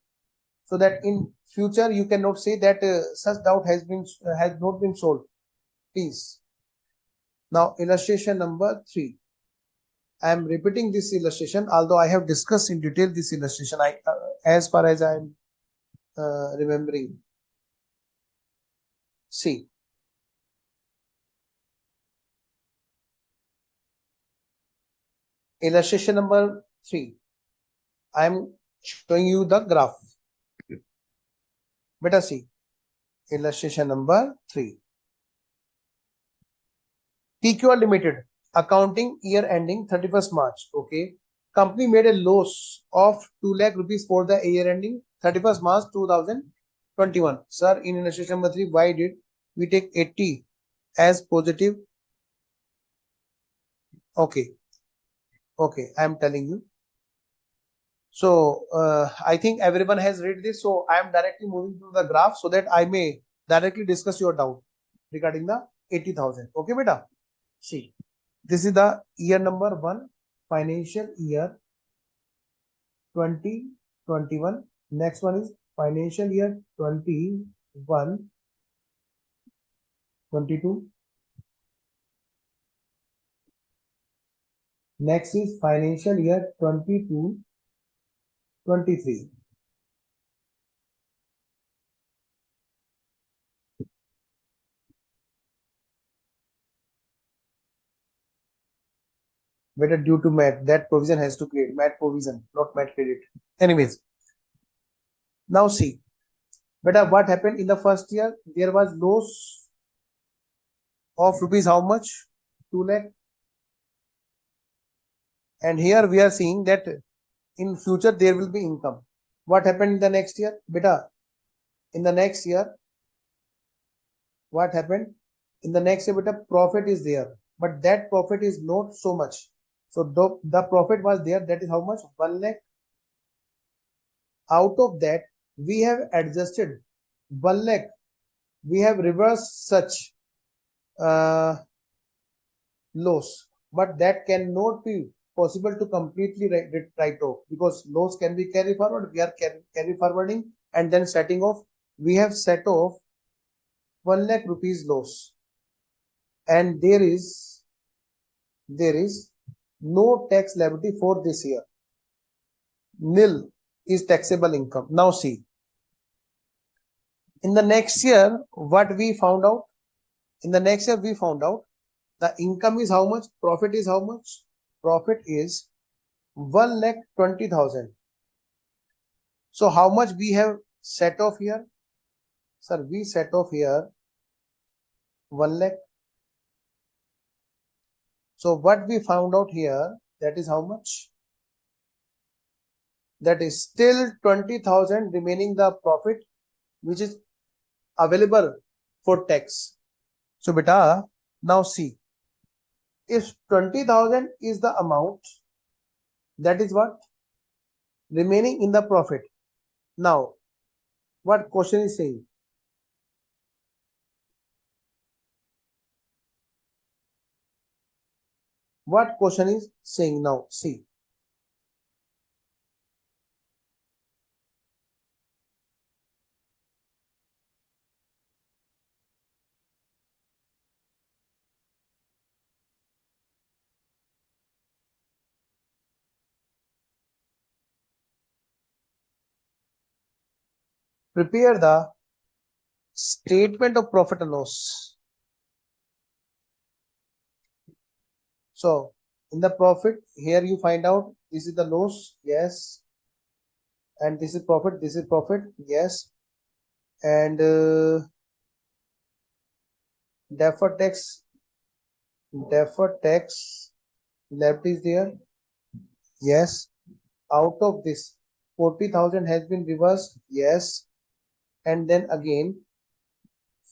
so that in future you cannot say that such doubt has not been solved. Please. Now illustration number 3. I am repeating this illustration, although I have discussed in detail this illustration. As far as I am remembering. See, illustration number 3. I am showing you the graph. Beta see, illustration number 3. TQR Limited, accounting year ending 31st March. Okay, company made a loss of 2 lakh rupees for the year ending 31st March 2021. Sir, in illustration number 3, why did we take 80 as positive? Okay, I am telling you. So I think everyone has read this, so I am directly moving to the graph so that I may directly discuss your doubt regarding the 80,000. Okay beta, see, this is the year number 1, financial year 2021. Next one is financial year 21, 22. Next is financial year 22, 23. Whether due to MAT, that provision has to create MAT provision, not MAT credit. Anyways, now see, beta, what happened in the first year? There was loss of rupees how much? 2 lakh. And here we are seeing that in future there will be income. What happened in the next year? Beta, in the next year, what happened? In the next year, beta, profit is there, but that profit is not so much. So the profit was there, that is how much? 1 lakh. Out of that, we have adjusted 1 lakh. We have reversed such loss, but that cannot be possible to completely write off, because loss can be carried forward. We are carry forwarding and then setting off. We have set off 1 lakh rupees loss, and there is no tax liability for this year. Nil is taxable income. Now see, in the next year, what we found out? In the next year, we found out the income is how much? Profit is how much? Profit is 1,20,000. So how much we have set off here? Sir, we set off here 1 lakh. So what we found out here, that is how much? That is still 20,000 remaining the profit which is available for tax. So beta, now see, if 20,000 is the amount, that is what? remaining in the profit. Now, what question is saying? What question is saying now? See. Prepare the statement of profit and loss. So, in the profit, here you find out this is the loss, yes, and this is profit, yes, and deferred tax liability is there, yes. Out of this, 40,000 has been reversed, yes, and then again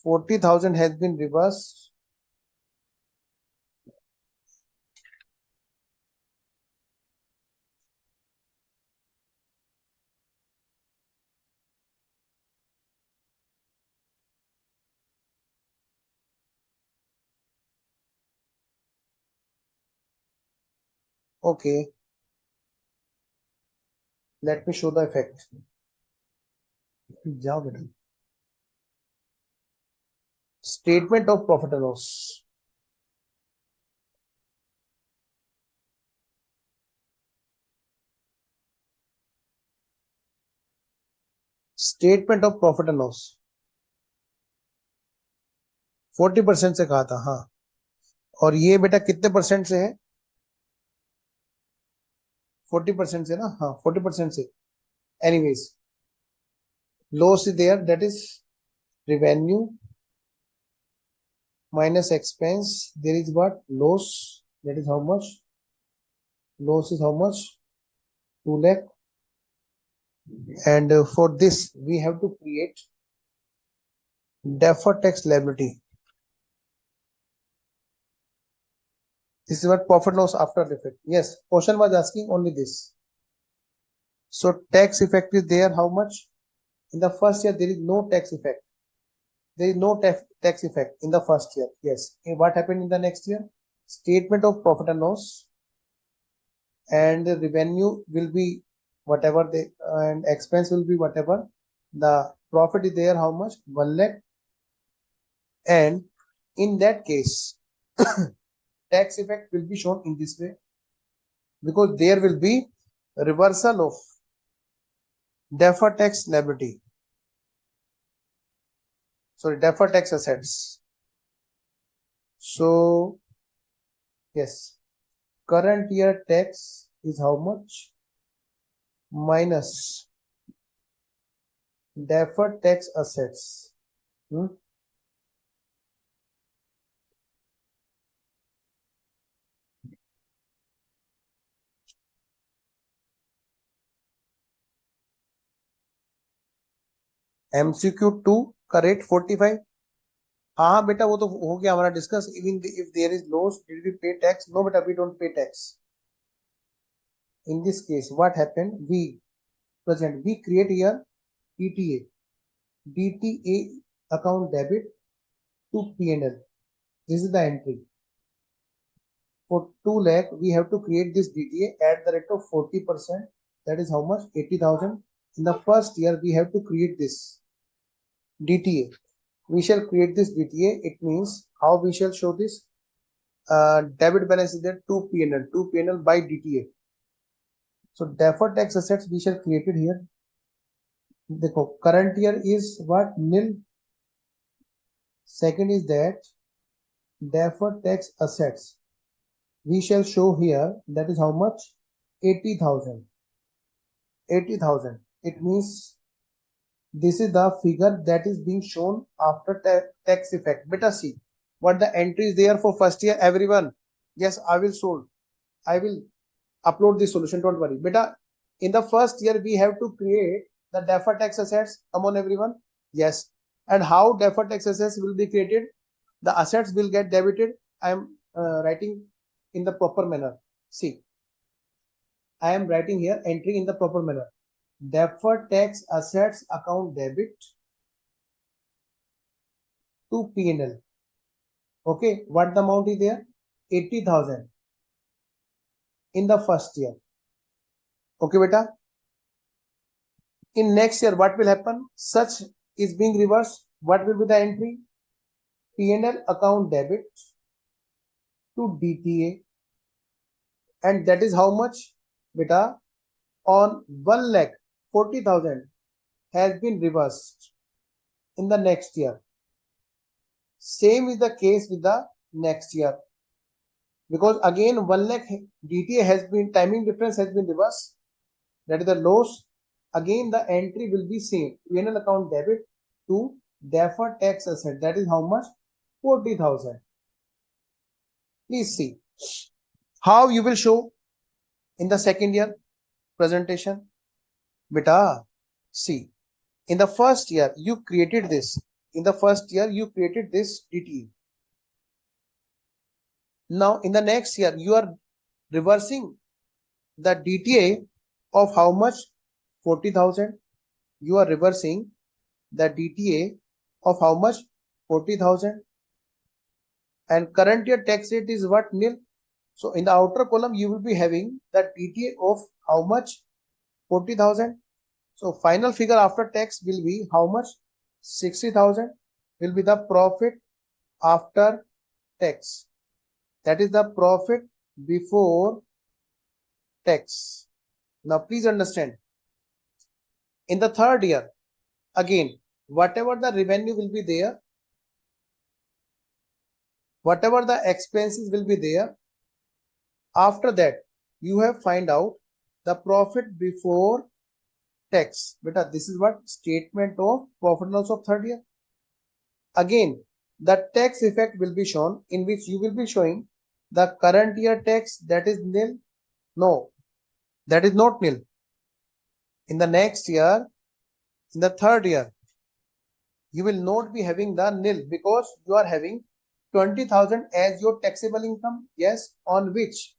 40,000 has been reversed. Okay, let me show the effect. जाओ बेटा. Statement of profit and loss. Statement of profit and loss. 40% से कहा था, हाँ. और ये बेटा कितने परसेंट से है? 40% से ना, हाँ 40% से. Anyways, loss is there, that is revenue minus expense. There is what? Loss. That is how much? Loss is how much? 2 lakh. And for this, we have to create deferred tax liability. This is what profit loss after effect. Yes, question was asking only this. So tax effect is there. How much? In the first year, there is no tax effect. There is no tax effect in the first year. Yes. And what happened in the next year? Statement of profit and loss, and the revenue will be whatever they, and expense will be whatever. The profit is there. How much? 1 lakh. And in that case, tax effect will be shown in this way, because there will be reversal of deferred tax liability. Sorry, deferred tax assets. So yes, current year tax is how much? Minus deferred tax assets. MCQ 2 का rate 45. हाँ बेटा वो तो हो गया हमारा discuss. Even if there is loss, did we pay tax? No बेटा, we don't pay tax. In this case, what happened? We create here DTA. DTA account debit to P&L. This is the entry. For 2 lakh, we have to create this DTA at the rate of 40%. That is how much? 80,000. In the first year, we have to create this DTA. We shall create this DTA. It means how we shall show this? Debit balance is there to P&L by DTA. So deferred tax assets we shall create it here. देखो, current year is what? Nil. Second is that deferred tax assets we shall show here, that is how much? 80,000. 80,000. It means this is the figure that is being shown after tax effect. Beta, see what the entry is there for first year, everyone. Yes, I will upload this solution, don't worry. Beta, in the first year we have to create the deferred tax assets. Come on everyone. Yes. And how deferred tax assets will be created? The assets will get debited. I am writing in the proper manner. See, I am writing here entry in the proper manner. Deferred tax assets account debit to P&L. Okay, what the amount is there? 80,000 in the first year. Okay, beta. In next year, what will happen? Such is being reversed. What will be the entry? P&L account debit to DTA, and that is how much, beta? On 1,40,000 has been reversed in the next year. Same is the case with the next year, because again 1 lakh DTA has been, timing difference has been reversed, that is the loss. Again the entry will be same, P&L account debit to deferred tax asset, that is how much? 40,000. Please see how you will show in the second year presentation. Beta, see, in the first year you created this, DTA. Now in the next year you are reversing the DTA of how much? 40,000. You are reversing the DTA of how much? 40,000. And current year tax rate is what? Nil. So in the outer column you will be having the DTA of how much? 40,000. So final figure after tax will be how much? 60,000 will be the profit after tax. That is the profit before tax. Now please understand, in the third year, again, whatever the revenue will be there, whatever the expenses will be there, after that you have find out the profit before tax. Beta, this is what? Statement of profit and loss of third year. Again, the tax effect will be shown, in which you will be showing the current year tax, that is nil. No, that is not nil. In the next year, in the third year, you will not be having the nil, because you are having 20,000 as your taxable income. Yes, on which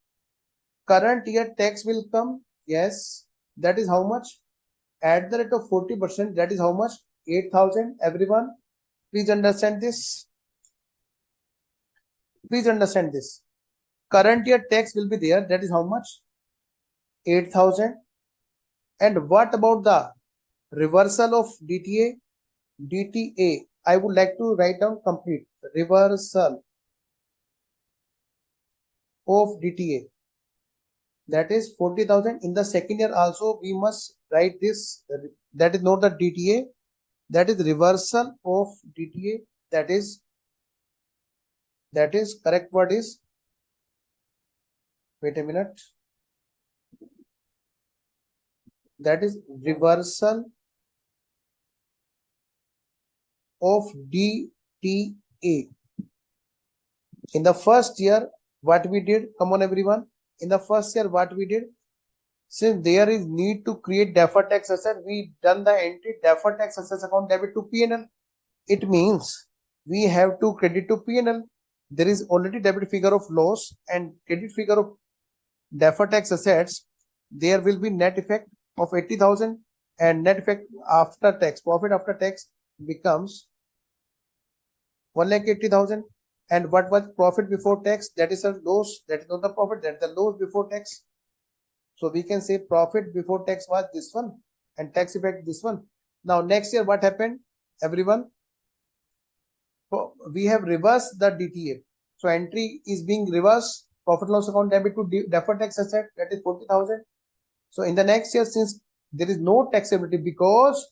current year tax will come. Yes, that is how much? At the rate of 40%, that is how much? 8,000. Everyone, please understand this. Please understand this. Current year tax will be there, that is how much? 8,000. And what about the reversal of DTA? DTA, I would like to write down complete. Reversal of DTA, that is 40,000. In the second year also we must write this, that is not the DTA, that is reversal of DTA, that is correct word is, wait a minute, that is reversal of DTA. In the first year what we did, come on everyone, in the first year what we did, since there is need to create deferred tax asset, we done the entry deferred tax assets account debit to P&L. It means we have to credit to P&L. There is already debit figure of loss and credit figure of deferred tax assets. There will be net effect of 80,000, and net effect after tax, profit after tax becomes 1,80,000. And what was profit before tax? That is a loss, that is not the profit, that is the loss before tax. So we can say profit before tax was this one and tax effect this one. Now next year what happened, everyone? So we have reversed the DTA. So entry is being reversed, profit loss account debit to deferred tax asset, that is 40,000. So in the next year, since there is no taxability, because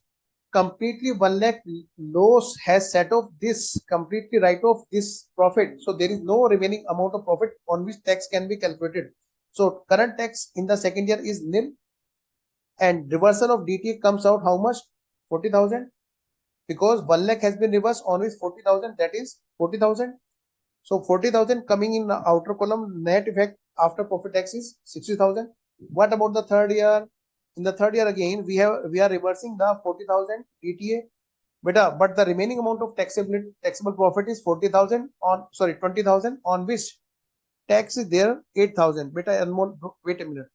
completely 1 lakh loss has set off this, completely write off this profit. So there is no remaining amount of profit on which tax can be calculated. So current tax in the second year is nil, and reversal of DTA comes out how much? 40,000, because 1 lakh has been reversed on which 40,000, that is 40,000. So 40,000 coming in the outer column, net effect after profit tax is 60,000. What about the third year? In the third year again we are reversing the 40,000 DTA, but the remaining amount of taxable profit is 40,000 on, sorry, 20,000, on which tax is there 8,000. Wait a minute.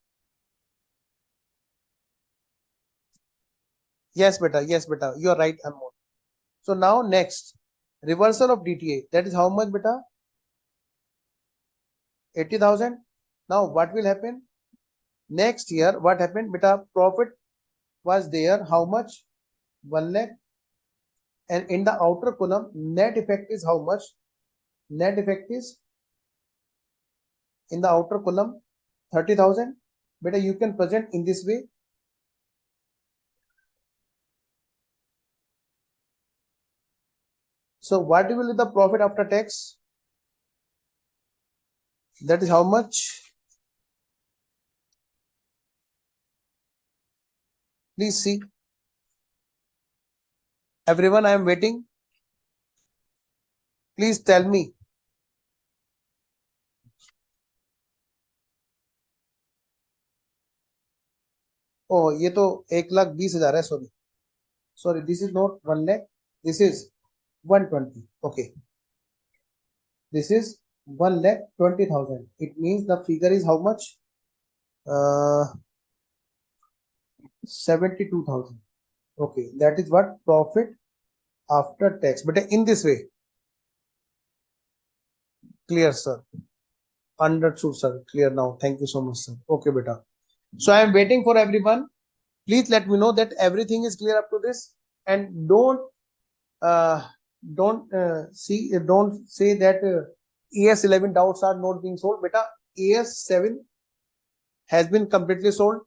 Yes, beta. Yes, beta. You are right, Anmol. So now next, reversal of DTA. That is how much, beta? 80,000. Now what will happen? Next year, what happened? Beta, profit was there. How much? 1 lakh. And in the outer column, net effect is how much? Net effect is in the outer column 30,000. Beta, you can present in this way. So what will be the profit after tax? That is how much? Please see. Everyone, I am waiting. Please tell me. Oh, ये तो 1,20,000 है. Sorry, this is not 1 lakh. This is 120. Okay. This is 1,20,000. It means the figure is how much? 72,000. Okay, that is what profit after tax. But in this way, clear, sir. Understood, sir. Clear now. Thank you so much, sir. Okay, beta. So I am waiting for everyone. Please let me know that everything is clear up to this, and uh, don't say that AS11 doubts are not being solved. Beta, AS7 has been completely solved.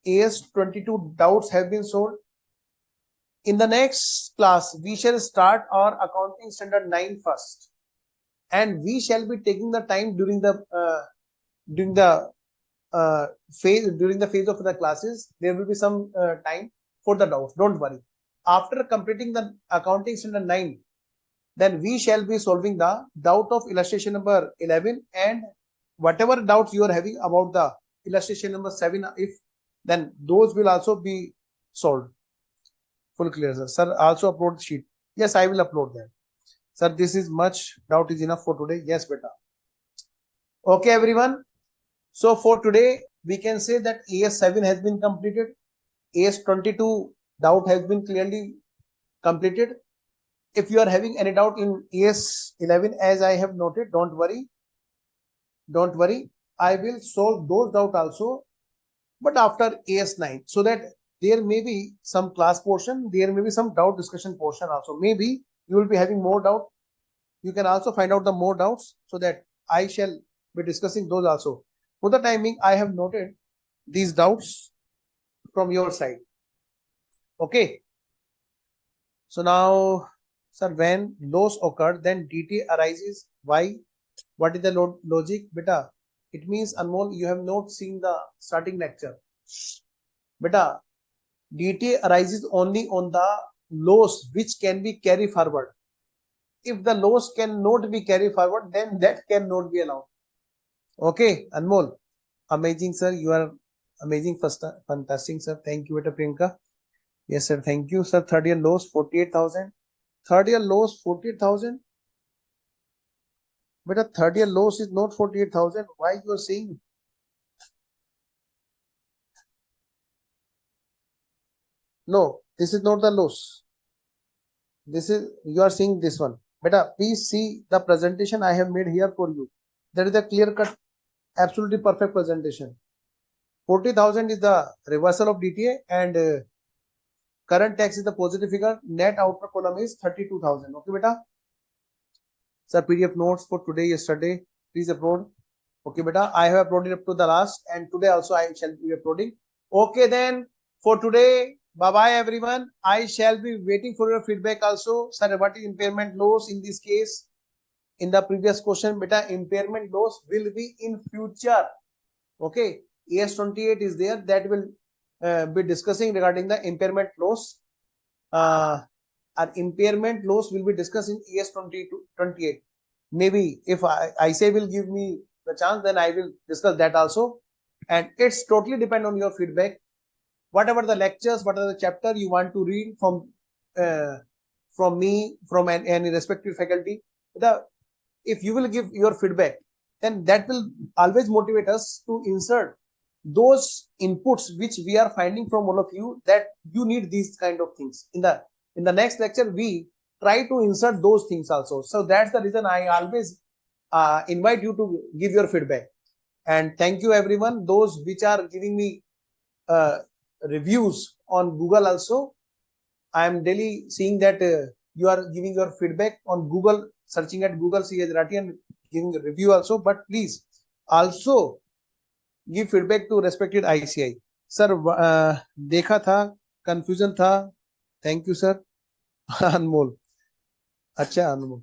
AS22 doubts have been solved. In the next class, we shall start our accounting standard 9 first, and we shall be taking the time during the phase of the classes. There will be some time for the doubts. Don't worry. After completing the accounting standard 9, then we shall be solving the doubt of illustration number 11, and whatever doubts you are having about the illustration number 7, if then those will also be solved. Full clear, sir. Sir, also upload the sheet. Yes, I will upload that. Sir, this is much. Doubt is enough for today. Yes, beta. Okay, everyone. So for today, we can say that AS7 has been completed. AS22 doubt has been clearly completed. If you are having any doubt in AS11, as I have noted, don't worry. Don't worry. I will solve those doubt also, but after AS9, so that there may be some class portion, there may be some doubt discussion portion also. Maybe you will be having more doubt. You can also find out the more doubts, so that I shall be discussing those also. For the timing, I have noted these doubts from your side. Okay. So now, sir, when loss occurred, then DT arises. Why? What is the logic? Beta, it means, Anmol, you have not seen the starting lecture. Beta, DT arises only on the loss which can be carried forward. If the loss cannot be carried forward, then that cannot be allowed. Okay, Anmol. Amazing, sir. You are amazing. First, fantastic, sir. Thank you, Beta Priyanka. Yes, sir. Thank you, sir. Third year loss 48,000. Third year loss 48,000. But a third year loss is not 48,000. Why you are saying? No, this is not the loss. This is, you are seeing this one. Beta, please see the presentation I have made here for you. That is a clear cut, absolutely perfect presentation. 40,000 is the reversal of DTA, and current tax is the positive figure. Net outer column is 32,000. Okay, beta. Sir, PDF notes for today, yesterday, please upload. Okay, beta. I have uploaded up to the last, and today also I shall be uploading. Okay, then for today, bye bye everyone. I shall be waiting for your feedback also. Sir, what is impairment loss in this case? In the previous question, beta, impairment loss will be in future. Okay, AS28 is there, that will be discussing regarding the impairment loss. An impairment loss will be discussed in AS28. Maybe if ICAI will give me the chance, then I will discuss that also. And it's totally depend on your feedback. Whatever the lectures, whatever the chapter you want to read from me, from any respective faculty, if you will give your feedback, then that will always motivate us to insert those inputs which we are finding from all of you, that you need these kind of things. In the next lecture we try to insert those things also. So that's the reason I always invite you to give your feedback. And thank you everyone, those which are giving me reviews on Google also. I am daily seeing that you are giving your feedback on Google, searching at Google CH Rati and giving a review also. But please also give feedback to respected ICAI. Sir देखा था, confusion था. Thank you sir. Anmol. अच्छा Anmol.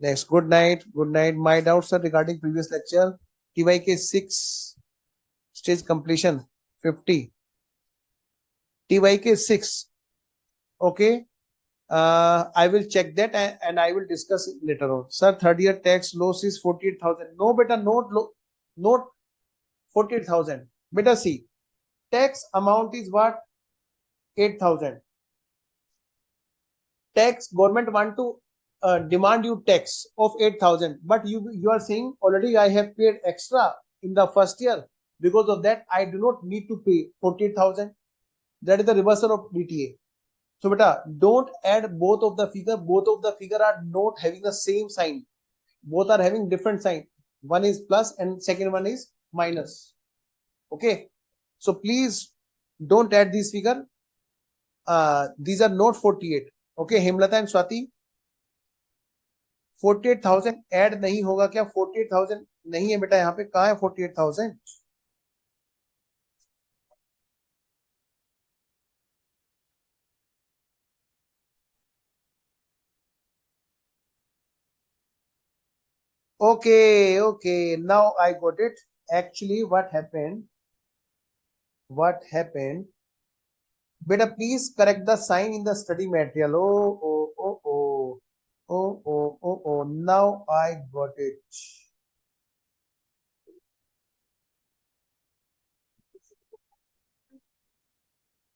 Next. Good night. Good night. My doubt sir regarding previous lecture. TY K 6 stage completion 50. TY K 6. Okay. I will check that and I will discuss it later on. Sir, third year tax loss is 48,000. No, beta, not 48,000. Beta, see, tax amount is what? 8,000. Tax, government want to demand you tax of 8,000, but you are saying already I have paid extra in the first year. Because of that, I do not need to pay 48,000. That is the reversal of DTA. So beta, don't add both of the figure. Both of the figure are not having the same sign. Both are having different sign. One is plus and second one is minus. Okay. So please don't add this figure. These are not 48. Okay. Hemlata and Swati. 48,000 add नहीं होगा क्या? 48,000 नहीं है बेटा यहाँ पे. कहाँ है 48,000? Okay, okay. Now I got it. Actually, what happened? Beta, please correct the sign in the study material. Oh. Now I got it.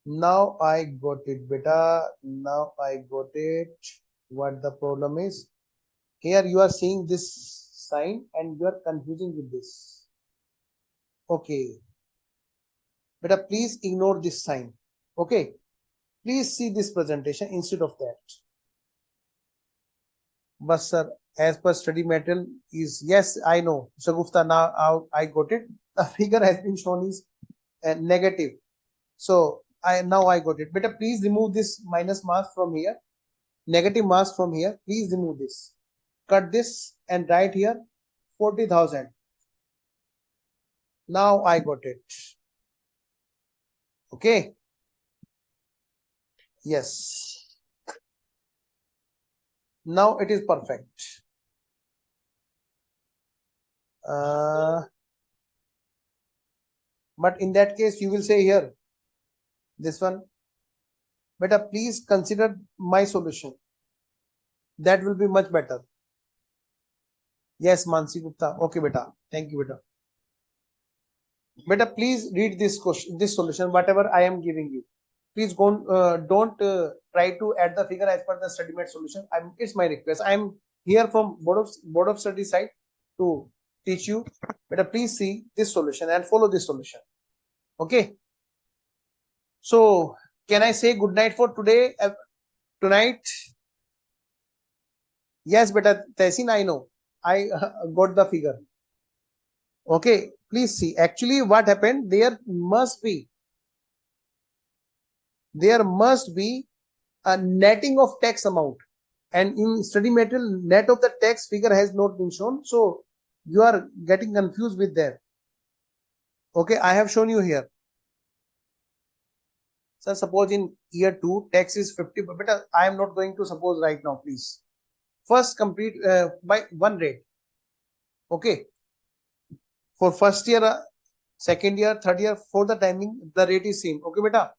Now I got it, beta. Now I got it. What the problem is? Here you are seeing this sign and you are confusing with this. Okay. Beta, please ignore this sign. Okay. Please see this presentation instead of that. But sir, as per study material is, yes, I know. Shagufta, now I got it. The figure has been shown is negative. So now I got it. Better please remove this minus mask from here. Negative mask from here. Please remove this. Cut this and write here 40,000. Now I got it. Okay. Yes. Now it is perfect. But in that case, you will say here, this one, beta, please consider my solution. That will be much better. Yes, Mansi Gupta. Okay, beta. Thank you, beta. Beta, please read this question, this solution, whatever I am giving you. Please don't try to add the figure as per the study mate solution. It's my request. I'm here from board of study side to teach you. Beta, please see this solution and follow this solution. Okay. So can I say good night for today? Tonight? Yes, beta. Tehsin, I know. I got the figure. Okay. Please see. Actually, what happened? There must be a netting of tax amount, and in study material net of the tax figure has not been shown, so you are getting confused with that. Okay, I have shown you here. So suppose in year 2 tax is 50, but I am not going to suppose right now. Please first complete by one rate. Okay, for first year, second year, third year, for the timing the rate is same. Okay beta.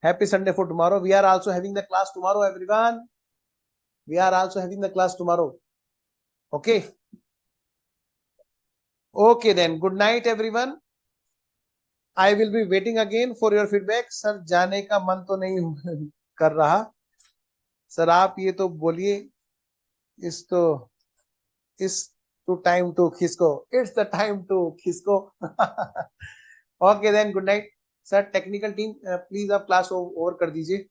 Happy Sunday for tomorrow. We are also having the class tomorrow, everyone. We are also having the class tomorrow. Okay. Okay then. Good night, everyone. I will be waiting again for your feedback. Sir जाने का मन तो नहीं कर रहा. Sir आप ये तो बोलिए इस टू टाइम टू खिसको, इट्स द टाइम टू खिसको. Okay then, good night. Sir technical team please आप क्लास ओवर कर दीजिए.